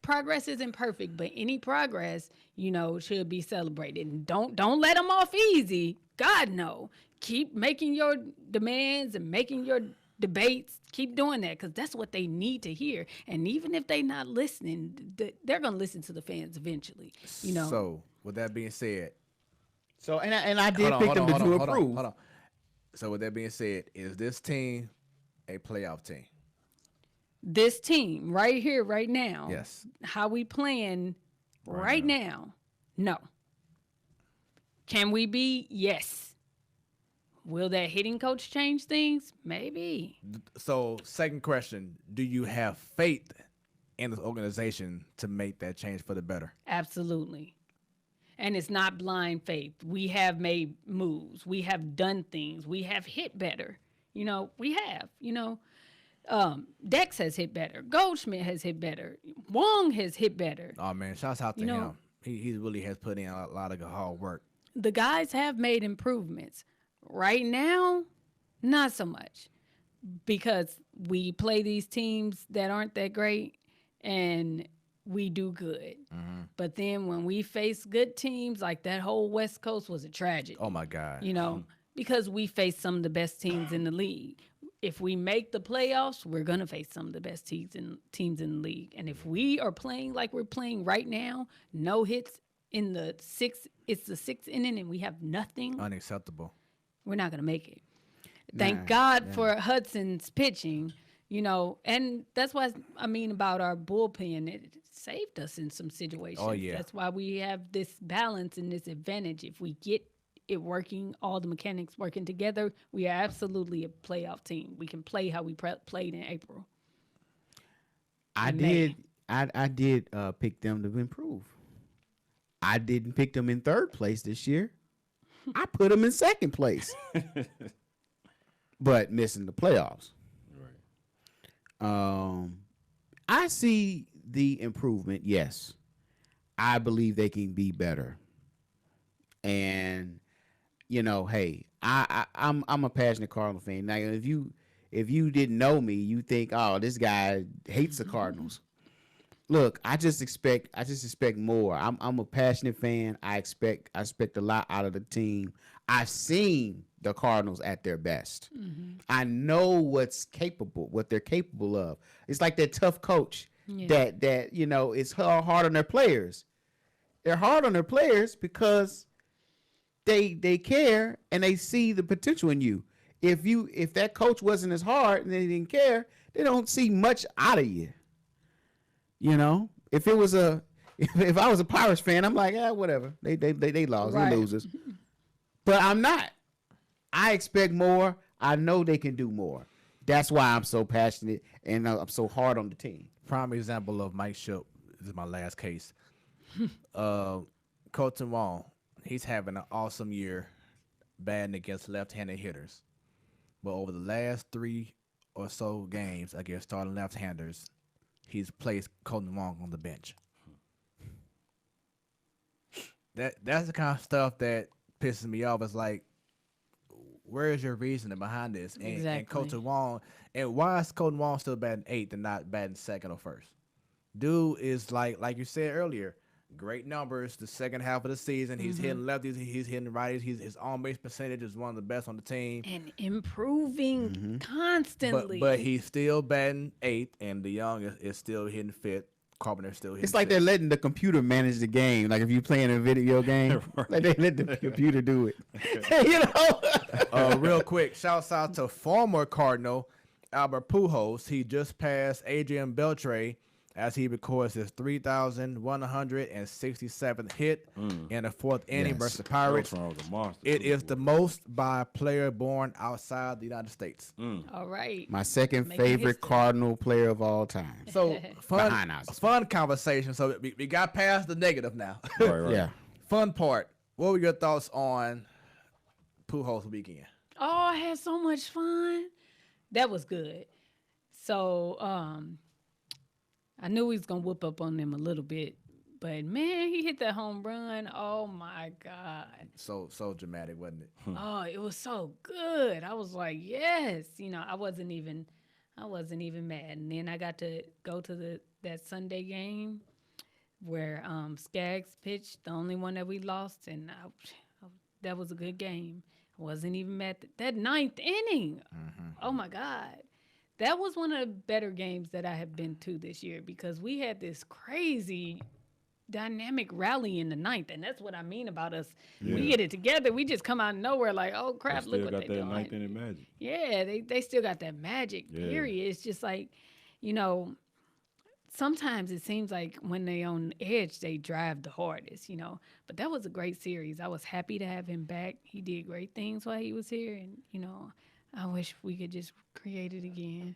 Progress isn't perfect, but any progress, you know, should be celebrated. And don't let them off easy. God no. Keep making your demands and making your debates. Keep doing that, because that's what they need to hear. And even if they're not listening, they're gonna listen to the fans eventually. You know. So with that being said, So and I did pick them to approve. Hold on. So with that being said, is this team a playoff team? This team right here, right now. Yes. How we playing right now? No. Can we be? Yes. Will that hitting coach change things? Maybe. So second question, do you have faith in this organization to make that change for the better? Absolutely. And it's not blind faith. We have made moves. We have done things. We have hit better. You know, we have. You know, Dex has hit better. Goldschmidt has hit better. Wong has hit better. Oh man, shouts out to You know- him. He really has put in a lot of hard work. The guys have made improvements. Right now, not so much, because we play these teams that aren't that great and we do good. But then when we face good teams, like that whole West Coast was a tragedy. Oh my God. You know, because we face some of the best teams in the league. If we make the playoffs, we're gonna face some of the best teams in the league. And if we are playing like we're playing right now, no hits in the sixth inning, and we have nothing, Unacceptable. we're not gonna make it. Thank God for Hudson's pitching, you know, and that's what I mean about our bullpen. It saved us in some situations. Oh, yeah. That's why we have this balance and this advantage. If we get it working, all the mechanics working together, we are absolutely a playoff team. We can play how we played in April. I May. did pick them to improve. I didn't pick them in 3rd place this year. I put them in 2nd place, but missing the playoffs. I see the improvement. Yes, I believe they can be better. And you know, hey, I'm a passionate Cardinal fan. Now, if you didn't know me, you think, oh, this guy hates the Cardinals. look, I just expect more. I'm a passionate fan. I expect a lot out of the team. I've seen the Cardinals at their best. I know what they're capable of. It's like that tough coach that is hard on their players. They're hard on their players because they care and they see the potential in you. If that coach wasn't as hard and they didn't care, they don't see much out of you. You know, if I was a Pirates fan, I'm like, whatever. They lost, Right. they losers. But I'm not. I expect more. I know they can do more. That's why I'm so passionate and I'm so hard on the team. Prime example of Mike Shilp. This is my last case. Colton Wong, he's having an awesome year batting against left-handed hitters. But over the last 3 or so games against starting left-handers, he's placed Colton Wong on the bench. That's the kind of stuff that pisses me off. It's like, where is your reasoning behind this? And Exactly. Colton Wong, and why is Colton Wong still batting 8th and not batting 2nd or 1st? Dude is like you said earlier, great numbers the second half of the season. He's hitting lefties, he's hitting righties. His on base percentage is one of the best on the team. And improving constantly. But he's still batting 8th, and the young is still hitting 5th. Carpenter's still hitting. It's like 6th. they're letting the computer manage the game. Like if you're playing a video game, like they let the computer do it. Real quick, shouts out to former Cardinal Albert Pujols. He just passed Adrian Beltre as he records his 3,167th hit in the 4th inning versus the Pirates. Beltran was a monster. It is the most by a player born outside the United States. All right. My second Making favorite history. Cardinal player of all time. So Behind us. fun conversation. So we got past the negative now. Right. Yeah. Fun part. What were your thoughts on Pujols weekend? Oh, I had so much fun. That was good. So, I knew he was gonna whoop up on them a little bit, but man, he hit that home run. Oh my God. So dramatic, wasn't it? Oh, it was so good. I was like, yes. I wasn't even mad. And then I got to go to that Sunday game where Skaggs pitched, the only one that we lost, and that was a good game. I wasn't even mad. That 9th inning. Oh my God. That was one of the better games that I have been to this year because we had this crazy dynamic rally in the 9th, and that's what I mean about us. We get it together. We just come out of nowhere like, oh crap, They look still what got they that doing. 9th inning magic. Yeah, they still got that magic. Yeah. Period. It's just like, sometimes it seems like when they on edge, they drive the hardest. But that was a great series. I was happy to have him back. He did great things while he was here, and I wish we could just create it again.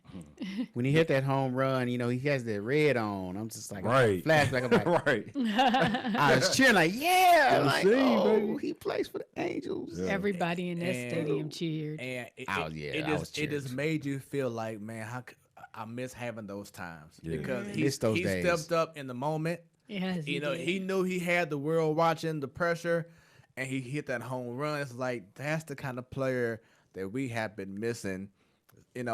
When he hit that home run, he has that red on. I'm just like, Right. flashback. I'm like, Right. I was cheering like, yeah. Gotta Like, see, oh, baby. he plays for the Angels. Yeah. Everybody in that And- stadium cheered. And it I was just cheering. made you feel like, man, I miss having those times Yeah. because Miss those he days. stepped up in the moment. Yes, he did. He knew he had the world watching, the pressure, and he hit that home run. It's like that's the kind of player that we have been missing.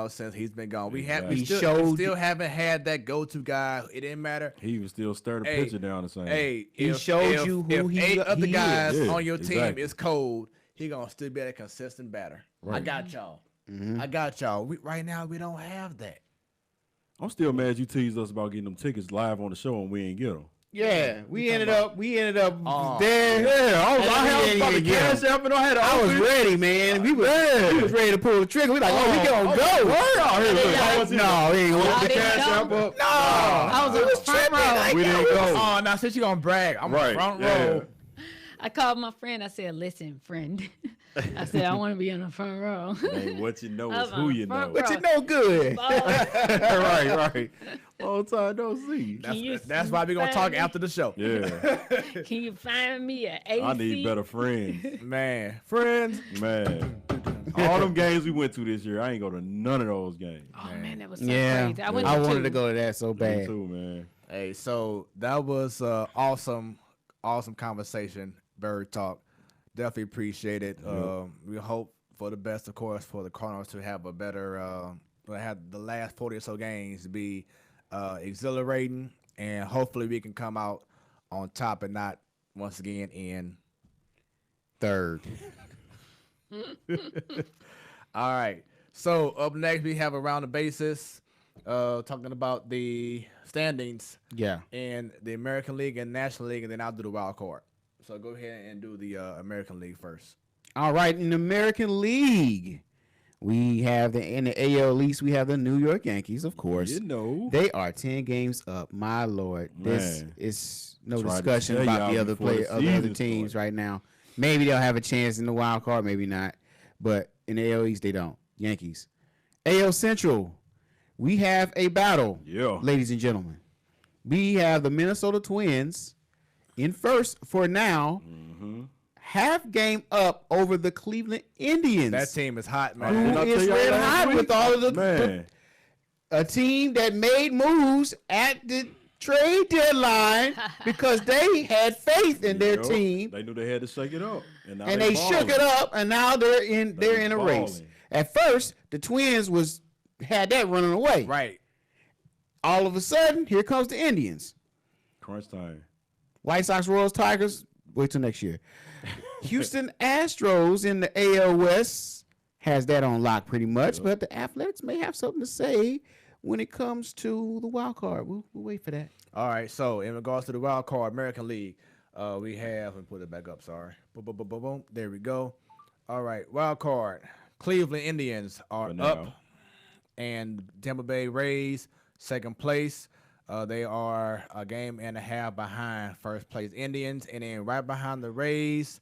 Since he's been gone, we Exactly. He still showed- haven't had that go-to guy. It didn't matter. He even still stirred the Hey, pitcher down the same. Hey, He if, showed if, you if who he 8 other is. guys Yeah, on your team exactly. is cold, he gonna still be a consistent batter. I Right. got y'all. I got y'all. Right now, we don't have that. I'm still mad you teased us about getting them tickets live on the show and we ain't get them. Yeah, we ended up Oh, there. Yeah, I And had about to cash out, and I had I was ready, man. We was ready to pull the trigger. We like, we gonna go. Word out here. Look, I was in No, we ain't Y'all gonna the didn't cash go? app up. No, I was in the front row. We didn't go. Oh, now since you gonna brag, I'm Right, front yeah. row. I called my friend. I said, listen, friend. I said, I want to be in the front row. Hey, what you know is I'm who on you know. front but you know good. right. Long time no see. That's why we gonna talk after the show. Yeah, Can you find me an AC? I need better friends, Man, friends. man. All them games we went to this year, I ain't go to none of those games. Oh man, that was so Yeah, crazy. I wanted went to go to that so Me bad. too, man. Hey, so that was awesome conversation. Bird talk. Definitely appreciate it. We hope for the best, of course, for the Cardinals to have a better, have the last 40 or so games be exhilarating and hopefully we can come out on top and not once again in Third. All right. So up next we have around the bases, talking about the standings Yeah. in the American League and National League, and then I'll do the wild card. So go ahead and do the American League first. All right. In the American League, we have in the AL East, we have the New York Yankees, of course. You know. They are 10 games up. My Lord. This Man. is no Tried to discussion tell about y'all the other before the other season teams started. right now. Maybe they'll have a chance in the wild card, maybe not. But in the AL East, they don't. Yankees. AL Central, we have a battle, Yeah. ladies and gentlemen. We have the Minnesota Twins in first for now, half game up over the Cleveland Indians. That team is hot, who man. Did I tell is y'all red last hot week? with all of the Man. a team that made moves at the trade deadline because they had faith in their Yup. team They knew they had to shake it up. And, now and they shook it up and now they're in a race. balling. At first, the Twins had that running away. Right. All of a sudden, here comes the Indians. Crunch time. White Sox, Royals, Tigers, wait till next year. Houston Astros in the AL West has that on lock pretty much, but the Athletics may have something to say when it comes to the wild card. We'll wait for that. All right. So in regards to the wild card American League, we have, let me put it back up. Sorry. Boom, boom, boom, boom, boom. There we go. All right. Wild card. Cleveland Indians are For now. up, and Tampa Bay Rays second place. They are a game and a half behind first place Indians, and then right behind the Rays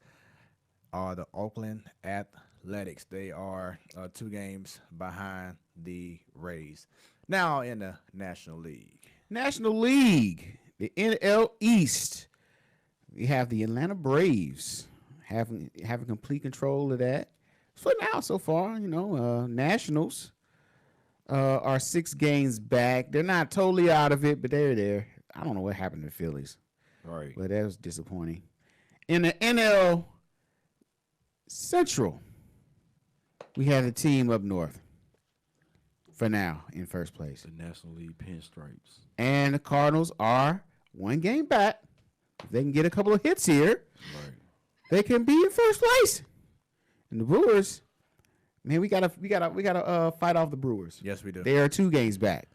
are the Oakland Athletics. They are 2 games behind the Rays. Now in the National League. National League, the NL East. We have the Atlanta Braves having complete control of that. For now, so far, Nationals are 6 games back. They're not totally out of it, but they're there. I don't know what happened to the Phillies, Right. but that was disappointing. In the NL Central, we have the team up north for now in first place. The National League pinstripes. And the Cardinals are 1 game back. If they can get a couple of hits here, Right. they can be in first place. And the Brewers, man, we gotta fight off the Brewers. Yes, we do. They are 2 games back.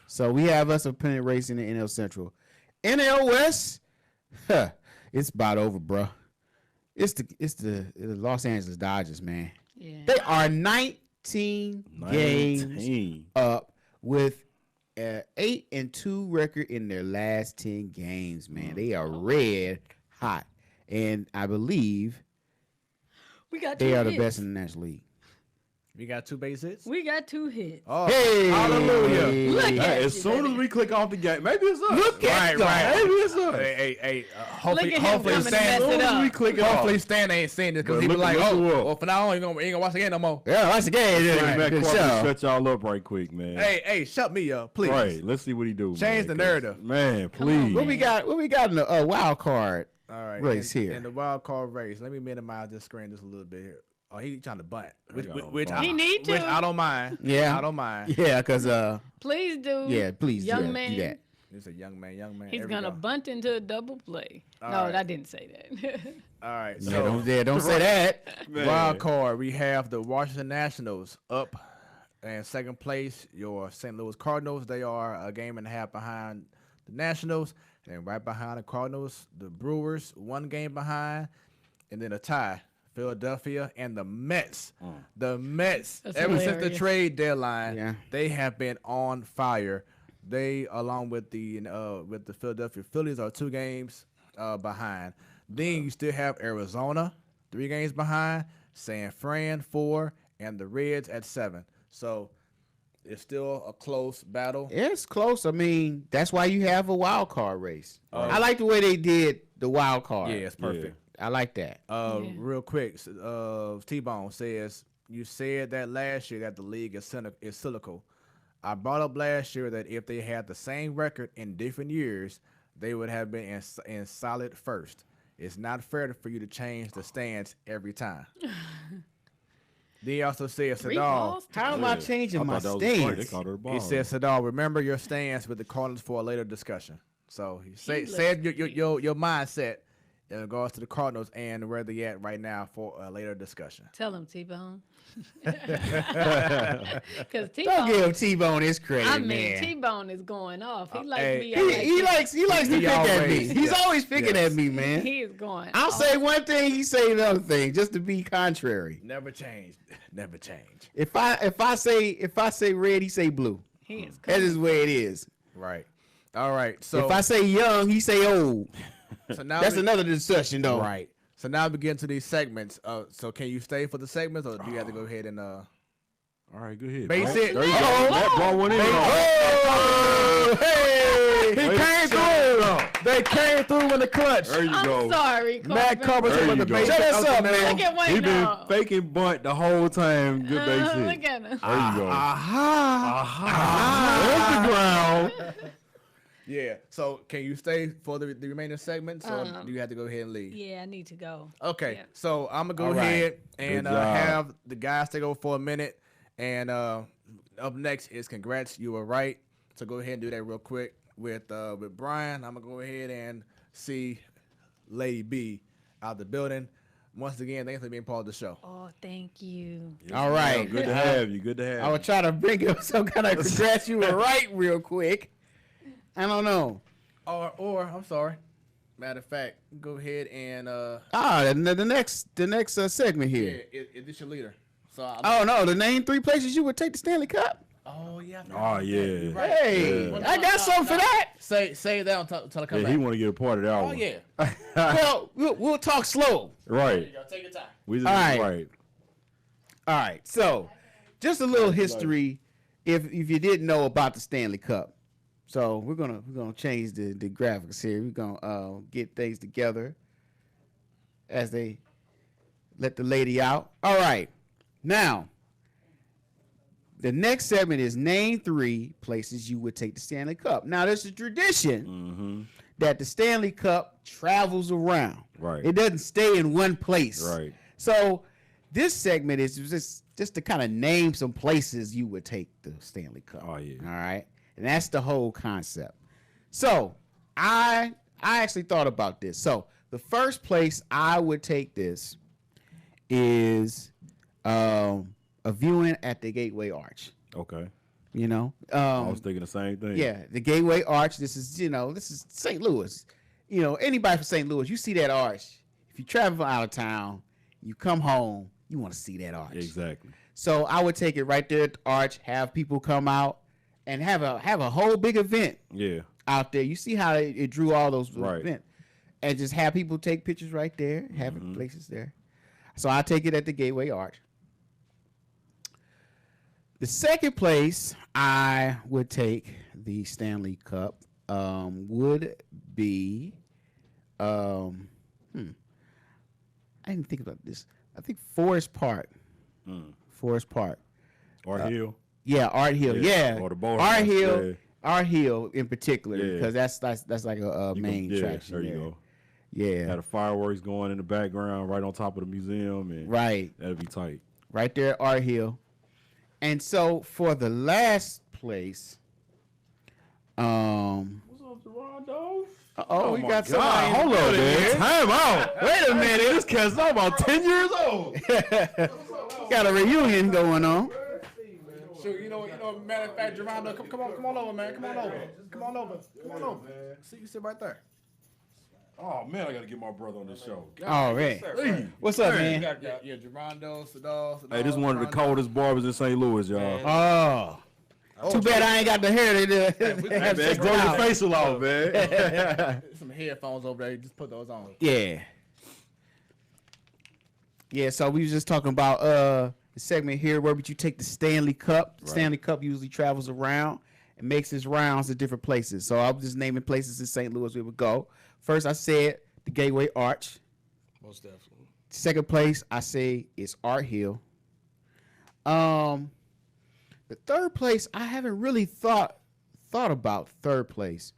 So we have us a pennant race in the NL Central. NL West, it's about over, bro. It's the Los Angeles Dodgers, man. Yeah. They are 19 games 19. up with an 8-2 record in their last 10 games, man. They are red hot. And I believe We got they 2 are the hits. best in the National League. We got 2 base hits. We got 2 hits. Oh, Hey! hallelujah. Look Hey, at as you, soon as baby. we click off the game, maybe it's us. Look at Right. Maybe it's us. Hey, hopefully, Look at him hopefully coming to Stan, mess As it soon as up. we click it off. hopefully Stan ain't seen this because But he be look- like, look who oh, up. well, for now on, you ain't gonna watch the game no more. Yeah, that's the game. Hey, Yeah, Matt good Crawford, show. shut y'all up right quick, man. Hey, shut me up, please. Right, let's see what he do. Change man, the 'cause- narrative. Man, on, please. What we got in the wild card All right. race in, here? In the wild card race, let me minimize this screen just a little bit here. Oh, he trying to bunt, which, got on which, bunt. I, He need which to. I don't mind. Yeah. I don't mind. Yeah, because Please do. yeah, please Young do man. that. He's a young man. He's There we gonna go. bunt into a double play. All No, right. I didn't say that. All right. Yeah, So don't say that. Man. wild card, we have the Washington Nationals up in second place. Your St. Louis Cardinals, they are a game and a half behind the Nationals, and right behind the Cardinals, the Brewers, 1 game behind, and then a tie. Philadelphia and the Mets. The Mets, That's ever since the hilarious. trade deadline, Yeah. they have been on fire. They, along with the Philadelphia Phillies, are 2 games behind. Then you still have Arizona, 3 games behind, San Fran 4, and the Reds at 7. So it's still a close battle. It's close. I mean, that's why you have a wild card race. I like the way they did the wild card. Yeah, it's perfect. I like that. Real quick, T-Bone says, you said that last year that the league is cyclical. I brought up last year that if they had the same record in different years, they would have been in solid first. It's not fair for you to change the stance every time. Then he also said, 3 Sadal, balls. How am I changing I my thought that was funny. They stance? called her a ball. he said, Sadal, remember your stance with the Cardinals for a later discussion. So say your mindset in regards to the Cardinals and where they at right now for a later discussion. Tell him, T-Bone. Because Don't T-Bone, give T-Bone his credit, I mean, man. T-Bone is going off. He likes hey, me. He likes to pick at me. always- He's yes, always picking yes. at me, man. He is going I'll off. say one thing, he say another thing, just to be contrary. Never change. Never change. If I say red, he say blue. He is That coming. is the way it is. Right. All right. So If I say young, he say old. so now That's we- another discussion, though. Right. So now we get into these segments. So can you stay for the segments, or do you have to go ahead and All right, go ahead. base Bro. it? There you go. Uh-oh. That brought one in. Oh, hey! He Wait, came shut through. They came through in the clutch. There you I'm go. sorry, Matt Corbin. covers There him with you the go. base. Shut hit us up up, the man. middle. Look at He Wayne been now. faking bunt the whole time. Good base hit. Look at him. There you go. Aha. There's the ground. Yeah. So can you stay for the remaining segments, or do you have to go ahead and leave? Yeah, I need to go. Okay, Yeah. so I'm gonna go All right. ahead and Good job. have the guys take over for a minute, and up next is congrats, you were right. So go ahead and do that real quick with Brian. I'm gonna go ahead and see Lady B out the building. Once again, thanks for being part of the show. Oh, thank you. All right. Good to have you. Good to have I you. would try to bring up some kind of congrats you were right real quick. I don't know. Or I'm sorry. Matter of fact, go ahead and The next segment yeah, here. is this your leader? So Oh no, the name 3 places you would take the Stanley Cup. oh yeah. Oh, yeah. Hey, Yeah. I got something for that. Say that until I come Yeah, back. he want to get a part of that Oh one. yeah. Well, we'll talk slow. Right. Take your time. We just, All right. right. All right, so just a little history, if you didn't know about the Stanley Cup. So we're gonna change the graphics here. We're gonna get things together as they let the lady out. All right, now the next segment is name 3 places you would take the Stanley Cup. Now there's a tradition that the Stanley Cup travels around. Right. It doesn't stay in one place. Right. So this segment is just to kind of name some places you would take the Stanley Cup. Oh, yeah. All right. And that's the whole concept. So I actually thought about this. So the first place I would take this is a viewing at the Gateway Arch. Okay. You know? I was thinking the same thing. Yeah, the Gateway Arch. This is St. Louis. You know, anybody from St. Louis, you see that arch. If you travel from out of town, you come home, you want to see that arch. Exactly. So I would take it right there at the arch, have people come out, and have a whole big event Yeah. out there. You see how it drew all those Right. events, and just have people take pictures right there, having places there. So I take it at the Gateway Arch. The second place I would take the Stanley Cup would be, I didn't think about this. I think Forest Park. Forest Park. Art Hill. Yeah, Art Hill. Yeah, Yeah, or the boat Art house, Hill. yeah. Art Hill in particular, Yeah. because that's like a main attraction. There you there. go. Yeah, Had the fireworks going in the background right on top of the museum. And right, that'd be tight. right there at Art Hill. And so for the last place, What's up, Geronto? we my got God, somebody. hold on, man. Time out. Wait a minute, This cat's not about 10 years old. got a reunion going on. Shoot, you know, matter of fact, Geronto, come on over, man. Come on over. See, you sit right there. Oh, man, I got to get my brother on this show. All right, Hey, what's up, man? Yeah, Geronto, Sadal. Hey, this is one of the coldest barbers in St. Louis, y'all. Oh, too bad I ain't got the hair. They have Man, checked grow it your out. facial out, man. Some headphones over there. You just put those on. Yeah. Yeah, so we was just talking about the segment here, where would you take the Stanley Cup? The Stanley Cup usually travels around and makes its rounds to different places. So I'm just naming places in St. Louis we would go. First, I said the Gateway Arch. Most definitely. Second place, I say, is Art Hill. The third place, I haven't really thought about third place.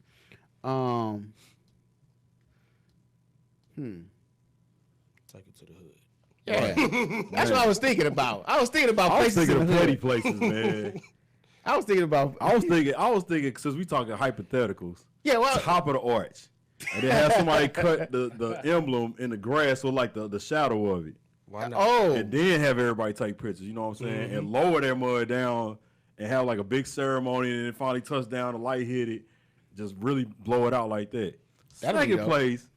Take it to the hood. Yeah, that's what I was thinking about. I was thinking about I was places thinking in of the petty hood. places, man. I was thinking about. I was thinking since we talking hypotheticals. Yeah, well, Top of the arch, and then have somebody cut the emblem in the grass so like the shadow of it. Why not? oh, And then have everybody take pictures, you know what I'm saying? And lower that mud down and have like a big ceremony and then finally touch down, the light hit it, just really blow it out like that. That'd be Second dope. place,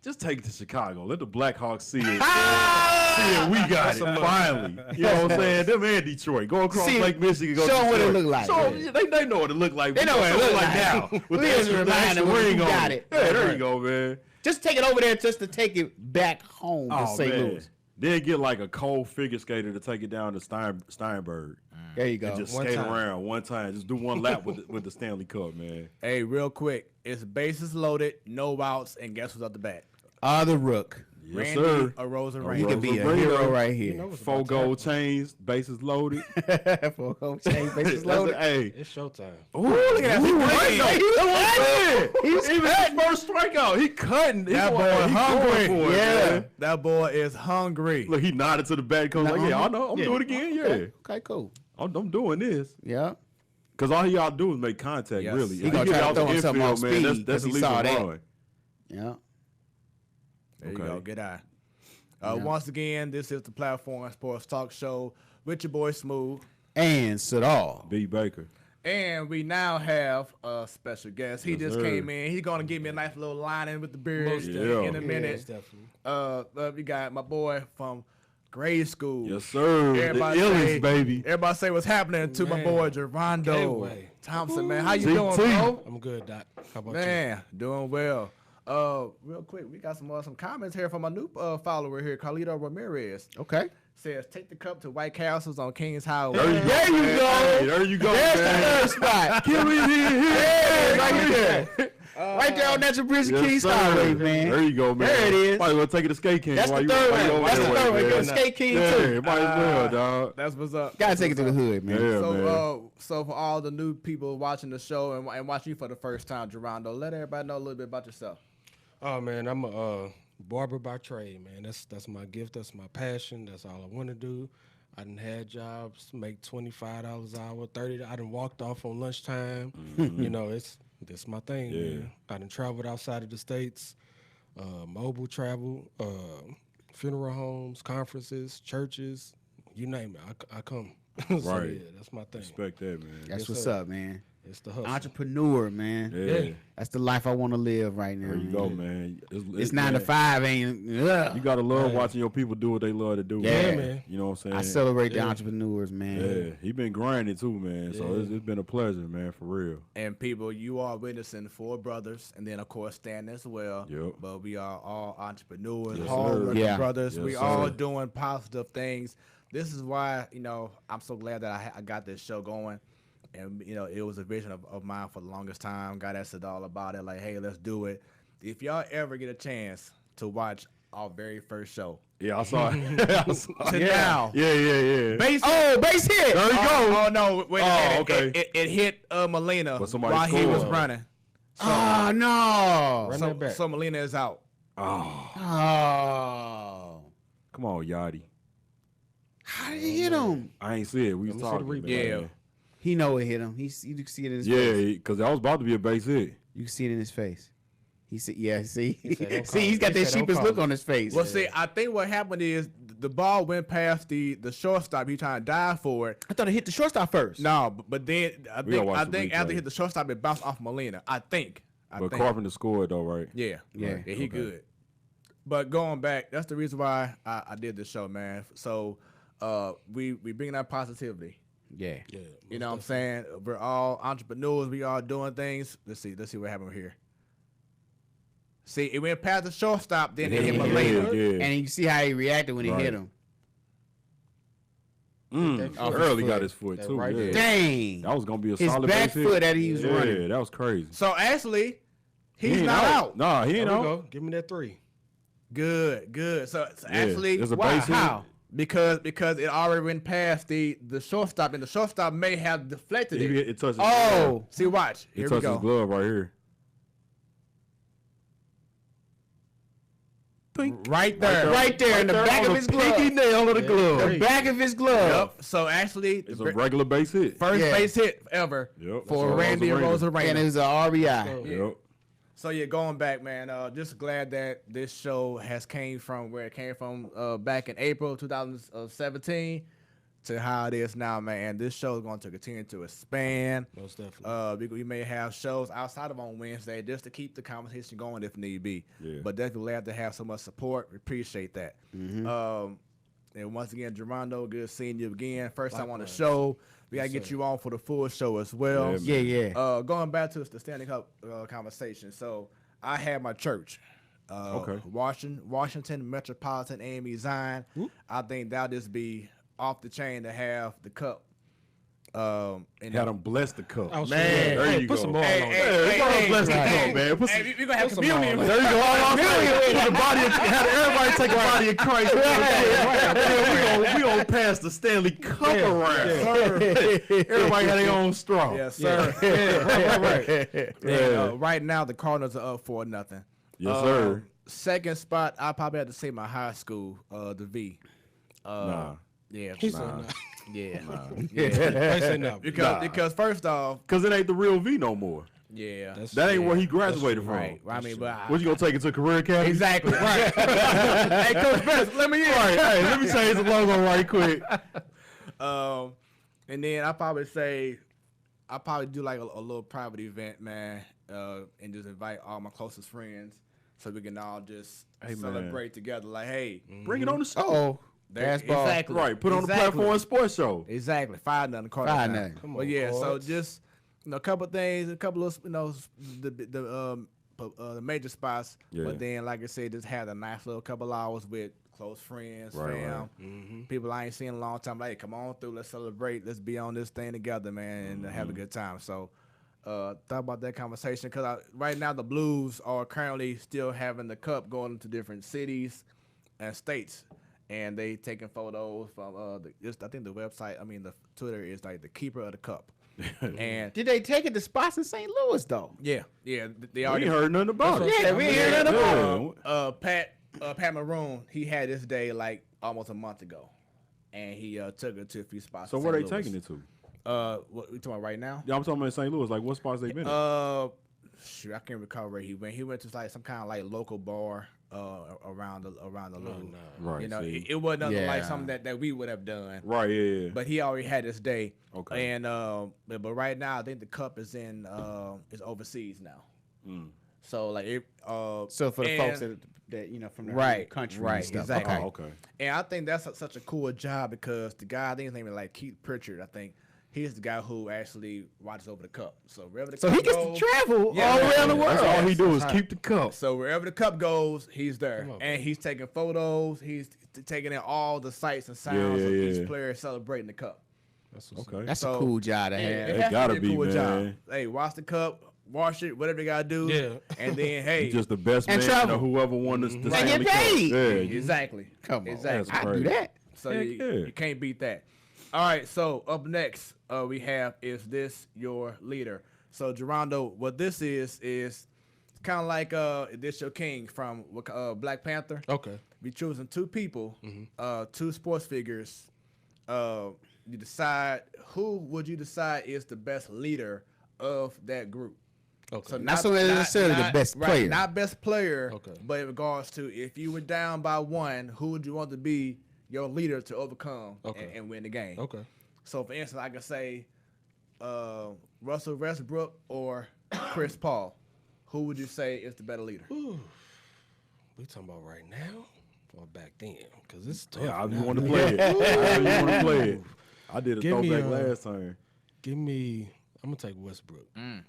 just take it to Chicago. Let the Blackhawks see it. See it, we got it, finally. You know what I'm saying? Them and Detroit. Go across See, Lake Michigan, go show to 'em what it Detroit. look like. Show 'em- Yeah. they know what it look like. They know what it look like. now. With We the just extra, remind them ring who on got it. it. Yeah, there you go, man. just take it over there just to take it back home to Oh, St. man. Louis. Then get like a cold figure skater to take it down to Steinberg. There you go. And just One skate time. around one time. Just do one lap with the Stanley Cup, man. Hey, real quick, it's bases loaded, no outs, and guess who's up the bat? The Rook. Yes, Randy sir. Arozarena. He He could be a Rosa hero Reno. right here. It's 4 about gold chains, bases loaded. For Coach Chase, bases That's loaded. hey. It's showtime. Ooh, look at that. He's Even his first strikeout, he cutting. That He boy going hungry. for it, Yeah. man. That boy is hungry. Look, he nodded to the bat coach like, yeah, I know. I'm doing it again. Yeah. Okay, cool. I'm doing this. Yeah. Because all he got to do is make contact, Yes. really. He If gonna get try to out throw the himself infield, off man, speed, that's 'cause at he least saw a that. run. There you Okay. go. Good eye. Once again, this is the Platform Sports Talk Show with your boy Smooth. And Sadal. B. Baker. And we now have a special guest. He Yes, just sir. came in. He's going to give me a nice little line in with the beard Most in a definitely. minute. Definitely. We got my boy from grade school. Yes, sir. Everybody the say, illest, baby. Everybody say what's happening to my Man. boy Gervondo Gateway. Thompson, man. How you TT. doing, bro? I'm good, Doc. How about Man, doing well. Real quick, we got some comments here from a new follower here, Carlito Ramirez. Okay. Says, take the cup to White Castles on Kings Highway. There you go. There you man. go. Hey, there you go, There's the man. third spot. Kill me here. Right there. Right there on Natural Bridge Yes, Kings sir. Highway, man. There you go, man. There it is. Might as well take it to Skate King. That's while the you- third while you one. over That's the there third with one. it, Go man. Skate King, Yeah, too. might as well, dog. That's what's up. Gotta take it to the hood, man. Yeah, So, man. so for all the new people watching the show and watching you for the first time, Gervondo, let everybody know a little bit about yourself. Oh man, I'm a barber by trade, man. That's my gift. That's my passion. That's all I want to do. I done had jobs, make $25 an hour, 30. I done walked off on lunchtime. You know, that's my thing, Yeah. man. I done traveled outside of the states, mobile travel, funeral homes, conferences, churches, you name it. I come. So, Right. yeah, that's my thing. Respect that, man. That's Yes, what's sir. up, man. It's the hustle. Entrepreneur, man. Yeah. That's the life I want to live right now. There you go, man. It's 9 to 5, ain't You gotta love watching your people do what they love to do. Yeah, man. You know what I'm saying? I celebrate the entrepreneurs, man. Yeah, he been grinding too, man. So it's been a pleasure, man, for real. And people, you are witnessing 4 brothers, and then of course Stan as well. Yep. But we are all entrepreneurs, Yes, hard-working sir. Yeah. brothers. Yes, we sir. all doing positive things. This is why I'm so glad that I got this show going. And it was a vision of mine for the longest time. Got asked all about it, like, hey, let's do it. If y'all ever get a chance to watch our very first show, Yeah, I saw it. sit down. Yeah. Base Base hit. There you go. Oh no! Wait a Oh, minute. okay. It hit Molina But somebody while he was scored. running. Oh, no. Run So, that back. so Molina is out. Oh, Oh. come on, Yachty. How did he hit him? I ain't see it. We was me see the talking. replay. man. Yeah. He know it hit him. You can see it in his Yeah, face. because that was about to be a base hit. You can see it in his face. He said, yeah, see? said, "Don't See, call he's it." got He that said, "Don't sheepish call look it." on his face. Well, see, I think what happened is the ball went past the shortstop. He trying to dive for it. I thought it hit the shortstop first. No, but then I We gotta watch the think after replay. it hit the shortstop, it bounced off Molina. I think. But Carpenter scored though, right? Yeah. Yeah. He Okay. good. But going back, that's the reason why I did this show, man. So we bring that positivity. Yeah. Yeah. You know what I'm saying? We're all entrepreneurs. We all doing things. Let's see what happened here. See, it went past the shortstop, then it hit Yeah, Molina. yeah. And you see how he reacted when he Right. hit him. Off his Early foot. got his foot That too. right yeah. there. Dang. That was gonna be a His solid back base foot hit. that he was Yeah, running. that was crazy. So actually, He he's ain't not out. Nah, he There ain't we out. go. Give me that 3. Good. So Yeah, actually, there's a why? base hit. How? Because it already went past the shortstop, and the shortstop may have deflected it. It touches. Oh. See, watch. it Here we touches his go. glove right here. pink. Right there. Right there in the back on of his pinky glove. nail of the glove. The back of his glove. Yep. So actually, It's a regular base hit. first Yeah. base hit ever Yep. for That's Randy Arozarena. And it was an RBI. Yep. So yeah, going back, man. Just glad that this show has came from where it came from back in April 2017 to how it is now, man. And this show is going to continue to expand. Most definitely. We may have shows outside of on Wednesday just to keep the conversation going if need be. Yeah. But definitely glad to have so much support. We appreciate that. And once again, Gerondo, good seeing you again. First time on the show. We gotta get you on for the full show as well. Yeah, Yeah. Going back to the Stanley Cup conversation. So I had my church. Okay. Washington Metropolitan AME Zion. I think that'll just be off the chain to have the cup. And Had him bless the cup. I was Man, saying, there hey, you put go. some oil on Hey, it. bless the cup, man. Put some, Hey, we're gonna have Put some communion. on there you go. Put the body of, have everybody take a body of Christ. We gonna pass the Stanley Cup around. Everybody had their own straw. Yes, sir. Right. And, right now, the Cardinals are up 4-0. Yes, sir. Second spot, I probably have to say my high school, the V. Nah. Yeah. He said, nah. Yeah. I said no. Because first off, Cause it ain't the real V no more. yeah. That ain't where he graduated from. Right. I mean, but What you gonna take it to career academy? exactly. Right. Hey, Coach Best, let me in. Right. Hey, let me change the logo right quick. And then I probably do like a little private event, man, and just invite all my closest friends so we can all just man. celebrate together. Like, hey, Bring it on the show. Uh-oh. there- Fastball. exactly, Right. Put on the exactly. platform sports show. Exactly, 5-0 Cardinals. 5-0. now. Come Well, on, yeah. So Cards. just a couple things, a couple of the major spots. Yeah. But then, like I said, just had a nice little couple hours with close friends, Right, fam, right. people I ain't seen in a long time. Like, hey, come on through, let's celebrate, let's be on this thing together, man, and have a good time. So, thought about that conversation because right now the Blues are currently still having the cup going to different cities and states. And they taking photos from I think the website. I mean, the Twitter is like the keeper of the cup. And Did they take it to spots in St. Louis though? yeah, they We already ain't heard nothing about it. Yeah, we ain't heard nothing about it. Pat Maroon. He had this day like almost a month ago, and he took it to a few spots. So in where they St. Louis. taking it to? What we talking about right now? Yeah, I'm talking about St. Louis. Like, what spots they been in? Shoot, I can't recall where he went. He went to like some kind of like local bar around the loop. Right. You know, see. it wasn't nothing like Yeah. something that we would have done. Right, yeah. But he already had his day. Okay. And but right now I think the cup is is overseas now. So like it So for the folks that you know from the Right, country right, and stuff. exactly. Okay. Oh, okay. and I think that's such a cool job because the guy, I think his name is like Keith Pritchard, I think. He's the guy who actually watches over the cup. So wherever the So cup he gets to goes, travel Yeah, all man. around the world. That's all he do is keep the cup. So wherever the cup goes, he's there, Come on, and he's taking photos. He's taking in all the sights and sounds of yeah. each player celebrating the cup. Okay. That's So- a cool job to Yeah, have. it It has gotta to be, a cool man. job. Hey, wash the cup, wash it, whatever you gotta do. Yeah. And then hey, You just the best And man travel. or whoever won this. And get paid. Yeah. exactly. Come on, exactly. I do that. So Heck you, yeah. you can't beat that. All right, so up next we have Is This Your Leader? So Gerondo, what this is kind of like Is This Your King from Black Panther. Okay. We choosing two people, two sports figures. You decide who would you decide is the best leader of that group. Okay. So Not so necessarily the best player. Not best player, Okay. but in regards to if you were down by one, who would you want to be your leader to overcome Okay. and win the game? Okay. So, for instance, I could say Russell Westbrook or Chris Paul. Who would you say is the better leader? We talking about right now or back then? Because it's tough. Yeah, I just now. want to play it. I just want to play it. I did a Give me, throwback last time. Give me. I'm gonna take Westbrook. I'm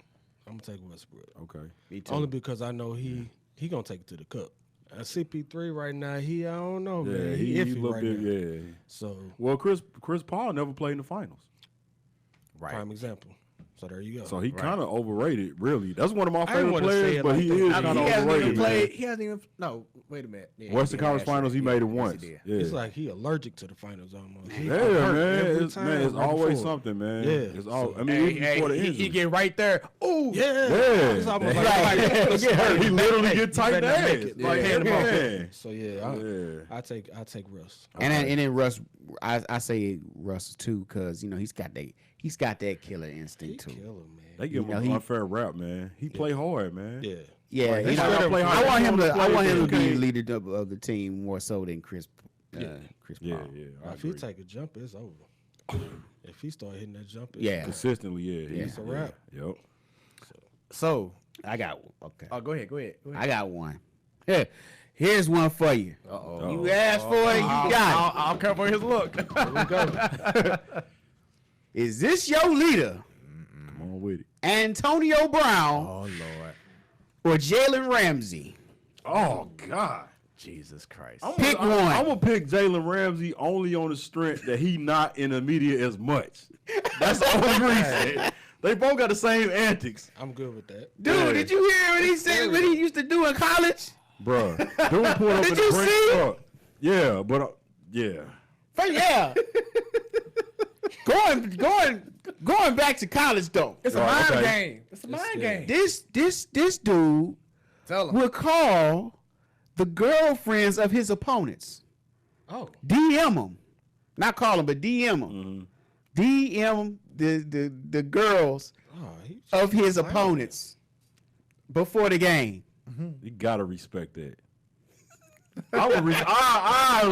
gonna take Westbrook. Okay. Me too. Only because I know he gonna take it to the cup. CP3 right now, I don't know, Yeah, man. he He a iffy little right bit. now. Yeah. So Well, Chris Paul never played in the finals. prime example. So there you go. So he kind of overrated, really. That's one of my I didn't favorite wanna say players, it but like he that. is I kind mean, of He hasn't even overrated. played. Man. He hasn't even. No, wait a minute. Yeah, Western Conference actually, Finals, he made it once. Yes, he did. Yeah, It's like he allergic to the finals almost. He yeah, hurt every man. time It's right always before. something, man. Yeah. It's all. I mean, Hey, even before the he injury. get right there. Ooh, Yeah. Yeah. It's almost He like he literally get tight better not ass. make it. Like, Hand him off. man. So yeah, Yeah. I take Russ. And then Russ, I say Russ too, because he's got that killer He instinct too. kill him, man. They give him know, an he- unfair rap, man. He play hard, man. Yeah. Yeah, Like, you he know, gotta play hard. I want him He to. wanna I want play him to good. be leader of the team more so than Chris. Chris Yeah, Paul. yeah. I If he agree. take a jump, it's over. If he start hitting that jump, it's Yeah. Consistently, yeah. It's a wrap. Yep. So, I got one. Okay. oh, go ahead. I got one. Yeah. Here's one for you. Uh-oh. You asked for it, you got I'll cover his look. it. Is this your leader, Come on with it. Antonio Brown Oh Lord, or Jalen Ramsey? Oh God. Jesus Christ. Pick one. I'm gonna pick Jalen Ramsey only on the strength that he not in the media as much. That's the only reason. They both got the same antics, I'm good with that. Dude, Yeah. did you hear what he said? What he used to do in college? bruh. Dude pulled up Did in the you Brinks see? truck. Yeah, but yeah. Yeah. going back to college though. It's a Right, mind okay. game. It's a mind game. This dude Tell him. will call the girlfriends of his opponents. Oh, DM them. Not call them, but DM them. DM the girls he of his opponents before the game. You gotta respect that. I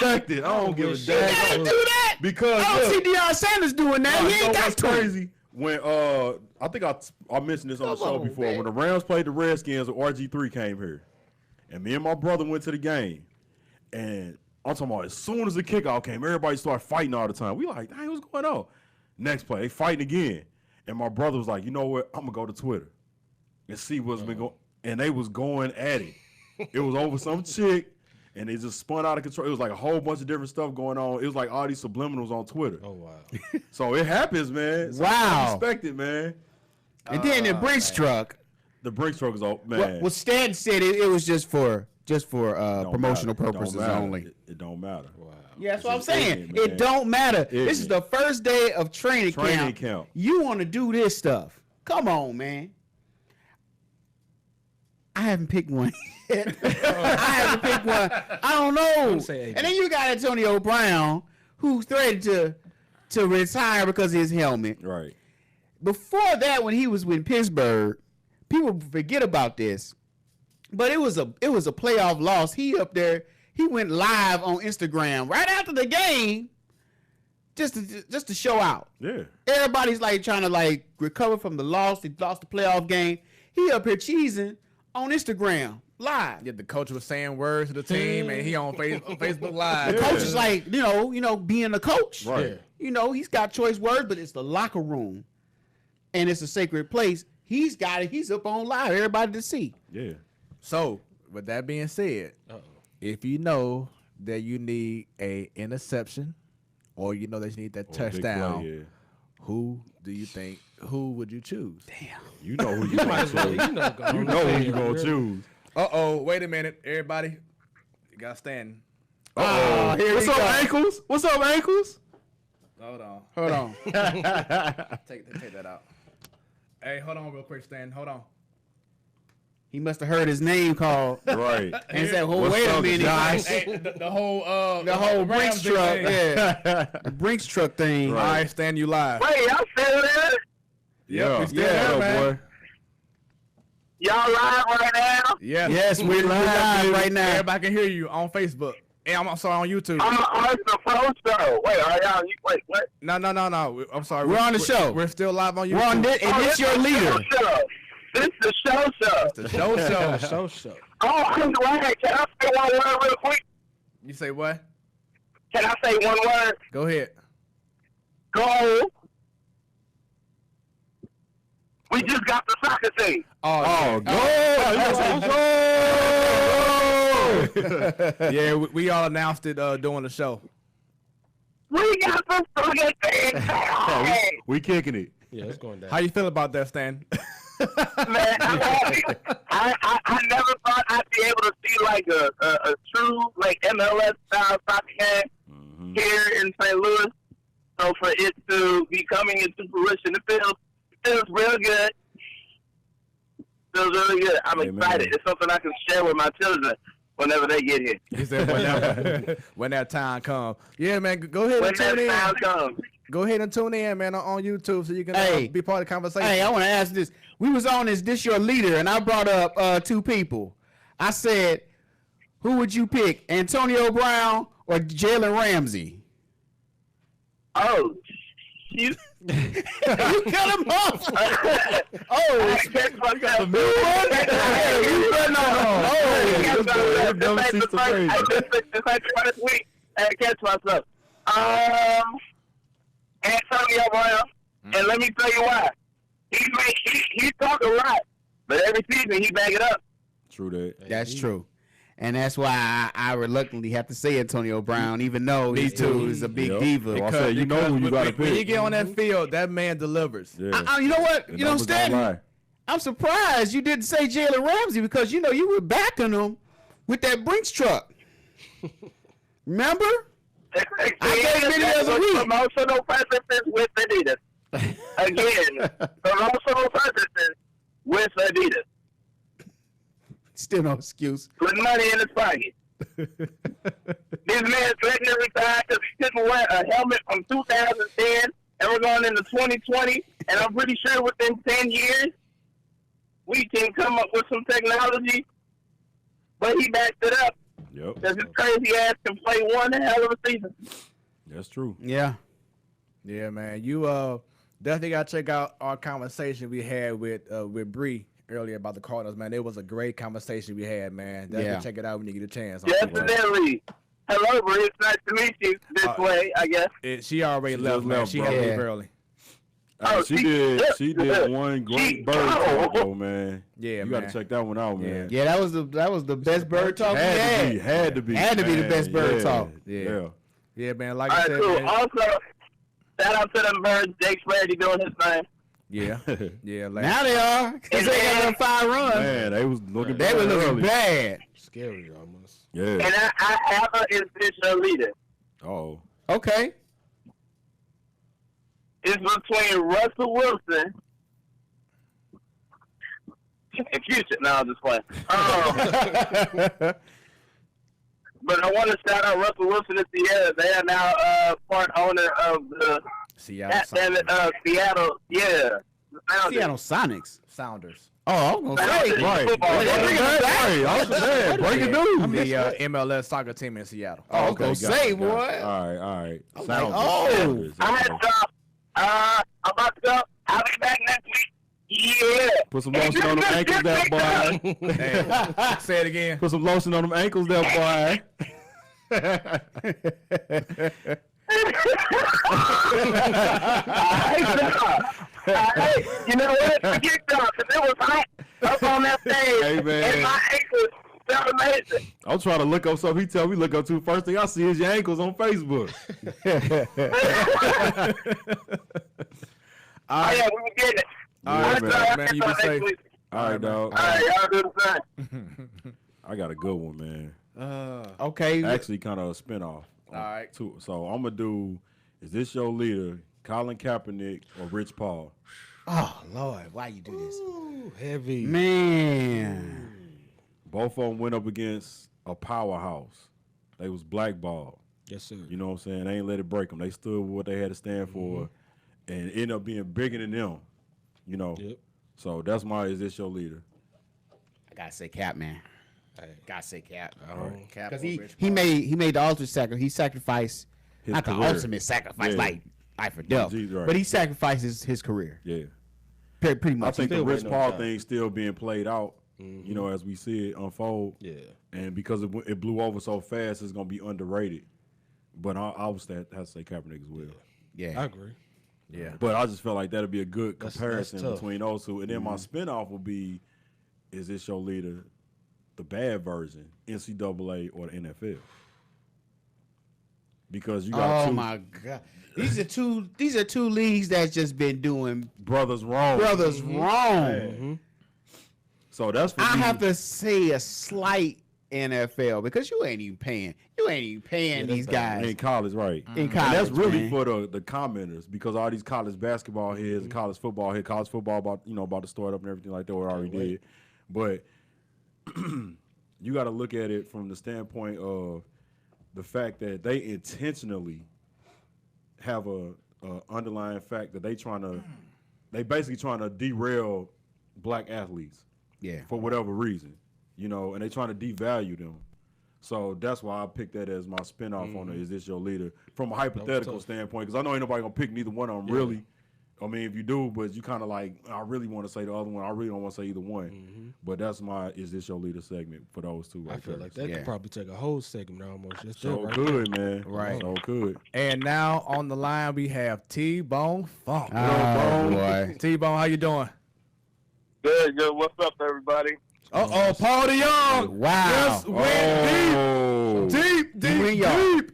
respect it. I don't give a You gotta damn. do that. Because I don't see look, Deion Sanders doing that. you He know ain't got what's to. crazy? When I think I mentioned this on the Come show on, before. man. When the Rams played the Redskins, RG3 came here, and me and my brother went to the game, and I'm talking about as soon as the kickoff came, everybody started fighting all the time. We like, dang, what's going on? Next play, they fighting again, and my brother was like, you know what? I'm gonna go to Twitter and see what's been going. And they was going at it. It was over some chick, and they just spun out of control. It was like a whole bunch of different stuff going on. It was like all these subliminals on Twitter. Oh wow. So it happens, man. So Wow. I respect it, man. And then the Brinks truck. The Brinks truck is all, man. Well, Stan said it was just for Don't promotional matter. It don't purposes matter. only. It don't matter. Wow. Yeah, that's what I'm It's saying. ignorant, It man. don't matter. This is the first day of training camp. You want to do this stuff. Come on, man. I haven't picked one yet. I haven't picked one. I don't know. say And then you got Antonio Brown, who's threatened to retire because of his helmet. Right. Before that, when he was with Pittsburgh, people forget about this. But it was a playoff loss. He up there, he went live on Instagram right after the game, just to show out. Yeah. Everybody's like trying to like recover from the loss. He lost the playoff game. He up here cheesing on Instagram live. Yeah, the coach was saying words to the team, and he on Facebook Live. The coach is like, being a coach. Right. He's got choice words, but it's the locker room, and it's a sacred place. He's got it. He's up on live, everybody to see. Yeah. So, with that being said, if you know that you need a interception, or you know that you need that Or a big touchdown, play, yeah. who would you choose? You know who you gonna choose. You know who you gonna choose. Wait a minute, everybody. You gotta stand. Uh-oh. here What's we up, go. ankles? What's up, ankles? Hold on. Hold on. Take that out. Hey, hold on real quick, Stan. Hold on. He must have heard his name called Right. and said, "Oh, What's wait a up, minute." Josh? Hey, the whole Brinks Rams truck, thing. yeah, the Brinks truck thing. All right, Stan, you live. Wait, y'all still there? Yeah. we still there, man. boy. Y'all live right now? Yes. Yes, we're live right now. Everybody can hear you on Facebook. And I'm sorry, on YouTube. I'm supposed to. Wait, are y'all? Wait, what? No. I'm sorry. We're on the show. We're still live on YouTube. We're on this, and this your leader. This is the show. The show. So. Oh, I'm glad. Can I say one word real quick? You say what? Can I say one word? Go ahead. Go. We just got the soccer team. Oh, go! Yeah, we all announced it during the show. We got the soccer team. Hey. We kicking it. Yeah, it's going down. How you feel about that, Stan? Man, I'm happy. I never thought I'd be able to see like a true like MLS style soccer game here in St. Louis. So for it to be coming into fruition, it feels real good. Feels really good. I'm excited. It's something I can share with my children whenever they get here. He said whenever, when that time comes. Yeah, man, go ahead When and tune in. that time comes. Go ahead and tune in, man, on YouTube so you can be part of the conversation. Hey, I want to ask this. We was on this Your Leader, and I brought up two people. I said, who would you pick, Antonio Brown or Jalen Ramsey? Oh, you You cut him off. I catch myself. This ain't the first week. I had to catch myself. Antonio Brown, and let me tell you why. He talk a lot, but every season he back it up. True that. That's true. And that's why I reluctantly have to say Antonio Brown, even though he too is a big diva. Well, I said, you know who you got to pick. When you get on that field, that man delivers. Yeah. You know what? You know, Stan, I'm surprised you didn't say Jalen Ramsey because, you know, you were backing him with that Brinks truck. Remember? I gave videos a week. Promotional purposes with Adidas. Again, promotional purposes with Adidas. Still no excuse. Put money in his pocket. This man threatened to retire because he couldn't wear a helmet from 2010, and we're going into 2020, and I'm pretty sure within 10 years, we can come up with some technology, but he backed it up. Yep. Because his crazy ass can play one hell of a season. That's true. Yeah. Yeah, man. You definitely got to check out our conversation we had with Bree earlier about the Cardinals, man. It was a great conversation we had, man. Definitely check it out when you get a chance. Definitely. Hello, Bree. It's nice to meet you this way, I guess. She already left, man. She had to leave early. She did one great bird talk, though, man. Yeah, you got to check that one out, man. Yeah, that was the best bird talk we had. Had to be the best bird talk. Yeah, man. Like all I right, said, cool. man. Also, shout out to them birds. Jake Flaherty doing his thing. Yeah, yeah. Like, Now they are. Because they got them 5 runs. Man, they was looking They were looking early. bad. Scary almost. Yeah. And I have an official leader. Oh. Okay. It's between Russell Wilson and Future. No, I'm just playing. But I want to shout out Russell Wilson and Sierra. They are now part owner of the Seattle Seattle. Yeah. Seattle Sonics. Sounders. Oh, I'm going to say. Right. Football. Breaking news. The MLS soccer team in Seattle. I was going to say, boy. All right. I had dropped. I'm about to go. I'll be back next week. Yeah. Put some lotion on them ankles there, boy. Hey, say it again. Put some lotion on them ankles there, boy. You know what? Forget y'all, because it was hot up on that stage. Hey, man. And my ankles felt amazing. I'm trying to look up something. He tell me look up to. First thing I see is your ankles on Facebook. Oh, yeah, we were getting it. All right, man. You be safe. All right, dog. All right, y'all do the same. I got a good one, man. Okay. Actually, kind of a spinoff. All right. So I'm going to do, is this your leader, Colin Kaepernick or Rich Paul? Oh, Lord. Why you do this? Ooh, heavy. Man. Both of them went up against a powerhouse. They was blackballed. Yes, sir. You know what I'm saying? They ain't let it break them. They stood with what they had to stand for and ended up being bigger than them. You know? Yep. So that's my, is this your leader? I got to say Cap, man. Hey. Got to say Cap. Cap Because or Rich he made the ultimate sacrifice. He sacrificed, His not career. the ultimate sacrifice, Yeah. like life for death, Right. but he sacrifices his career. Yeah. Pretty I much. think the still Rich waiting on Paul time. thing still being played out, you know, as we see it unfold. Yeah. And because it blew over so fast, it's going to be underrated. But I would have to say Kaepernick as well. Yeah. I agree. Yeah. But I just felt like that'd be a good That's comparison tough. between those two. And then my spinoff would be, is this your leader, the bad version, NCAA or the NFL? because you got Oh my God. These are two leagues that's just been doing brothers wrong. wrong. So that's for I me. have to say a slight NFL because you ain't even paying these guys in college, right? in And college. that's really man. for the commenters because all these college basketball heads and college football heads, college football about to start up and everything like that. We already did, but you got to look at it from the standpoint of the fact that they intentionally have a underlying fact that they basically trying to derail black athletes. Yeah. For whatever reason, and they trying to devalue them. So that's why I picked that as my spinoff on it. Is this your leader? From a hypothetical standpoint, because I know ain't nobody gonna pick neither one of them really. I mean, if you do, but you kind of like, I really want to say the other one. I really don't want to say either one. But that's my "Is this your leader" segment for those two. Right I feel there. like that could probably take a whole segment almost. Just So right good, man. Right. So good. And now on the line we have T-Bone Funk. Oh boy. T-Bone, how you doing? Good. What's up, everybody? Uh-oh, Paul DeYoung. Wow. Yes, went deep.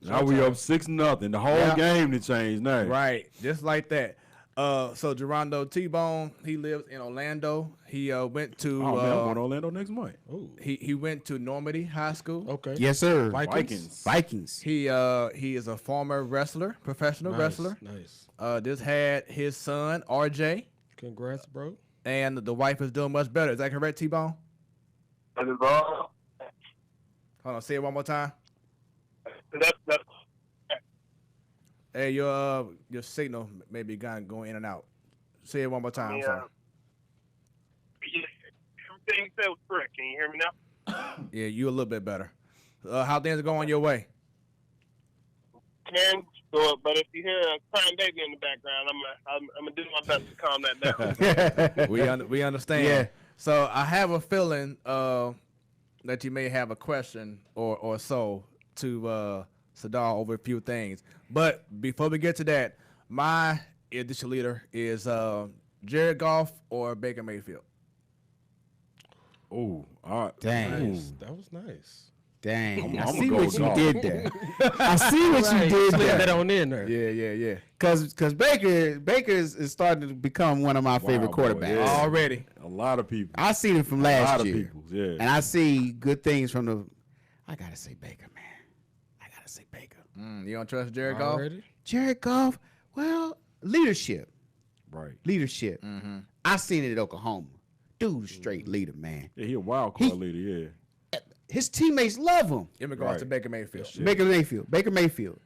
Now we up 6-0. The whole game to change now. Right, just like that. So Gerondo T-Bone, he lives in Orlando. He went to Oh man, I'm going to Orlando next month. he went to Normandy High School. Okay. Yes, sir. Vikings. He is a former wrestler, professional wrestler. Nice. Just had his son RJ, Congrats, bro. and the wife is doing much better. Is that correct, T-Bone? That is all. Hold on, say it one more time. That's Hey, your signal may be going in and out. Say it one more time. I'm sorry. Everything you said was correct. Can you hear me now? Yeah, you a little bit better. How things are going your way? Can do it, but if you hear a crying baby in the background, I'm gonna do my best to calm that down. We understand. Yeah. So I have a feeling that you may have a question or so to Sadar over a few things. But before we get to that, my edition leader is Jared Goff or Baker Mayfield. Oh, all right. Dang. Nice. That was nice. Dang. I I'ma see go what you Goff. did there. I see what you did Slip there. that on in there. Yeah. Because Baker is starting to become one of my favorite boy, quarterbacks. yeah. Already. A lot of people. I seen it from A last lot of year. people. Yeah. And I see good things from the. I gotta say Baker, man. I gotta say Baker. You don't trust Jared Goff? Already? Jared Goff, well, leadership. Right. Leadership. I seen it at Oklahoma. Dude's straight leader, man. Yeah, he a wild card leader. Yeah. His teammates love him. In regards to Baker Mayfield. Baker Mayfield.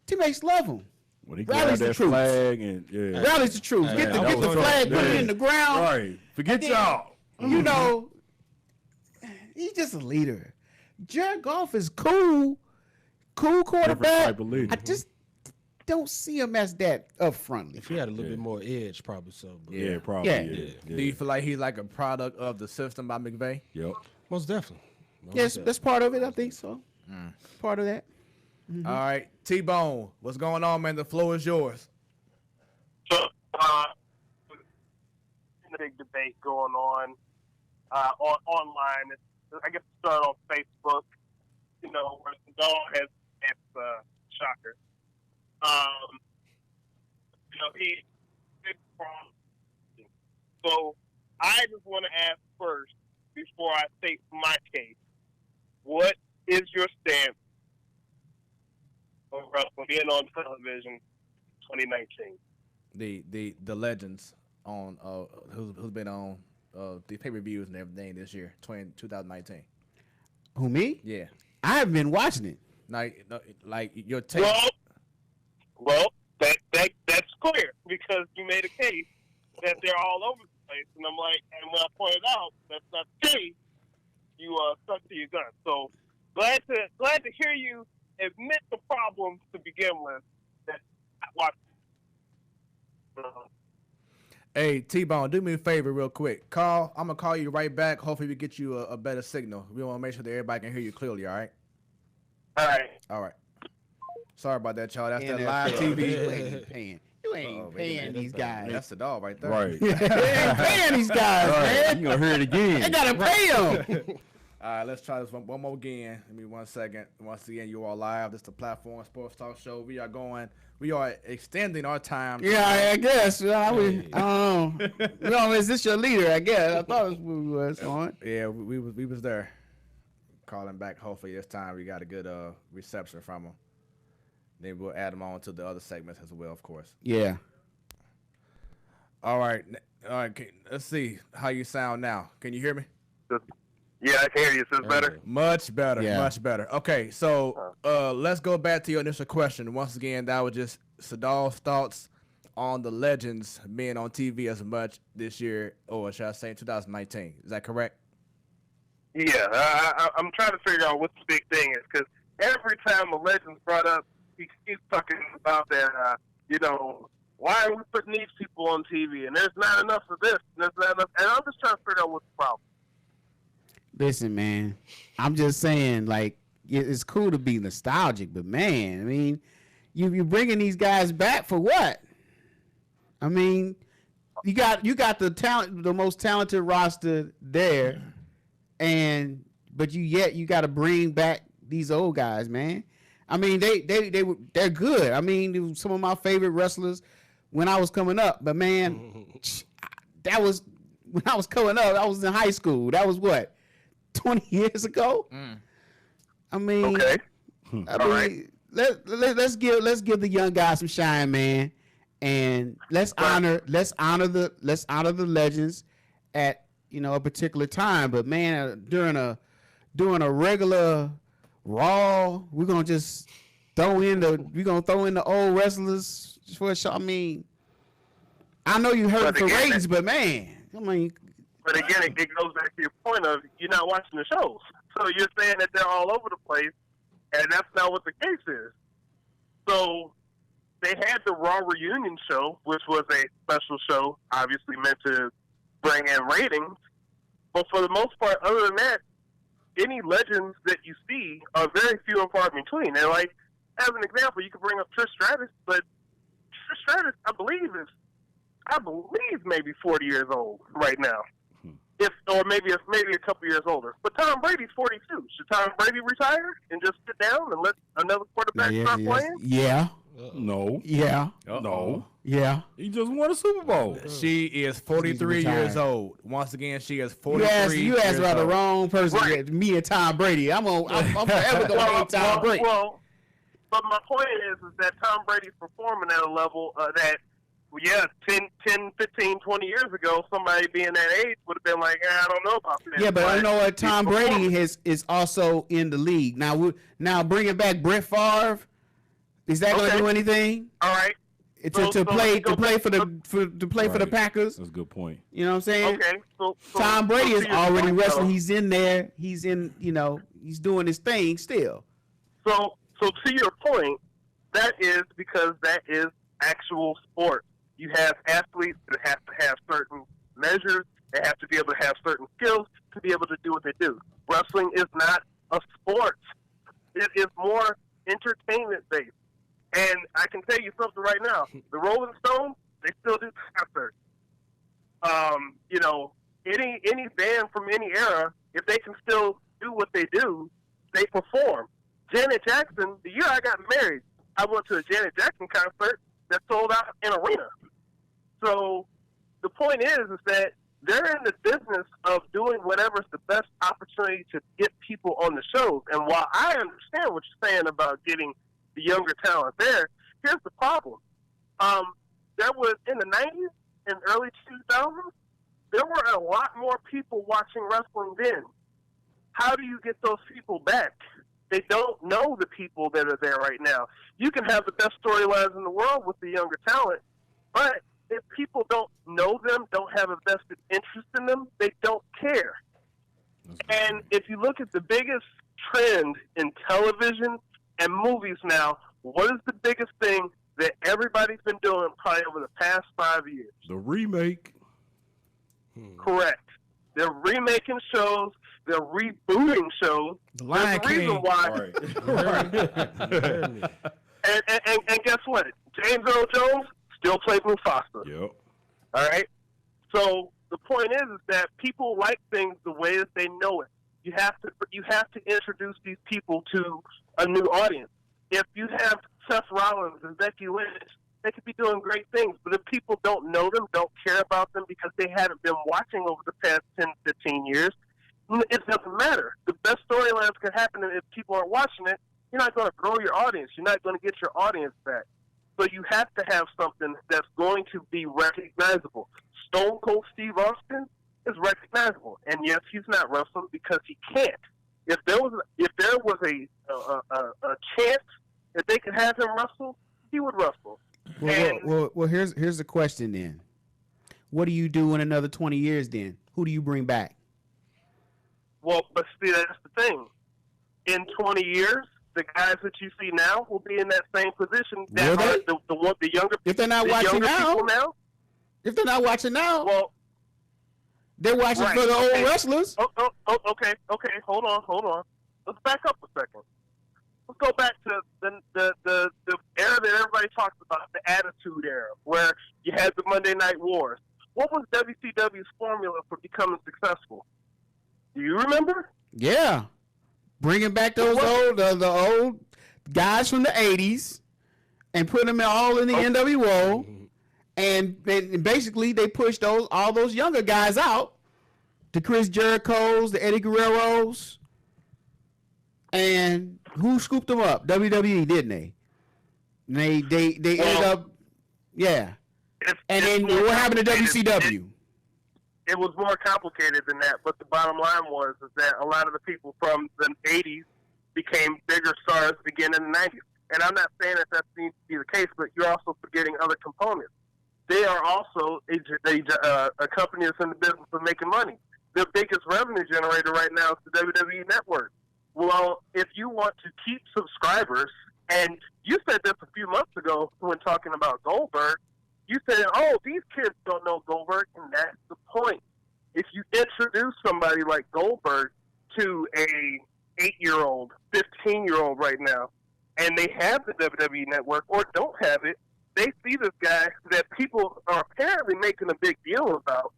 Teammates love him. When he Rallies grabbed the that troops. flag and Rallies the troops. Get that the was flag, fun. put it Yeah. in the ground. right. Forget then- y'all. You know, he's just a leader. Jared Goff is cool quarterback. type of leader. I just don't see him as that upfrontly. If he had a little bit more edge, probably so. But Yeah, probably. Yeah. Yeah. Do you feel like he's like a product of the system by McVay? Yep. most definitely. Most Yes, definitely. that's part of it. I think so. Part of that. All right. T-Bone, what's going on, man? The floor is yours. So, a big debate going on online. I guess it started on Facebook. Where the dog has shocker. He big problem. So I just want to ask first, before I state my case, what is your stance on Russell being on television 2019? The legends on who's been on the pay-per-views and everything this year, 2019. Who, me? Yeah. I haven't been watching it. Like your take. Well, that's clear because you made a case that they're all over the place, and I'm like, and when I pointed out that's not the case, you stuck to your gun. So glad to hear you admit the problem to begin with. That I watched. Hey, T-Bone, do me a favor real quick. I'm going to call you right back. Hopefully we get you a better signal. We want to make sure that everybody can hear you clearly, all right? All right. Sorry about that, y'all. That's that NFL. live You TV. ain't even paying. You ain't paying these guys. That's the dog right there. Right. They ain't paying these guys, man. You gonna hear it again? They gotta pay them. All All right, let's try this one more again. Give me 1 second. Once again, you are live. This is the Platform Sports Talk Show. We are extending our time. Yeah, I guess. I don't know. Is this your leader? I guess. I thought it was on. Yeah, we was there. Calling back. Hopefully this time we got a good reception from them. Then we'll add them on to the other segments as well, of course. Yeah. All right. Let's see how you sound now. Can you hear me? Yeah, I can hear you. Is this better? Much better. Yeah. Much better. Okay, so let's go back to your initial question. Once again, that was just Sadal's thoughts on the legends being on TV as much this year, or should I say in 2019. Is that correct? Yeah, I'm trying to figure out what the big thing is, because every time a legend's brought up, he keeps talking about that, why are we putting these people on TV? And there's not enough of this, and there's not enough. And I'm just trying to figure out what's the problem. Listen, man, I'm just saying, like, it's cool to be nostalgic, but man, I mean, you're bringing these guys back for what? I mean, you got the most talented roster there, but you got to bring back these old guys, man. I mean, they're good. I mean, they were some of my favorite wrestlers when I was coming up, but man, that was when I was coming up. I was in high school. That was what, 20 years ago. I mean, Okay. All right. Let's give the young guys some shine, man, and let's honor the legends at a particular time. But man, during a regular Raw, we're gonna just throw in the old wrestlers for a show. I mean, I know you heard it for ratings, but man, I mean. But again, it goes back to your point of you're not watching the shows. So you're saying that they're all over the place, and that's not what the case is. So they had the Raw reunion show, which was a special show, obviously meant to bring in ratings. But for the most part, other than that, any legends that you see are very few and far between. And like, as an example, you could bring up Trish Stratus, but Trish Stratus, I believe maybe 40 years old right now. Or maybe a couple years older. But Tom Brady's 42. Should Tom Brady retire and just sit down and let another quarterback start playing? Yeah. No. Yeah. No. Yeah. He just won a Super Bowl. She is 43 years old. Once again, she is 43 You asked about the wrong person. Right. Me and Tom Brady. I'm forever going to hate Tom Brady. Well, but my point is that Tom Brady's performing at a level that, 10, 15, 20 years ago, somebody being that age would have been like, I don't know about that. Yeah, but you know what? Tom Brady is also in the league. Now bringing back Brett Favre, is that going to do anything? All right. To play for the Packers. That's a good point. You know what I'm saying? Okay. So Tom Brady is already wrestling. Though. He's in there. He's in. He's doing his thing still. So to your point, that is because that is actual sport. You have athletes that have to have certain measures. They have to be able to have certain skills to be able to do what they do. Wrestling is not a sport. It is more entertainment-based. And I can tell you something right now. The Rolling Stones, they still do concerts. Any band from any era, if they can still do what they do, they perform. Janet Jackson, the year I got married, I went to a Janet Jackson concert that sold out an arena. So the point is that they're in the business of doing whatever's the best opportunity to get people on the shows. And while I understand what you're saying about getting the younger talent there, here's the problem. There was, in the 90s and early 2000s, there were a lot more people watching wrestling then. How do you get those people back? They don't know the people that are there right now. You can have the best storylines in the world with the younger talent, but if people don't know them, don't have a vested interest in them, they don't care. And if you look at the biggest trend in television and movies now, what is the biggest thing that everybody's been doing probably over the past 5 years? The remake. Correct. They're remaking shows. They're rebooting shows. The Lion King. Reason why. And guess what? James Earl Jones still plays Mufasa. Yep. All right? So the point is that people like things the way that they know it. You have to introduce these people to a new audience. If you have Seth Rollins and Becky Lynch, they could be doing great things, but if people don't know them, don't care about them because they haven't been watching over the past 10, 15 years, it doesn't matter. The best storylines can happen if people aren't watching it. You're not going to grow your audience. You're not going to get your audience back. So you have to have something that's going to be recognizable. Stone Cold Steve Austin is recognizable, and yes, he's not wrestling because he can't. If there was a chance that they could have him wrestle, he would wrestle. Well, here's the question then. What do you do in another 20 years then? Who do you bring back? Well, but see, that's the thing. In 20 years, the guys that you see now will be in that same position. The younger, if they're not watching now, if they're not watching now, well, they're watching for the old wrestlers. Okay. Hold on. Let's back up a second. Let's go back to the era that everybody talks about, the Attitude Era, where you had the Monday Night Wars. What was WCW's formula for becoming successful? Do you remember? Yeah. Bringing back those the old guys from the 80s and putting them all in the NWO. And basically they pushed all those younger guys out, the Chris Jerichos, the Eddie Guerreros. And who scooped them up? WWE, didn't they? And they ended up, yeah. And then what happened to WCW? It was more complicated than that, but the bottom line was that a lot of the people from the 80s became bigger stars beginning in the 90s. And I'm not saying that needs to be the case, but you're also forgetting other components. They are also a company that's in the business of making money. Their biggest revenue generator right now is the WWE Network. Well, if you want to keep subscribers, and you said this a few months ago when talking about Goldberg, you said, these kids don't know Goldberg, and that's the point. If you introduce somebody like Goldberg to a 8-year-old, 15-year-old right now, and they have the WWE Network or don't have it, they see this guy that people are apparently making a big deal about,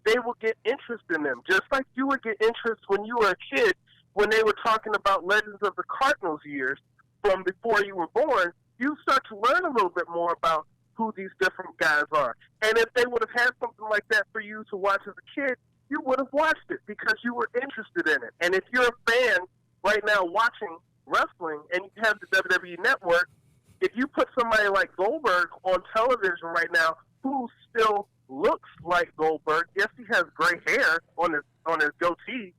they will get interest in them. Just like you would get interest when you were a kid when they were talking about Legends of the Cardinals years from before you were born, you start to learn a little bit more about who these different guys are. And if they would have had something like that for you to watch as a kid, you would have watched it because you were interested in it. And if you're a fan right now watching wrestling and you have the WWE Network, if you put somebody like Goldberg on television right now who still looks like Goldberg, yes, he has gray hair on his goatee,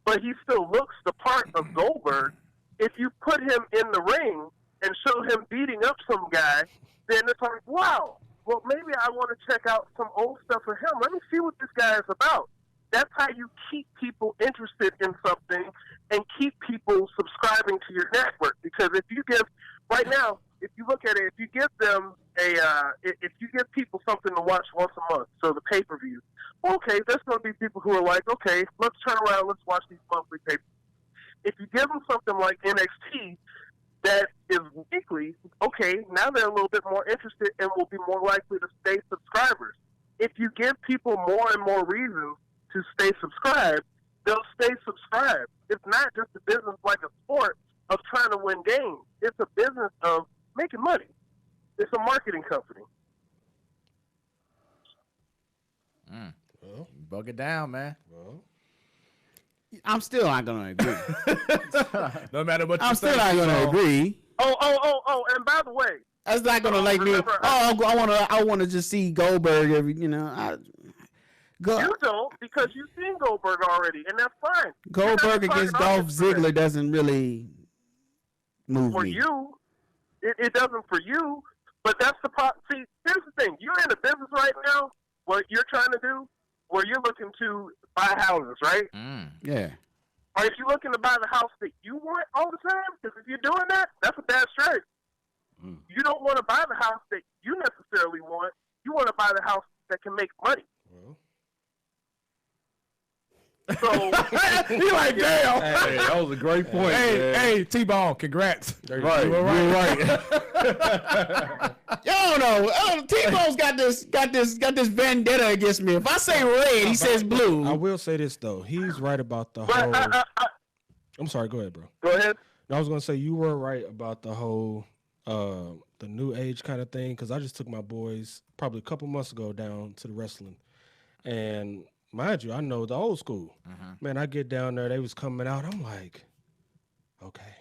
but he still looks the part of Goldberg. If you put him in the ring and show him beating up some guy, then it's like, wow, well, maybe I want to check out some old stuff for him. Let me see what this guy is about. That's how you keep people interested in something and keep people subscribing to your network. Because if you give, right now, if you look at it, if you give them if you give people something to watch once a month, so the pay-per-view, okay, there's going to be people who are like, okay, let's turn around, let's watch these monthly pay-per-views. If you give them something like NXT that is weekly, okay, now they're a little bit more interested and will be more likely to stay subscribers. If you give people more and more reasons to stay subscribed, they'll stay subscribed. It's not just a business like a sport of trying to win games. It's a business of making money. It's a marketing company. Well, bug it down, man. Well, I'm still not gonna agree. No matter what you I'm still not gonna agree. Oh, and by the way, That's not gonna make me. I wanna just see Goldberg every. You don't because you've seen Goldberg already, and that's fine. Goldberg against Dolph Ziggler doesn't really move for me. You. It doesn't for you, but that's the part. See, here's the thing: you're in a business right now. What you're trying to do, where you're looking to buy houses, right? Yeah. Or if you're looking to buy the house that you want all the time, because if you're doing that, that's a bad strategy. You don't want to buy the house that you necessarily want. You want to buy the house that can make money. So You like, damn. Hey, that was a great point. man. Hey, T-Bone, congrats. Right, You were right. Y'all know. T-Bone's got this vendetta against me. If I say red, he says blue. I will say this though. He's right about the but whole. I'm sorry. Go ahead, bro. go ahead. No, I was gonna say you were right about the whole the new age kind of thing, because I just took my boys probably a couple months ago down to the wrestling, and mind you, I know the old school. Man, I get down there, they was coming out. I'm like, okay,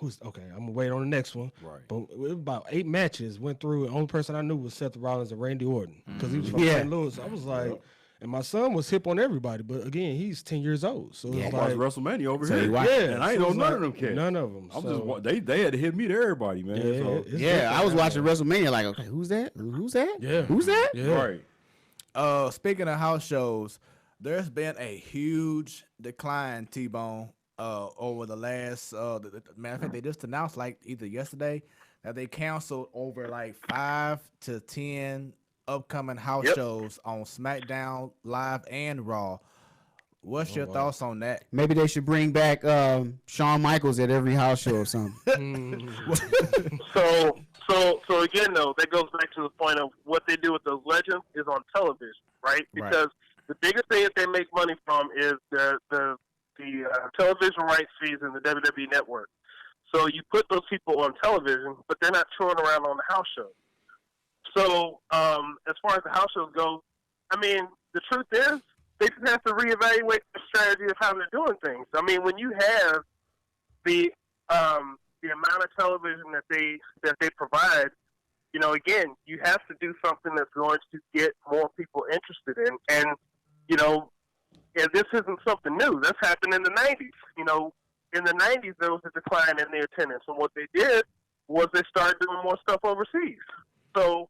I'm gonna wait on the next one. Right. But it was about 8 matches went through. The only person I knew was Seth Rollins and Randy Orton, because he was from St. Louis. I was like. And my son was hip on everybody, but again, he's 10 years old. So I it's watched like, WrestleMania over So here. you watch- And I ain't so know it's none like- of them cats. None of them. I'm So, just they had to hit me to everybody, man. yeah, so. it's Yeah, different I was now. watching WrestleMania like, okay, who's that? Who's that? Yeah. Who's that? Yeah. Right. Speaking of house shows, there's been a huge decline, T-Bone, over the last. Matter of fact, they just announced like either yesterday that they canceled over like 5 to 10 upcoming house shows on SmackDown Live and Raw. What's your thoughts on that? Maybe they should bring back Shawn Michaels at every house show or something. So again, though, that goes back to the point of what they do with those legends is on television, right? Because the biggest thing that they make money from is the television rights fees in the WWE network. So you put those people on television, but they're not touring around on the house shows. So as far as the house shows go, I mean, the truth is they just have to reevaluate the strategy of how they're doing things. I mean, when you have the amount of television that they provide, you know, again, you have to do something that's going to get more people interested in. And, you know, and this isn't something new. This happened in the 90s. You know, in the 90s, there was a decline in the attendance. And what they did was they started doing more stuff overseas. So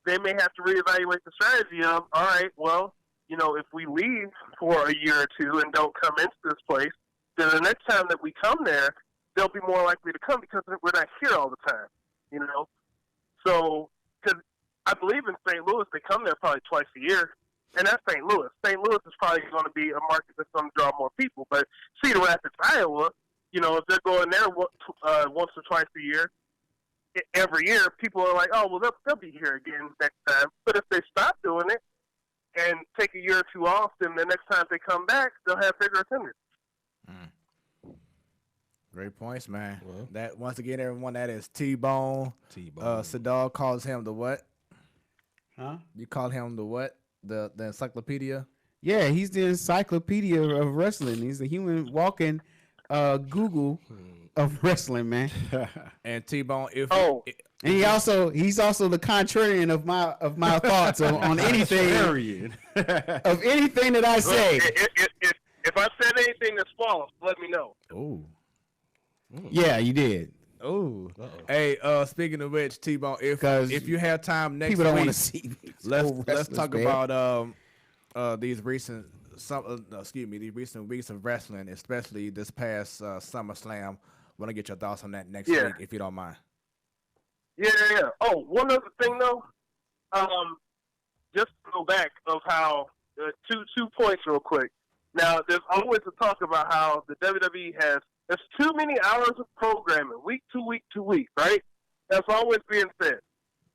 they may have to reevaluate the strategy of, all right, well, you know, if we leave for a year or two and don't come into this place, then the next time that we come there, they'll be more likely to come because we're not here all the time, you know. So, because I believe in St. Louis, they come there probably twice a year, and that's St. Louis. St. Louis is probably going to be a market that's going to draw more people. But Cedar Rapids, Iowa, you know, if they're going there once or twice a year, every year, people are like, oh, well, they'll be here again next time. But if they stop doing it and take a year or two off, then the next time they come back, they'll have bigger attendance. Great points, man. Well. That once again, everyone, that is T-Bone. Sadal calls him the what? Huh? You call him the what? The encyclopedia? Yeah, he's the encyclopedia of wrestling. He's the human walking Google of wrestling, man. And T-Bone, And he's also the contrarian of my thoughts on anything of anything that I say. If I said anything that's false, let me know. Oh. Yeah, you did. Oh. Hey, speaking of which, T-Bone, if you have time next People don't week, want to see me. let's talk about these recent these recent weeks of wrestling, especially this past SummerSlam. Want to get your thoughts on that next week, if you don't mind. Yeah. Oh, one other thing though, just to go back of how two points real quick. Now, there's always a talk about how the WWE there's too many hours of programming, week to week, right? That's always being said.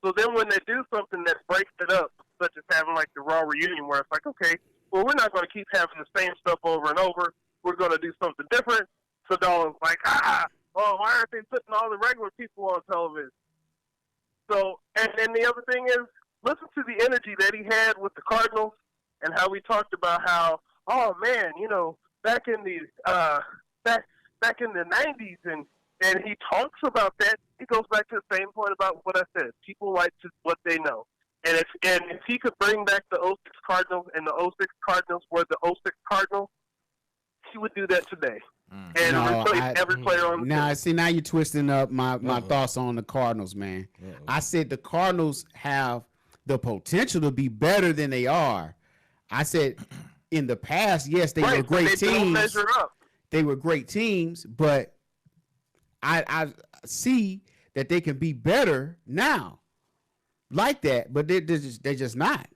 So then when they do something that breaks it up, such as having like the Raw reunion, where it's like, okay, well, we're not going to keep having the same stuff over and over. We're going to do something different. So Dawn's like, why aren't they putting all the regular people on television? So, and then the other thing is, listen to the energy that he had with the Cardinals and how we talked about how, oh man, you know, back in the back in the 90s, and he talks about that. It goes back to the same point about what I said. People like to what they know. And if he could bring back the 06 Cardinals and the 06 Cardinals were the 06 Cardinals, he would do that today. And replace every player on the team. See, now you're twisting up my thoughts on the Cardinals, man. I said the Cardinals have the potential to be better than they are. I said in the past, yes, they were great teams. Don't measure up. They were great teams, but I see that they can be better now, like that. But they're just not.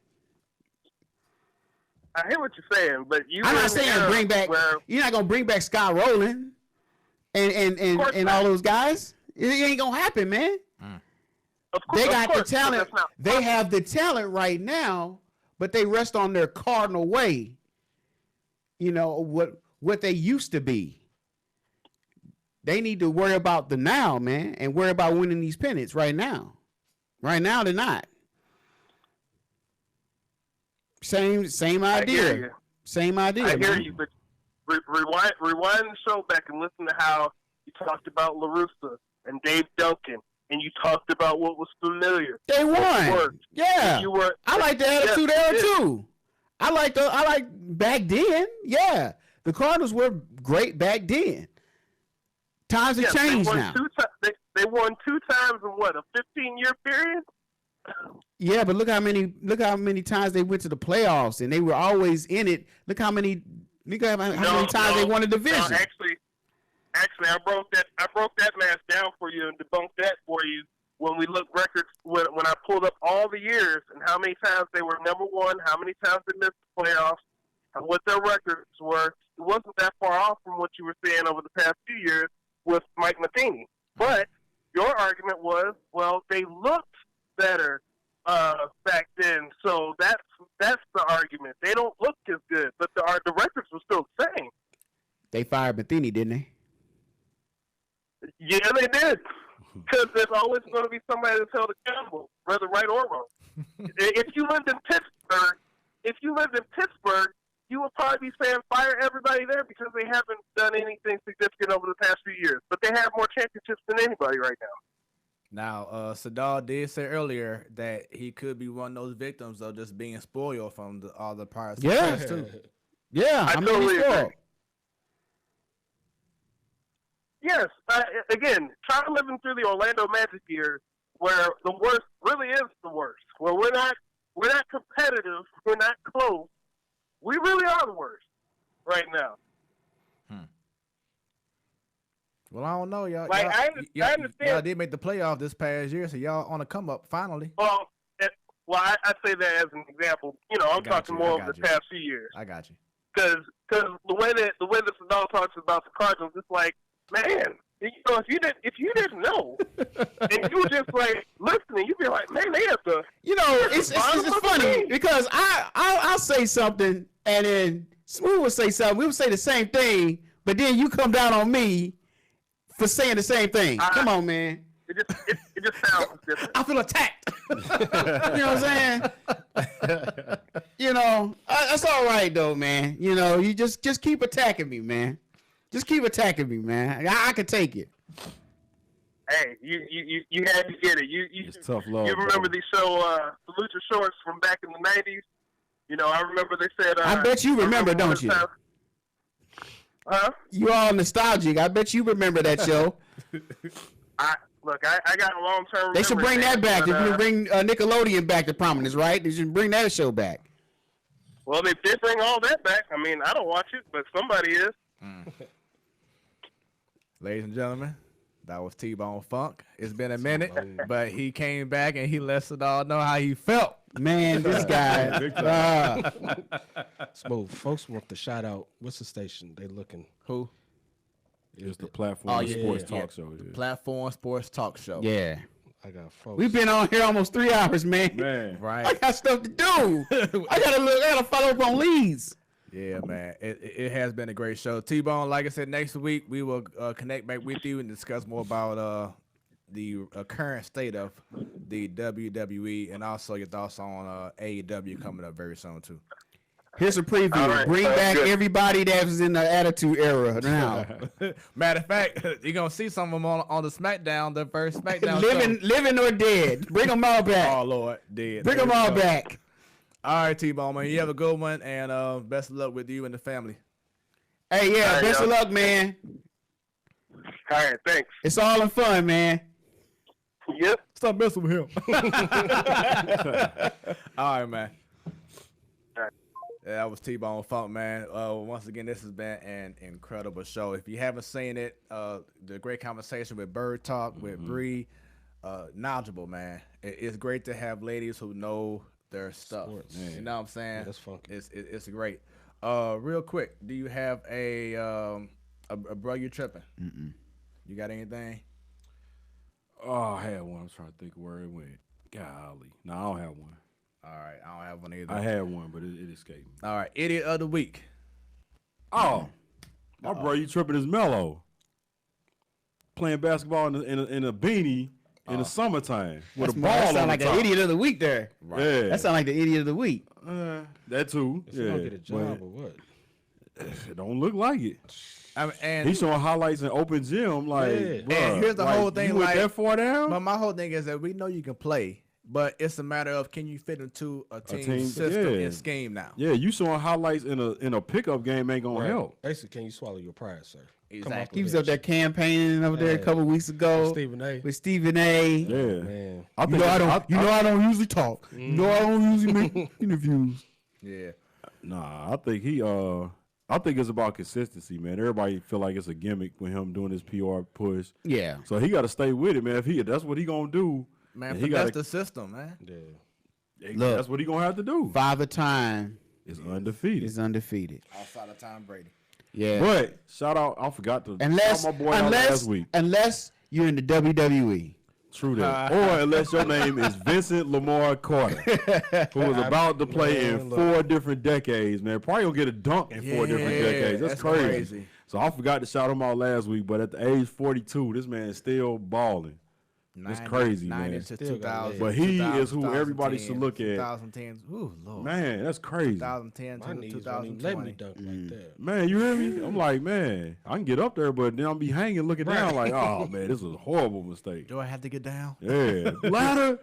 I hear what you're saying, but I'm not saying bring back. You're not gonna bring back Scott Rowland and all those guys. It ain't gonna happen, man. They got the talent. They have the talent right now, but they rest on their cardinal way. You know what they used to be. They need to worry about the now, man, and worry about winning these pennants right now. Right now, they're not. Same idea. Same idea. I hear man. you, but rewind the show back and listen to how you talked about LaRussa and Dave Duncan, and you talked about what was familiar. They won. Yeah. I like the attitude era too. I like back then. Yeah. The Cardinals were great back then. Times have changed now. They won 2 times in what, a 15-year period? Yeah, but look how many times they went to the playoffs and they were always in it. Look how many times they won a division. No, actually, I broke that match down for you and debunked that for you when we looked records when I pulled up all the years and how many times they were number one, how many times they missed the playoffs, and what their records were. It wasn't that far off from what you were saying over the past few years with Mike Matheny. But your argument was, well, they looked better back then, so that's the argument. They don't look as good, but the records were still the same. They fired Matheny, didn't they? Yeah, they did. Because there's always going to be somebody that's held accountable, whether right or wrong. If you lived in Pittsburgh, you would probably be saying fire everybody there because they haven't done anything significant over the past few years. But they have more championships than anybody right now. Now, Sadal did say earlier that he could be one of those victims of just being spoiled from all the prior success too. Yeah, I totally agree. Yes, again, try living through the Orlando Magic years, where the worst really is the worst. Where we're not competitive, we're not close. We really are the worst right now. Well, I don't know, y'all. Like, I understand. Y'all did make the playoff this past year, so y'all on the come up finally. Well, I say that as an example. You know, I'm talking more over the past few years. I got you. Because the way that Sadal talks about the Cardinals, it's like, man, you know, if you didn't know, and you were just like listening, you'd be like, man, they have to. You know, it's funny because I'll say something and then Smooth will say something. We would say the same thing, but then you come down on me for saying the same thing. Come on, man. It just sounds different. I feel attacked. You know what I'm saying? You know, that's all right though, man. You know, you just keep attacking me, man. Just keep attacking me, man. I can take it. Hey, you had to get it. It's tough love. You remember these Salute Your Shorts from back in the 90s? You know, I remember they said. I bet you remember, don't you? Huh? You all nostalgic. I bet you remember that show. I got a long-term. They should bring that back. They should bring Nickelodeon back to prominence, right? They should bring that show back. Well, they did bring all that back. I mean, I don't watch it, but somebody is. Ladies and gentlemen, that was T-Bone Funk. It's been a minute, but he came back and he let us all know how he felt. Man, this guy. Smooth. Folks want the shout out. What's the station they looking? Who? It's the Platform Sports Talk Show. The Platform Sports Talk Show. Yeah. I got folks. We've been on here almost 3 hours, man. Right. I got stuff to do. I gotta follow up on leads. Yeah, man. It has been a great show. T-Bone, like I said, next week we will connect back with you and discuss more about the current state of the WWE and also your thoughts on AEW coming up very soon, too. Here's a preview. Right, bring back everybody that was in the Attitude Era now. Matter of fact, you're going to see some of them on the SmackDown, the first SmackDown show. Living or dead. Bring them all back. Oh, Lord. Dead. Bring them all back. All right, T-Bone, man. You have a good one, and best of luck with you and the family. Hey, yeah, right, best of luck, man. All right, thanks. It's all in fun, man. Yep. Stop messing with him. All right, man. Yeah, that was T-Bone Funk, man. Once again, this has been an incredible show. If you haven't seen it, the great conversation with Bird Talk, with Bree, knowledgeable, man. It's great to have ladies who know their stuff. Sports. You know what I'm saying? Yeah, that's funky. It's great. Real quick, do you have a bro you tripping? Mm-mm. You got anything? Oh, I had one. I was trying to think of where it went. Golly. No, I don't have one. All right, I don't have one either. I had one, but it escaped me. All right, idiot of the week. Oh, my bro, you tripping is Mello. Playing basketball in a beanie in the summertime with a ball That on sound like the the top. idiot of the week there. Yeah. That sound like the idiot of the week. That too. Is he Yeah. gonna get a job or what? It don't look like it. I mean, and He's showing highlights in open gym. Like, Yeah. bruh, And here's the like, whole thing, You went like- that far down? but my whole thing is that we know you can play, but it's a matter of can you fit into a team, team, system yeah. and scheme now. Yeah, you showing highlights in a pickup game ain't gonna help. Basically, can you swallow your pride, sir? Exactly. He was up there campaigning over there a couple weeks ago Stephen A. with Stephen A. Yeah, Man. I You know I don't usually talk. Mm-hmm. You know I don't usually make interviews. Yeah. Nah, I think I think it's about consistency, man. Everybody feel like it's a gimmick with him doing his PR push. Yeah. So he got to stay with it, man. If that's what he gonna do, Man, then but he that's got the system, man. Yeah. Look. that's what he gonna have to do. Father Time It's undefeated. is undefeated. Outside of Tom Brady. Yeah. But shout out, I forgot to Unless shout my boy out last week. unless you're in the WWE. True that. Or unless your name is Vincent Lamar Carter, who was about to play in 4 different decades, man. Probably gonna get a dunk in 4 different decades. That's crazy. So I forgot to shout him out last week, but at the age 42, this man is still balling. It's crazy, man. 90 to Still got 2000. But he 2000, is who everybody should look at. 2010. Ooh, Lord. Man, that's crazy. 2010 My to knees won't even let me 2020. dunk like that. Man, you hear me? I'm like, man, I can get up there, but then I'll be hanging, looking down, like, oh man, this was a horrible mistake. Do I have to get down? Yeah, ladder.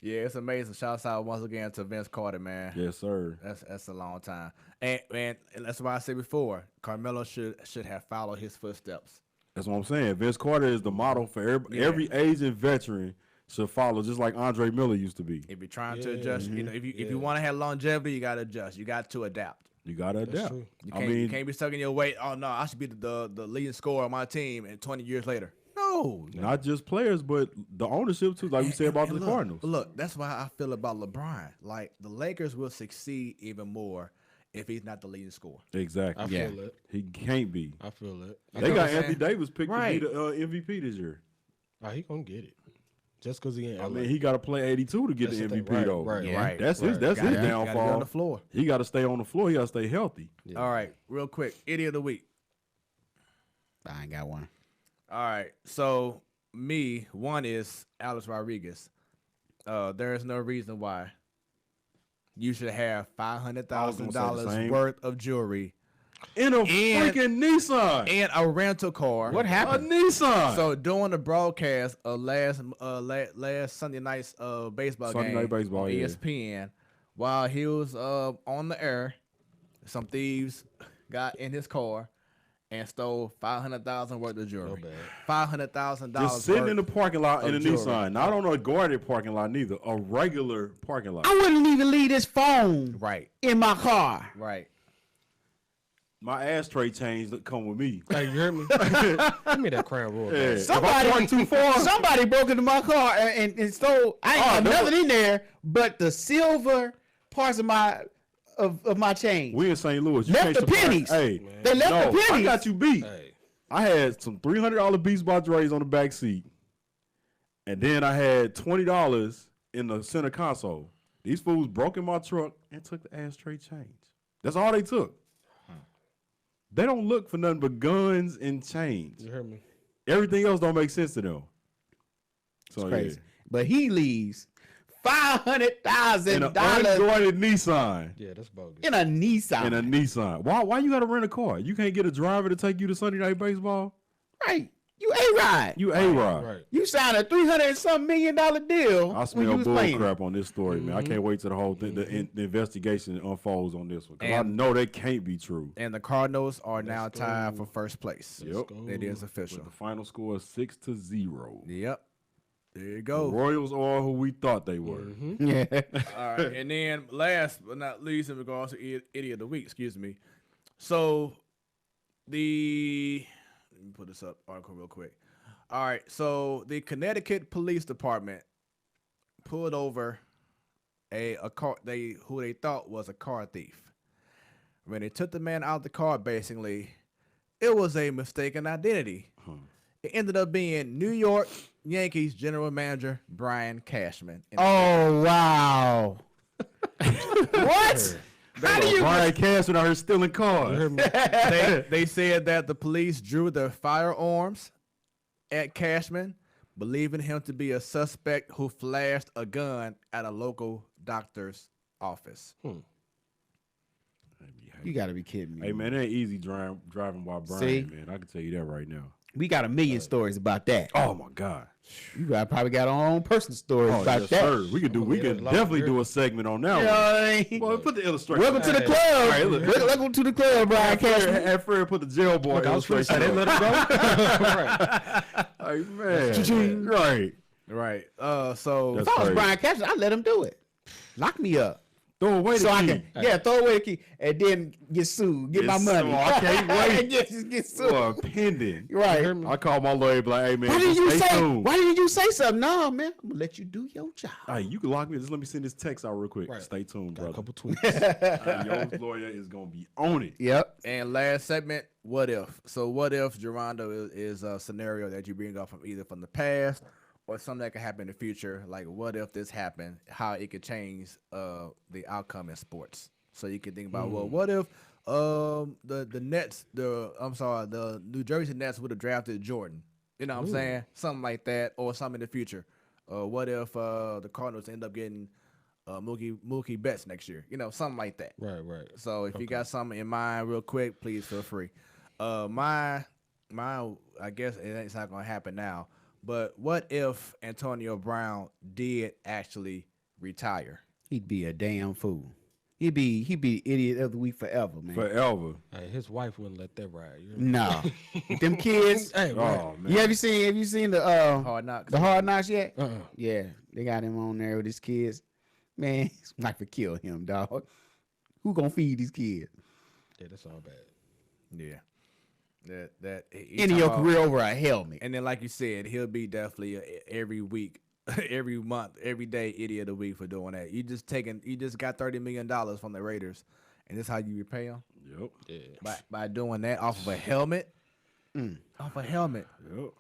Yeah, it's amazing. Shouts out once again to Vince Carter, man. Yes, sir. That's a long time. And that's why I said before, Carmelo should have followed his footsteps. That's what I'm saying. Vince Carter is the model for every Asian veteran should follow, just like Andre Miller used to be. If you're trying to adjust, you know, if you want to have longevity, you got to adjust. You got to adapt. You gotta adapt. true. You can't be stuck in your way. Oh no, I should be the leading scorer on my team, and 20 years later, no. Not just players, but the ownership too. Like we said about the look, Cardinals. Look, that's why I feel about LeBron. Like the Lakers will succeed even more if he's not the leading scorer. Exactly. I feel it. He can't be. I feel it. They know got what I'm Anthony saying? Davis picked Right. to be the MVP this year. Oh, he gonna get it. Just because he ain't I LA. mean, he got to play 82 to get That's the the MVP thing. Right, though. right, Yeah. right. That's his. right. That's his Gotta be downfall. on the floor. He got to stay on the floor. He got to stay healthy. All right, real quick, idiot of the week. I ain't got one. All right, so one is Alex Rodriguez. There is no reason why you should have $500,000 same. worth of jewelry In a freaking Nissan. and a rental car. What A happened? Nissan. So during the broadcast of last Sunday night's baseball Sunday game night baseball, on yeah. ESPN, while he was on the air, some thieves got in his car and stole $500,000 worth of jewelry. $500,000 Just sitting in the worth parking lot in a of jewelry. Nissan. Not on a guarded parking lot neither. A regular parking lot. I wouldn't even leave this phone Right, in my car. right. My ashtray chains that come with me. Hey, you heard me? Give me that Crown Royal. Yeah. man. Somebody broke into my car and stole. I ain't got nothing in there but the silver parts of my chain. We in St. Louis. You Left can't the surprise- pennies. Hey, They left the I pennies. got you beat. Hey, I had some $300 Beats by Dre's on the back seat, and then I had $20 in the center console. These fools broke in my truck and took the ashtray change. That's all they took. They don't look for nothing but guns and chains. you heard me? Everything else don't make sense to them. So Crazy. yeah. But he leaves In an $500,000 unguarded Nissan. Yeah, that's bogus. in a Nissan. In a Nissan. Why you gotta rent a car? You can't get a driver to take you to Sunday night baseball? Right. You A-Rod. You A-Rod. Right. You signed a $300-something million deal I when smell you was bull playing. crap on this story, man. I can't wait till the whole thing, the investigation unfolds on this one. 'Cause I And- know that can't be true. And the Cardinals are now tied for first place. Yep. It is With official. the final score is 6-0. Yep. There you The go. Royals are who we thought they were. Yeah. All right, and then last but not least, in regards to idiot of the week, excuse me. So let me put this up article real quick. All right, so the Connecticut Police Department pulled over who they thought was a car thief. When they took the man out of the car, basically, it was a mistaken identity. It ended up being New York Yankees general manager Brian Cashman. Oh wow! What? How do you? Brian Cashman out here stealing cars. They said that the police drew their firearms at Cashman, believing him to be a suspect who flashed a gun at a local doctor's office. You got to be kidding me. Hey man, it ain't easy driving while Brian, man. I can tell you that right now. We got a million stories about that. Oh my God. You probably got our own personal stories about yes, that. Sir. We can definitely do a segment on that You know one. what I mean? Well, put the illustration. Welcome to the club. Right, Welcome to the club, Brian Cashman. At Fred put the jail boy illustration. They let him go. Like, man. Right. Right. So If I was Brian Cashman, I'd let him do it. Lock me up. Throw away the So I key. can, throw away the key and then get sued, get my money. So I can't wait. get sued. For pending. Right. I call my lawyer, be like, hey man, Why didn't just you stay say? tuned. Why didn't you say something? No, man. I'm gonna let you do your job. Hey, you can lock me. Just let me send this text out real quick. Right. Stay tuned, Got a brother. couple tweets. Yo's lawyer is gonna be on it. Yep. and last segment, what if? So what if Gerondo is a scenario that you bring up from either from the past or something that could happen in the future? Like what if this happened? How it could change the outcome in sports? So you can think about well, what if the Nets, the New Jersey Nets would have drafted Jordan? You know what I'm saying? Something like that, or something in the future. What if the Cardinals end up getting Mookie Betts next year? You know, something like that. Right. So if you got something in mind real quick, please feel free. My I guess it's not gonna happen now, but what if Antonio Brown did actually retire? He'd be a damn fool. He'd be idiot of the week forever, man. Forever. Hey, his wife wouldn't let that ride. You know? No. With them kids. Hey, man. Oh man. Have you seen the Hard Knocks. the Hard Knocks yet? Uh-uh. Yeah, they got him on there with his kids. Man, his wife would kill him, dog. Who gonna feed these kids? Yeah, that's all bad. Yeah. That Ending your career over a helmet. And then, like you said, he'll be definitely every week, every month, every day idiot of the week for doing that. You just got $30 million from the Raiders, and this is how you repay them? Yep. Yeah. By doing that off of a helmet? Off a helmet. Yep.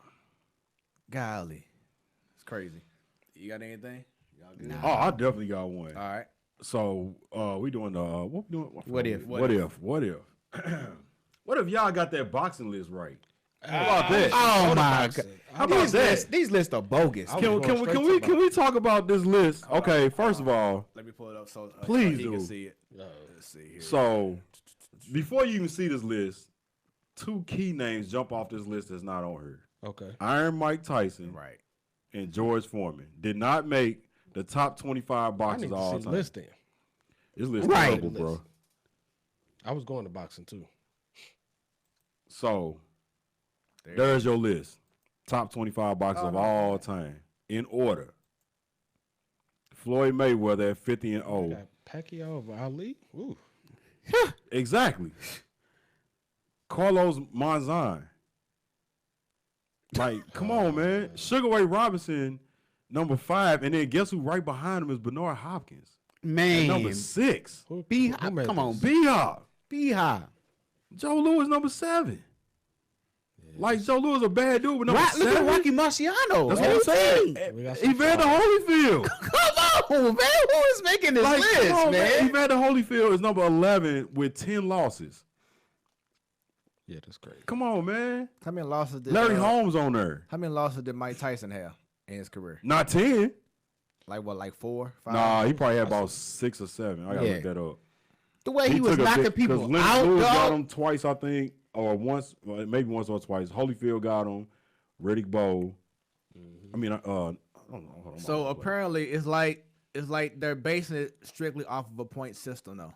Golly. It's crazy. You got anything? Y'all good? Oh, I definitely got one. All right. So we doing what we doing? What if? What if? What if y'all got that boxing list right? How about that? Oh my god! How about that? These lists are bogus. Can we talk about this list? Okay, first of all, Let me pull it up so Please he do. can see it. Let's see here. so before you even see this list, two key names jump off this list that's not on here. Okay. Iron Mike Tyson Right. and George Foreman did not make the top 25 I boxers need to of all see the time. list then. This list Right. terrible, bro. I was going to boxing too. So there's your list. Top 25 boxers of all time. In order. Floyd Mayweather at 50 and 0. Got Pacquiao over Ali. Ooh. Exactly. Carlos Monzon. Like, come on, man. Sugar Ray Robinson, number 5. And then guess who right behind him is Bernard Hopkins. Man, Number 6. Who B-Hop, made come on, this? B-Hop. B-Hop. Joe Louis, number 7. Like, Joe Louis a bad dude, but number Look 7. at Rocky Marciano. That's what I'm saying. We got some Evander Holyfield. Come on, man. Who is making this Like, list, come on, man? Evander Holyfield is number 11 with 10 losses. Yeah, that's crazy. Come on, man. How many losses did Larry Holmes on there. How many losses did Mike Tyson have in his career? Not 10. Like what? Like 4, 5? Nah, he probably had about 6 or 7. I gotta Yeah. look that up. The way he was took a knocking bit- people 'cause Lennox out, Lewis got dog. him twice, I think, or once, well, maybe once or twice. Holyfield got him. Riddick Bowe. I mean, I don't know. Hold on, So apparently, it's like they're basing it strictly off of a point system, though.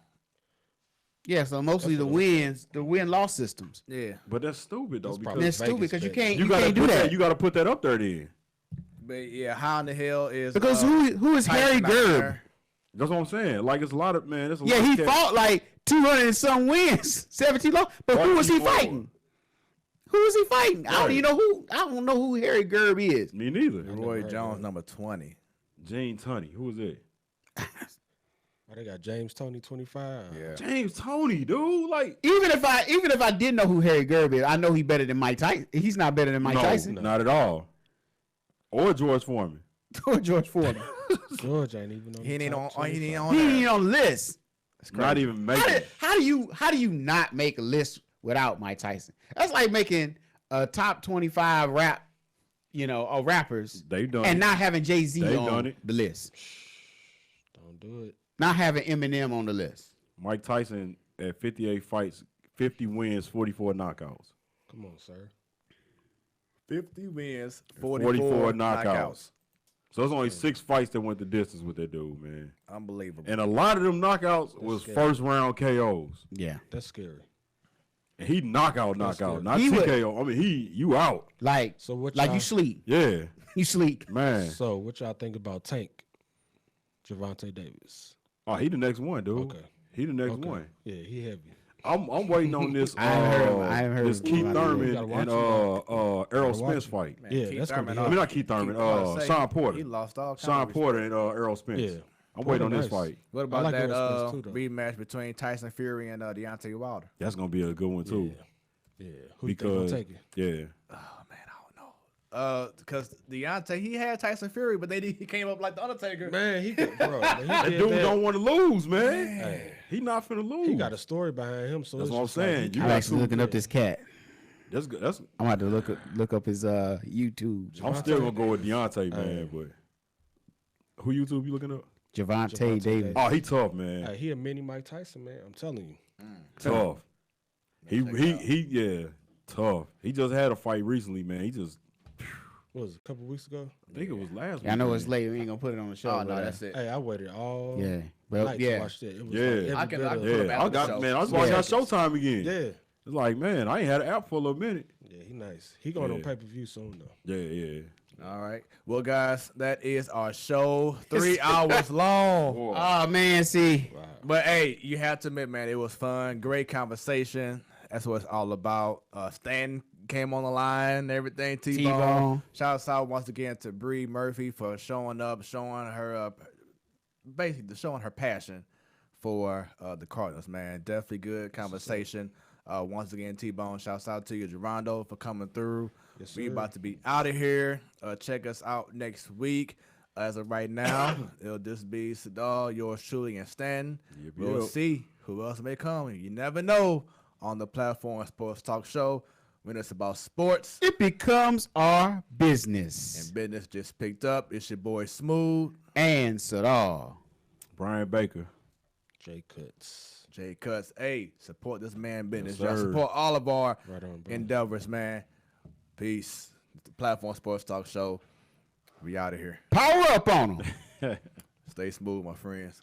Yeah, so mostly the win-loss systems. Yeah, but that's stupid though That's because probably That's stupid because you can't you gotta can't do put that. You gotta put that up there then. but yeah, how in the hell is Because who is Harry Tyson not Gerb? there? That's what I'm saying. Like it's a lot of man. It's a Yeah, lot he of cats. fought like 200 and some wins, 17 loss. But who was he 44. fighting? Who was he fighting? I don't Right. even know who. I don't know who Harry Gerb is. Me neither. Roy Jones, number 20. Gene Tunney. Who was it? Oh, they got James Toney 25. Yeah. James Toney, dude. Like, Even if I did know who Harry Gerb is, I know he's better than Mike Tyson. He's not better than Mike no, Tyson not at all. Or George Foreman. or George Foreman. George ain't even on. He ain't the top on. He 25. ain't on. He there. ain't on the list. Not even making. How do you not make a list without Mike Tyson? That's like making a top 25 rap, of rappers, They done and it. not having Jay-Z They on done it. the list. Don't do it. Not having Eminem on the list. Mike Tyson at 58 fights, 50 wins, 44 knockouts. Come on, sir. 50 wins, 44 knockouts. So it's only 6 fights that went the distance with that dude, man. Unbelievable. And a lot of them knockouts was scary. first round KOs. Yeah. That's scary. And he knockout, not He would- TKO. I mean, you out. Like, So what? like y'all, you sleep. Yeah, You sleep. man. So what y'all think about Tank, Javante Davis? Oh, he the next one, dude. Okay. He the next Okay. one. Yeah, he heavy. I'm waiting on this. I haven't heard this of Keith him. Thurman You gotta watch and him, Errol Gotta watch Spence him. fight. Man, Yeah, Keith that's gonna Thurman, be I hard. mean, not Keith Thurman. Sean Porter. He lost all. Sean kind of Porter and Errol Spence. Yeah. I'm Porter waiting on this nice. fight. What about like that Errol Spence too, though. rematch between Tyson Fury and Deontay Wilder? That's gonna be a good one too. Yeah. Who you think gonna Because take it? yeah, Oh man, I don't know. Because Deontay, he had Tyson Fury, but he came up like the Undertaker. Man, he could, bro. that He dude did don't want to lose, man. Hey, He not finna lose. he got a story behind him, so That's it's what I'm just like saying. he You I'm got actually looking up this cat. That's good. That's. I'm about to look up his YouTube. I'm still gonna go with Deontay, man. But who YouTube you looking up? Javante Davis. Davis. Oh, he tough, man. Hey, he a mini Mike Tyson, man. I'm telling you. Tough. Yeah, tough. He just had a fight recently, man. He just. What was it, a couple weeks ago? I think it was last week. I know man. it's late. We ain't gonna put it on the show. Oh no, but, that's it. Hey, I waited all Yeah, but night to yeah, watch that. It was Yeah. like I can- every I bit can of- put him Yeah, out I the got show. man. I was watching Yeah. that Showtime again. Yeah. It's like, man, I ain't had an app for a little minute. Yeah, he nice. He going on Yeah. pay-per-view soon, though. Yeah. All right. Well, guys, that is our show. 3 hours long. Oh man, see, But hey, you have to admit, man, it was fun. Great conversation. That's what it's all about. Stan came on the line and everything. T-Bone. T-Bone. Shouts out once again to Bree Murphy for showing up, showing her basically showing her passion for the Cardinals, man. Definitely good conversation. Once again, T-Bone, shouts out to you, Gerondo, for coming through. Yes, We sir. about to be out of here. Check us out next week. As of right now, it'll just be Sadal, yours truly, and Stan. Yep, We'll yep. see who else may come. You never know on the platform Sports Talk Show when it's about sports it becomes our business. and business just picked up. It's your boy Smooth, And Sadal. Brian Baker. Jay Cuts. Jay Cuts. Hey, support this man business. Yes, Y'all sir. support all of our Right on, bro. endeavors, man. Peace. The platform Sports Talk Show. We out of here. Power up on them. Stay smooth, my friends.